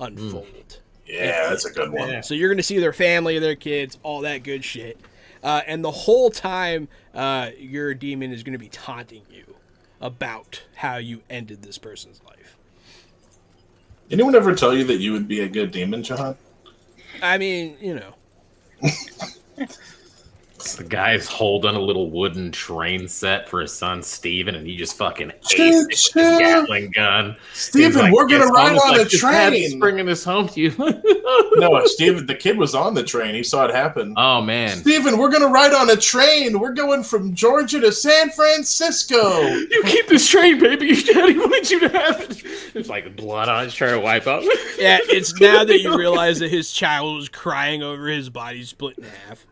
unfold. Yeah, that's a good one. Yeah. So you're going to see their family, their kids, all that good shit. And the whole time, your demon is going to be taunting you about how you ended this person's life. Anyone ever tell you that you would be a good demon, John? I mean, you know. The guy's holding a little wooden train set for his son, Steven, and he just fucking aced his Gatling gun. Steven, like, we're going to ride on a train. He's bringing this home to you. No, Steven, the kid was on the train. He saw it happen. Oh, man. Steven, we're going to ride on a train. We're going from Georgia to San Francisco. You keep this train, baby. Your daddy wanted you to have it. There's like blood on it, trying to wipe up. Yeah, it's now that you realize that his child was crying over his body split in half.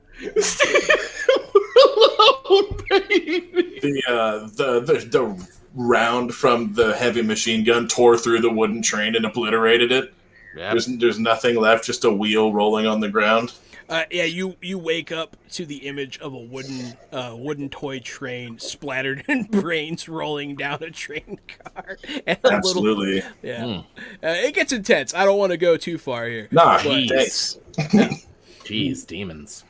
The round from the heavy machine gun tore through the wooden train and obliterated it. Yep. There's nothing left, just a wheel rolling on the ground. Yeah, you wake up to the image of a wooden toy train splattered in brains rolling down a train car. And Absolutely. It gets intense. I don't want to go too far here. Nah, thanks. Jeez, demons.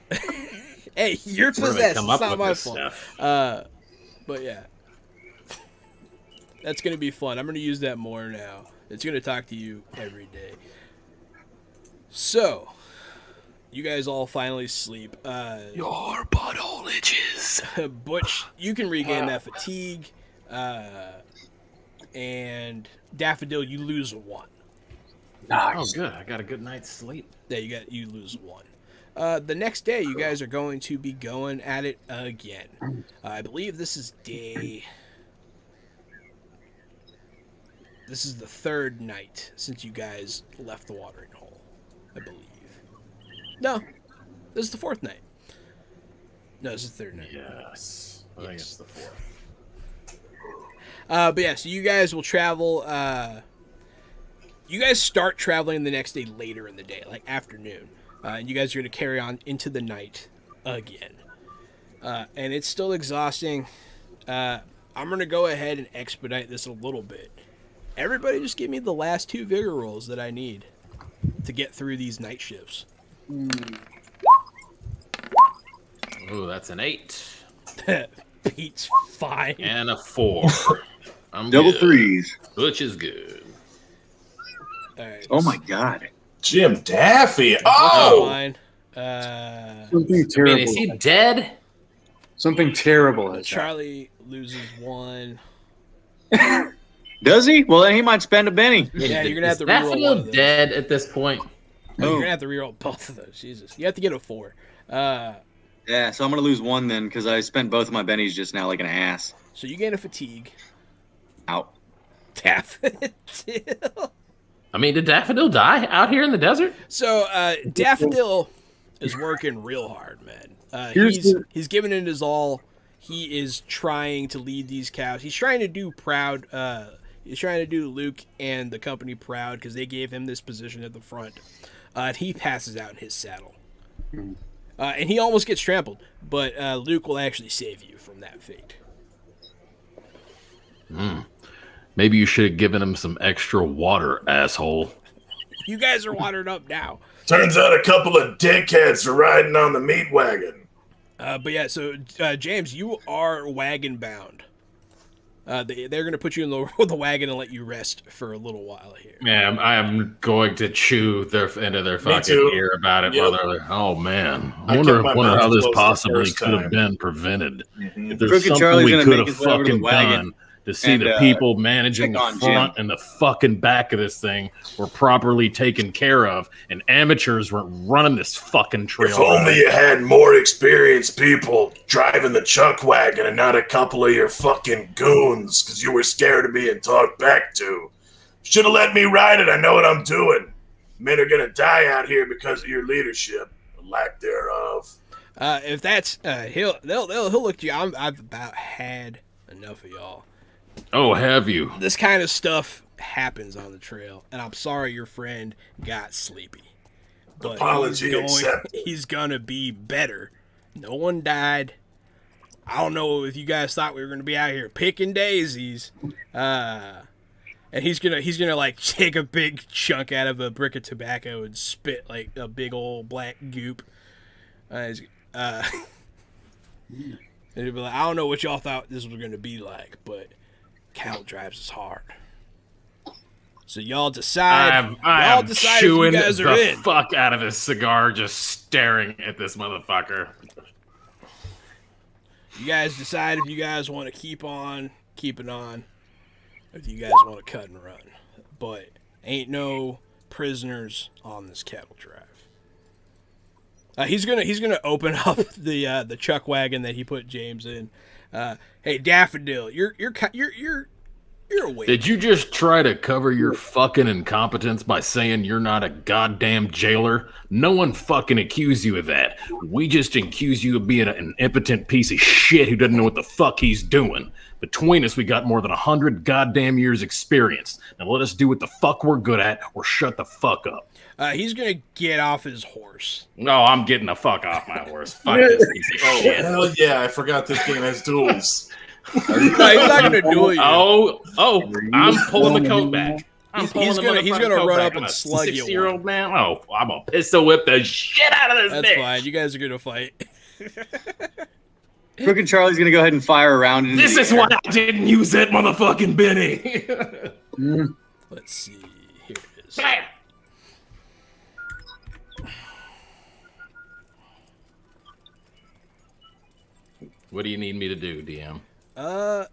Hey, you're possessed. It's not my fault. But yeah. That's going to be fun. I'm going to use that more now. It's going to talk to you every day. So, you guys all finally sleep. Your butthole itches. Butch, you can regain that fatigue. And Daffodil, you lose a 1. Nice. Oh, good. I got a good night's sleep. Yeah, you lose 1. The next day, you guys are going to be going at it again. I believe this is day... This is the 3rd night since you guys left the watering hole, I believe. No, this is the 4th night. No, this is the 3rd night. Yes. I think it's the 4th. But yeah, so you guys will travel... you guys start traveling the next day later in the day, like afternoon. And you guys are going to carry on into the night again. And it's still exhausting. I'm going to go ahead and expedite this a little bit. Everybody just give me the last 2 vigor rolls that I need to get through these night shifts. Ooh, that's an 8. Pete's fine. And a 4. I'm Double good. 3s. Butch is good. All right. Oh my god. Jim Daffy. Oh! Fine. Something terrible. I mean, is he dead? Something terrible has happened. Charlie loses 1. Does he? Well, then he might spend a penny. Yeah, you're going to have to Is reroll one of Daffodil those. dead at this point? Oh, you're gonna have to reroll both of those. Jesus, you have to get a 4. Yeah, so I'm gonna lose 1 then because I spent both of my bennies just now like an ass. So you gain a fatigue. Out. Daffodil. I mean, did Daffodil die out here in the desert? So Daffodil is working real hard, man. He's giving it his all. He is trying to lead these cows. He's trying to do proud. He's trying to do Luke and the company proud because they gave him this position at the front. And he passes out in his saddle. And he almost gets trampled, but Luke will actually save you from that fate. Maybe you should have given him some extra water, asshole. You guys are watered up now. Turns out a couple of dickheads are riding on the meat wagon. But yeah, so James, you are wagon bound. They're going to put you in the wagon and let you rest for a little while here. Yeah, I am going to chew into their fucking ear about it. Yep. Oh man, I I wonder kept my how mouth this closed the possibly first could have time. been prevented. If there's Crooked something Charlie's we gonna could make have his way over to the fucking wagon done to see and, the people managing check the on front Jim. and the fucking back of this thing were properly taken care of, and amateurs weren't running this fucking trail. If only you had more experienced people driving the chuck wagon and not a couple of your fucking goons because you were scared of being talked back to. Should have let me ride it. I know what I'm doing. Men are gonna die out here because of your leadership, or lack thereof. If that's he'll look at you. I've about had enough of y'all. Oh, have you? This kind of stuff happens on the trail, and I'm sorry your friend got sleepy. But Apology accepted. he's gonna be better. No one died. I don't know if you guys thought we were gonna be out here picking daisies. And he's gonna like take a big chunk out of a brick of tobacco and spit like a big old black goop. And he'll be like, I don't know what y'all thought this was gonna be like, but cattle drives is hard. So y'all decide. I y'all am decide if chewing you guys are the in. fuck out of this cigar, just staring at this motherfucker. You guys decide if you guys want to keep it on, or if you guys want to cut and run. But ain't no prisoners on this cattle drive. He's gonna open up the chuck wagon that he put James in. Hey Daffodil, you're awake. Did you just try to cover your fucking incompetence by saying you're not a goddamn jailer? No one fucking accused you of that. We just accuse you of being an impotent piece of shit who doesn't know what the fuck he's doing. Between us, we got more than 100 goddamn years experience. Now let us do what the fuck we're good at or shut the fuck up. He's gonna get off his horse. No, I'm getting the fuck off my horse. Fuck this piece of Oh, shit. hell yeah, I forgot this game has duels. No, he's not gonna duel you. Oh, I'm pulling the coat back. He's gonna run up and slug you. 6-year-old man. Oh, I'm gonna pistol whip the shit out of this That's bitch. fine. You guys are gonna fight. Crooked Charlie's gonna go ahead and fire around. Into This the is air. why I didn't use that motherfucking Benny. Let's see. Here it is. Bam. What do you need me to do, DM? Yeah,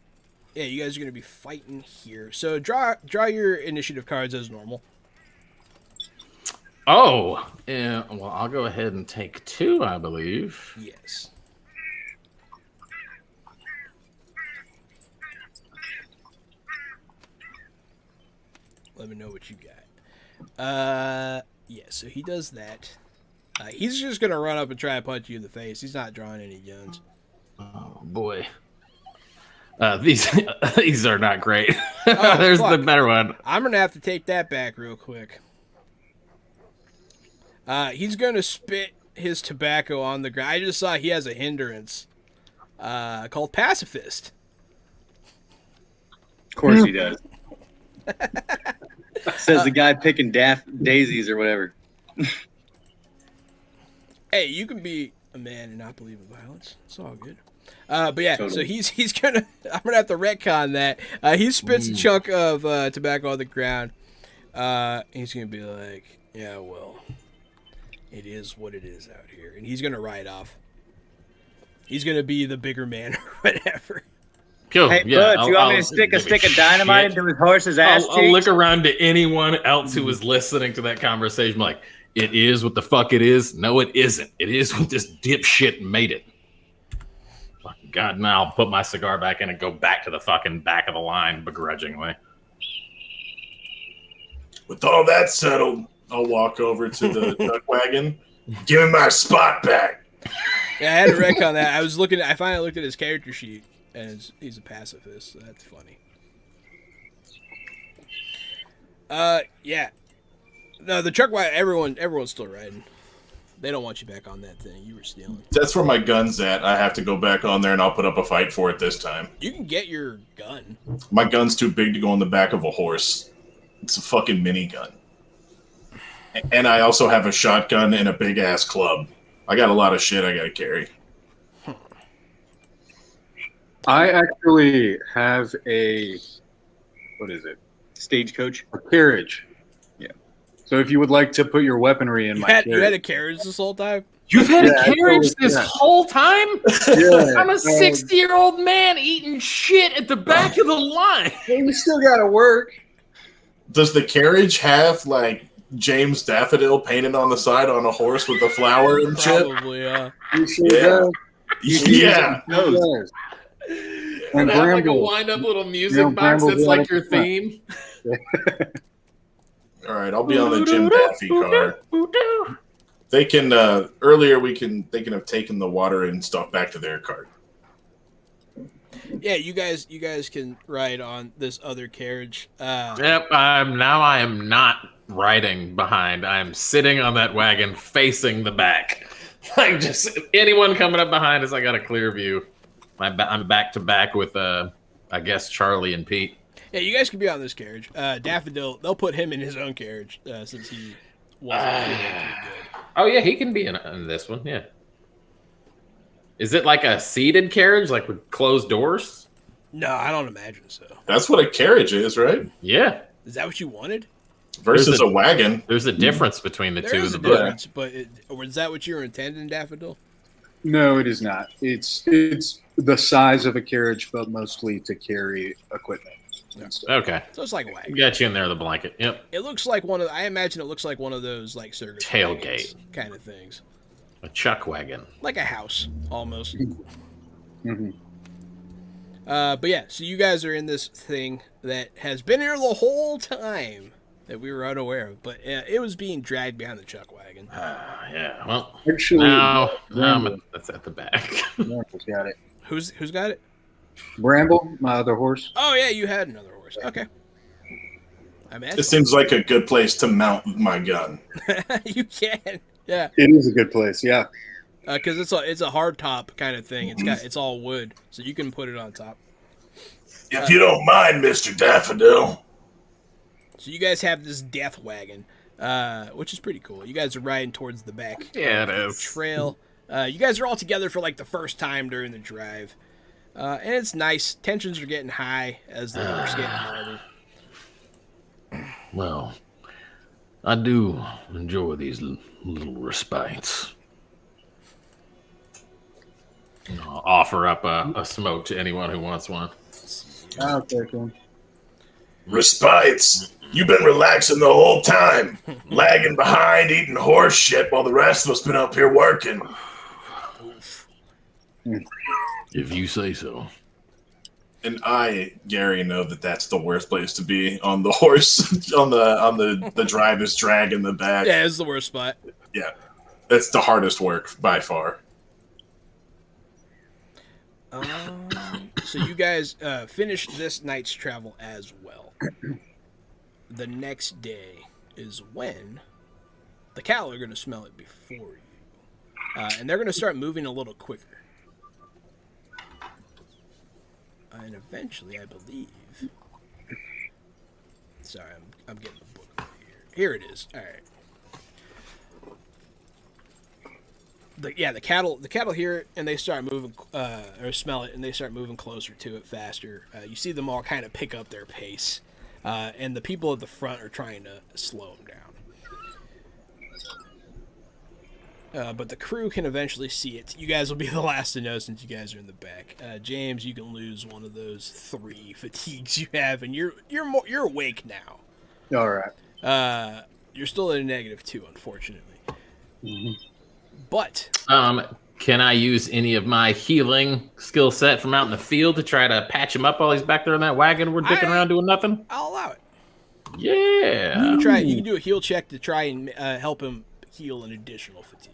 you guys are gonna be fighting here. So draw your initiative cards as normal. Oh, yeah. Well, I'll go ahead and take 2, I believe. Yes. Let me know what you got. Yeah, so he does that. He's just gonna run up and try to punch you in the face. He's not drawing any guns. Oh boy. These are not great. Oh, There's fuck. the better one. I'm gonna have to take that back real quick. He's gonna spit his tobacco on the ground. I just saw he has a hindrance called pacifist. Of course he does. Says the guy picking daisies or whatever. Hey, you can be a man and not believe in violence. It's all good. But yeah, Totally. so he's gonna. I'm gonna have to retcon that. He spits a chunk of tobacco on the ground. He's gonna be like, "Yeah, well, it is what it is out here," and he's gonna ride off. He's gonna be the bigger man or whatever. Cool. Hey, yeah, bud, you want me to stick a stick of dynamite into his horse's ass I'll cheeks? look around to anyone else who was listening to that conversation like, It is what the fuck it is. No, it isn't. It is what this dipshit made it. Fucking God, now I'll put my cigar back in and go back to the fucking back of the line begrudgingly. With all that settled, I'll walk over to the duck wagon. Give me my spot back. Yeah, I had a wreck on that. I finally looked at his character sheet, and he's a pacifist, so that's funny. Yeah. No, the truck wagon, everyone's still riding. They don't want you back on that thing. You were stealing. That's where my gun's at. I have to go back on there, and I'll put up a fight for it this time. You can get your gun. My gun's too big to go on the back of a horse. It's a fucking minigun. And I also have a shotgun and a big-ass club. I got a lot of shit I gotta carry. I actually have a, what is it? Stagecoach. A carriage. Yeah. So if you would like to put your weaponry in my carriage. You had a carriage this whole time? You've had Yeah, a carriage totally, this yeah. whole time? Yeah, I'm a 60-year-old man eating shit at the back of the line. you still gotta work. Does the carriage have, like, James Daffodil painted on the side on a horse with a flower and shit? Probably, yeah. You sure Yeah. does. Yeah. It does. And And have like a Bramble. wind-up little music You know, box Bramble's that's like your out front. theme. All right, I'll be on the Jim Daffy car. They can earlier they can have taken the water and stuff back to their cart. Yeah, you guys can ride on this other carriage. Yep, I am not riding behind. I'm sitting on that wagon facing the back. Like, just anyone coming up behind us, I got a clear view. I'm back to back with, I guess, Charlie and Pete. Yeah, you guys can be on this carriage. Daffodil, they'll put him in his own carriage since he wasn't feeling too good. Oh, yeah, he can be in this one, yeah. Is it like a seated carriage, like with closed doors? No, I don't imagine so. That's what a carriage is, right? Yeah. Is that what you wanted? Versus a wagon. There's a difference between the There two is a in the book. difference, but was that what you were intending, Daffodil? No, it is not. It's the size of a carriage, but mostly to carry equipment. And stuff. Okay. So it's like a wagon. Got you in there, the blanket. Yep. It looks like I imagine it looks like one of those like circus Tailgate. kind of things. A chuck wagon. Like a house, almost. Mhm. But yeah, so you guys are in this thing that has been here the whole time that we were unaware of, but it was being dragged behind the chuck wagon. Yeah. Well, Actually, now Bramble. that's at the back. Bramble's got it. Who's got it? Bramble, my other horse. Oh yeah, you had another horse. Okay. I mean, It seems like a good place to mount my gun. you can. Yeah, It is a good place, yeah. because it's a hard top kind of thing. It's all wood, so you can put it on top. If you don't mind, Mr. Daffodil. So you guys have this death wagon, which is pretty cool. You guys are riding towards the back Yeah, it of the is. trail. You guys are all together for like the first time during the drive, and it's nice. Tensions are getting high as the work's getting harder. Well, I do enjoy these little respites. I'll offer up a smoke to anyone who wants one. I'll take one. Respites. You've been relaxing the whole time. Lagging behind, eating horse shit while the rest of us been up here working. If you say so. And I, Gary, know that that's the worst place to be on the horse, on the driver's drag in the back. Yeah, it's the worst spot. Yeah. That's the hardest work by far. So you guys finished this night's travel as well. The next day is when the cattle are going to smell it before you. And they're going to start moving a little quicker. And eventually, I believe... Sorry, I'm getting the book over here. Here it is. All right. The cattle hear it and they start moving, or smell it, and they start moving closer to it faster. You see them all kind of pick up their pace, and the people at the front are trying to slow them down. But the crew can eventually see it. You guys will be the last to know since you guys are in the back. James, you can lose one of those 3 fatigues you have, and you're awake now. All right. You're still at a -2, unfortunately. But can I use any of my healing skill set from out in the field to try to patch him up while he's back there in that wagon? We're dicking around doing nothing. I'll allow it. Yeah. You can do a heal check to try and help him heal an additional fatigue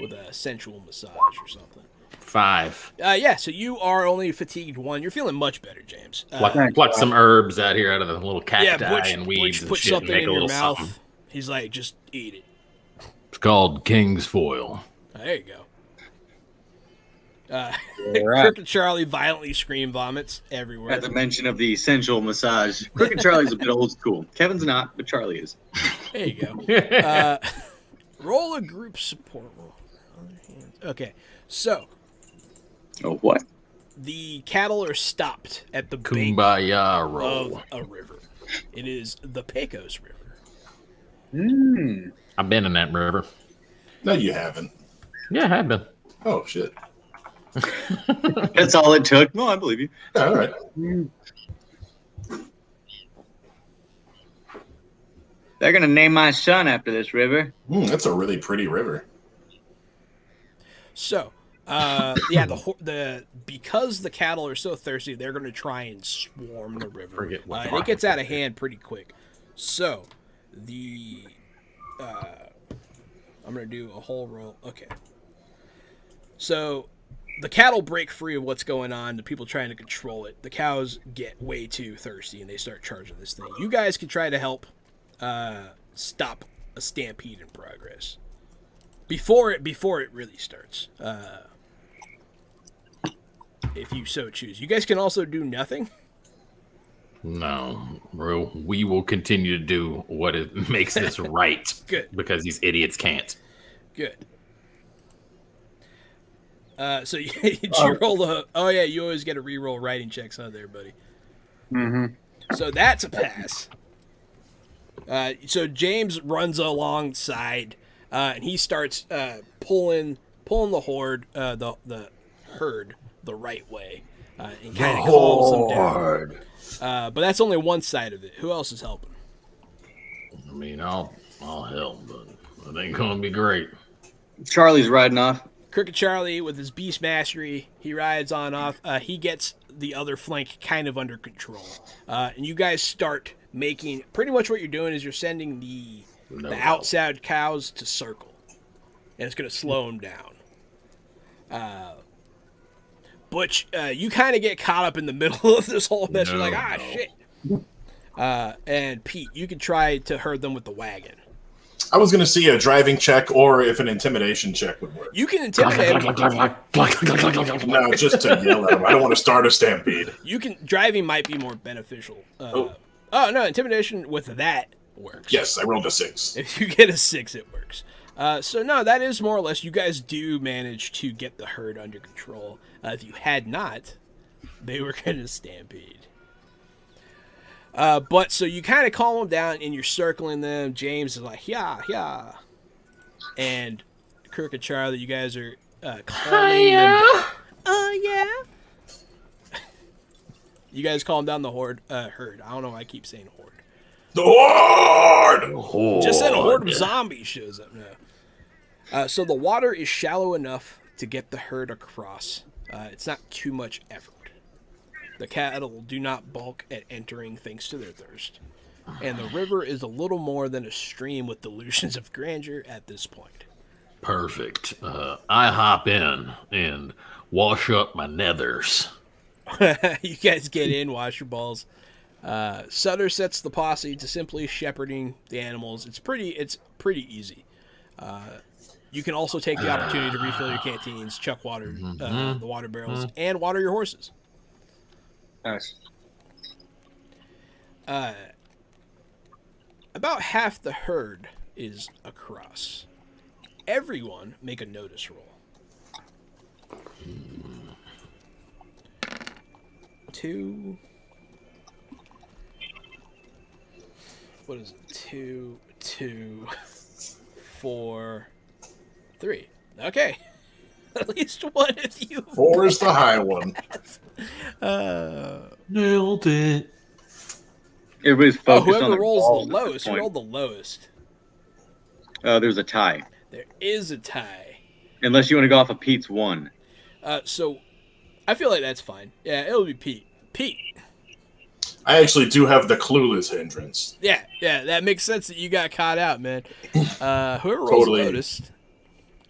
with a sensual massage or something. 5. Yeah, so you are only fatigued 1. You're feeling much better, James. Pluck some herbs out here out of the little cacti Butch, and weeds and put shit something and make in a your little mouth. something. He's like, just eat it. It's called King's Foil. There you go. Right. Kirk and Charlie violently scream vomits everywhere. At the mention of the sensual massage, Crooked Charlie's a bit old school. Kevin's not, but Charlie is. There you go. Roll a group support roll. Okay, so Oh, what? the cattle are stopped at the bank Kumbaya roll. of a river. It is the Pecos River. I've been in that river. No, you haven't. Yeah, I have been. Oh, shit. That's all it took. No, I believe you. Yeah, all right. They're going to name my son after this river. That's a really pretty river. So, because the cattle are so thirsty, they're going to try and swarm the river. Forget what And it gets out of hand pretty quick. So, I'm going to do a whole roll. Okay. So, the cattle break free of what's going on. The people trying to control it. The cows get way too thirsty and they start charging this thing. You guys can try to help stop a stampede in progress before it really starts. If you so choose. You guys can also do nothing. No, bro. We will continue to do what it makes this right. Good. Because these idiots can't. Good. So did you roll the? Oh yeah, you always get a reroll writing checks on there, buddy. So that's a pass. So James runs alongside, and he starts pulling the herd the right way, and kind of calms them down. But that's only one side of it. Who else is helping? I mean, I'll help, but it ain't gonna be great. Charlie's riding off. Crooked Charlie, with his beast mastery, he rides on off. He gets the other flank kind of under control. And you guys start making... Pretty much what you're doing is you're sending the outside cows to circle. And it's going to slow them down. Butch, you kind of get caught up in the middle of this whole mess. You're like, shit. And Pete, you can try to herd them with the wagon. I was going to see a driving check or if an intimidation check would work. You can intimidate them. No, just to yell at them. I don't want to start a stampede. Driving might be more beneficial. No, intimidation with that works. Yes, I rolled a 6. If you get a 6, it works. So no, that is more or less. You guys do manage to get the herd under control. If you had not, they were going to stampede. But so you kind of calm them down and you're circling them. James is like, yeah. And Kirk and Charlie, you guys are calming them down. Yeah. You guys calm down the herd. I don't know why I keep saying horde. The horde! Just said a horde of zombies shows up now. So the water is shallow enough to get the herd across. It's not too much effort. The cattle do not balk at entering thanks to their thirst. And the river is a little more than a stream with delusions of grandeur at this point. Perfect. I hop in and wash up my nethers. You guys get in, wash your balls. Sutter sets the posse to simply shepherding the animals. It's pretty easy. You can also take the opportunity to refill your canteens, chuck water, the water barrels, and water your horses. Nice. About half the herd is across. Everyone make a notice roll. 2. What is it? 2, 2, 4, 3. Okay. At least one of you. 4 is the high one. Nailed it. Everybody's Oh, focused on whoever the rolls balls the at this lowest, you point. rolled the lowest. There's a tie. There is a tie. Unless you want to go off of Pete's 1. So I feel like that's fine. Yeah, it'll be Pete. Pete. I actually do have the clueless hindrance. Yeah, that makes sense that you got caught out, man. Whoever rolls Totally. the lowest,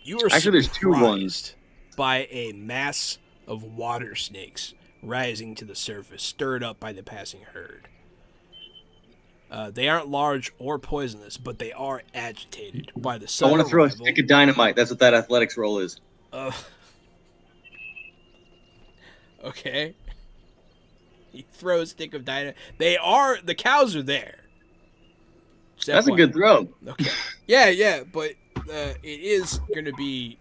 you are Actually, there's two ones. surprised by a mass of water snakes rising to the surface, stirred up by the passing herd. They aren't large or poisonous, but they are agitated by the I sudden want to throw a arrival stick of dynamite. That's what that athletics roll is. Okay. You throw a stick of dynamite. The cows are there. That's a good throw. Okay. Yeah, but it is going to be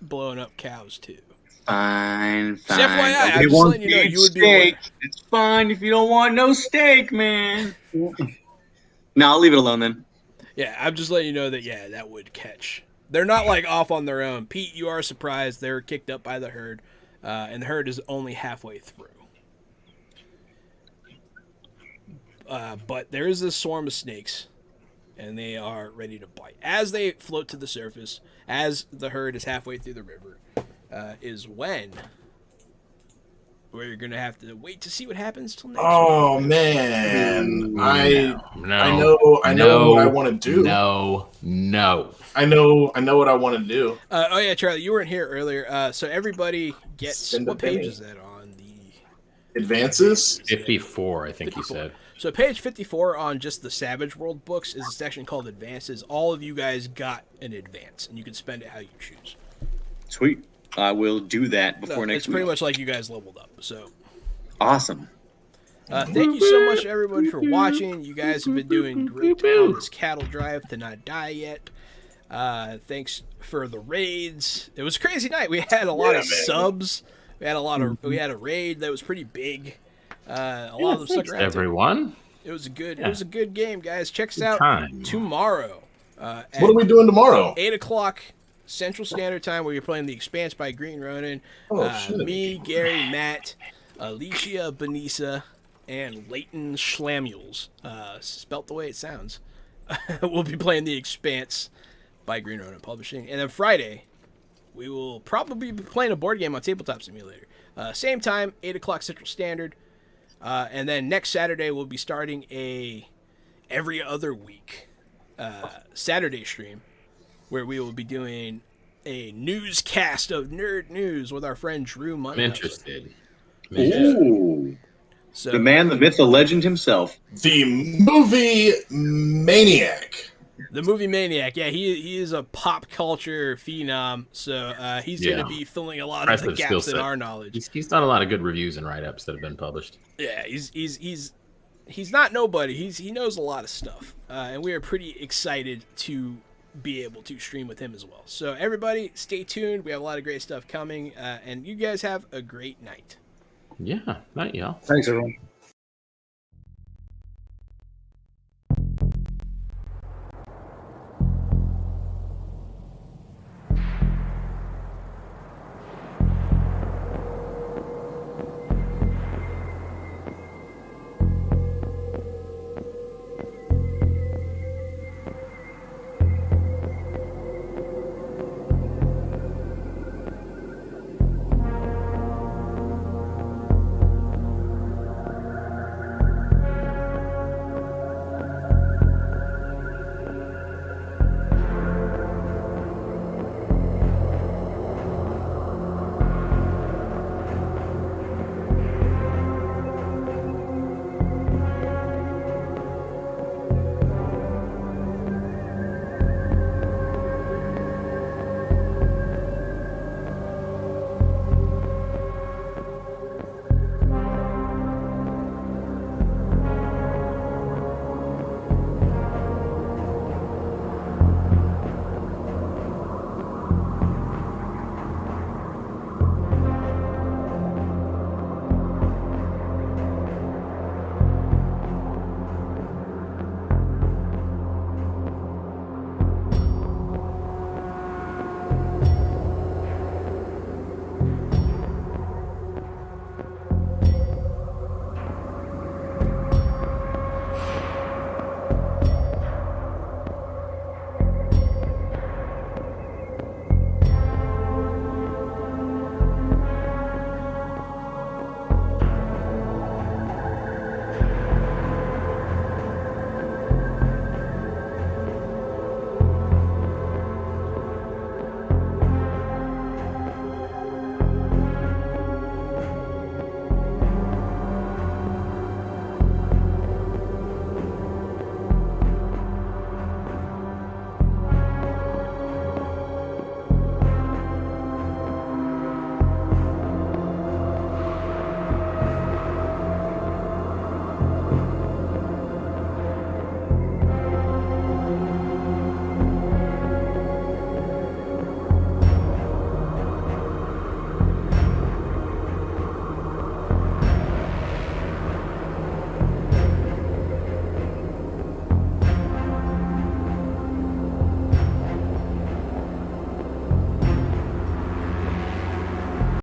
blowing up cows too. Fine. Just FYI, I'm They just want letting you know beef you would be aware. steak. It's fine if you don't want no steak, man. No, I'll leave it alone then. Yeah, I'm just letting you know that, that would catch. They're not like off on their own. Pete, you are surprised. They were kicked up by the herd, and the herd is only halfway through. But there is this swarm of snakes, and they are ready to bite. As they float to the surface, as the herd is halfway through the river, is when we're going to have to wait to see what happens till next Oh week. man, I No. know what I want to do. No. I know what I want to do. Oh yeah, Charlie, you weren't here earlier. So everybody gets Spend a what page penny. is that on? The Advances. 54, I think 54. you said. So page 54 on just the Savage World books is a section called Advances. All of you guys got an advance, and you can spend it how you choose. Sweet. I will do that before next It's week. pretty much like you guys leveled up. So Awesome. thank you so much, everybody, for watching. You guys have been doing great on this cattle drive to not die yet. Thanks for the raids. It was a crazy night. We had a lot of subs. We had a raid that was pretty big. A lot of them stuck around. Everyone. It was a good game, guys. Check us Good out time. tomorrow. What are we doing tomorrow? 8:00 Central Standard Time, where you're playing The Expanse by Green Ronin. Shit. Me, Gary, Matt, Alicia, Benisa, and Leighton Schlamules, spelt the way it sounds. We'll be playing The Expanse by Green Ronin Publishing. And then Friday, we will probably be playing a board game on Tabletop Simulator. Same time, 8:00 Central Standard. And then next Saturday, we'll be starting a every other week Saturday stream, where we will be doing a newscast of nerd news with our friend Drew Munhouse. I'm interested. Ooh. So, The man, the myth, the legend himself. The movie Maniac. the movie Maniac, he is a pop culture phenom, so he's going Yeah. to be filling a lot of the Impressive skill gaps in set. our knowledge. He's done a lot of good reviews and write-ups that have been published. Yeah, he's not nobody. He knows a lot of stuff, and we are pretty excited to be able to stream with him as well. So everybody, stay tuned. We have a lot of great stuff coming, and you guys have a great night. Yeah, not y'all. Thanks, everyone.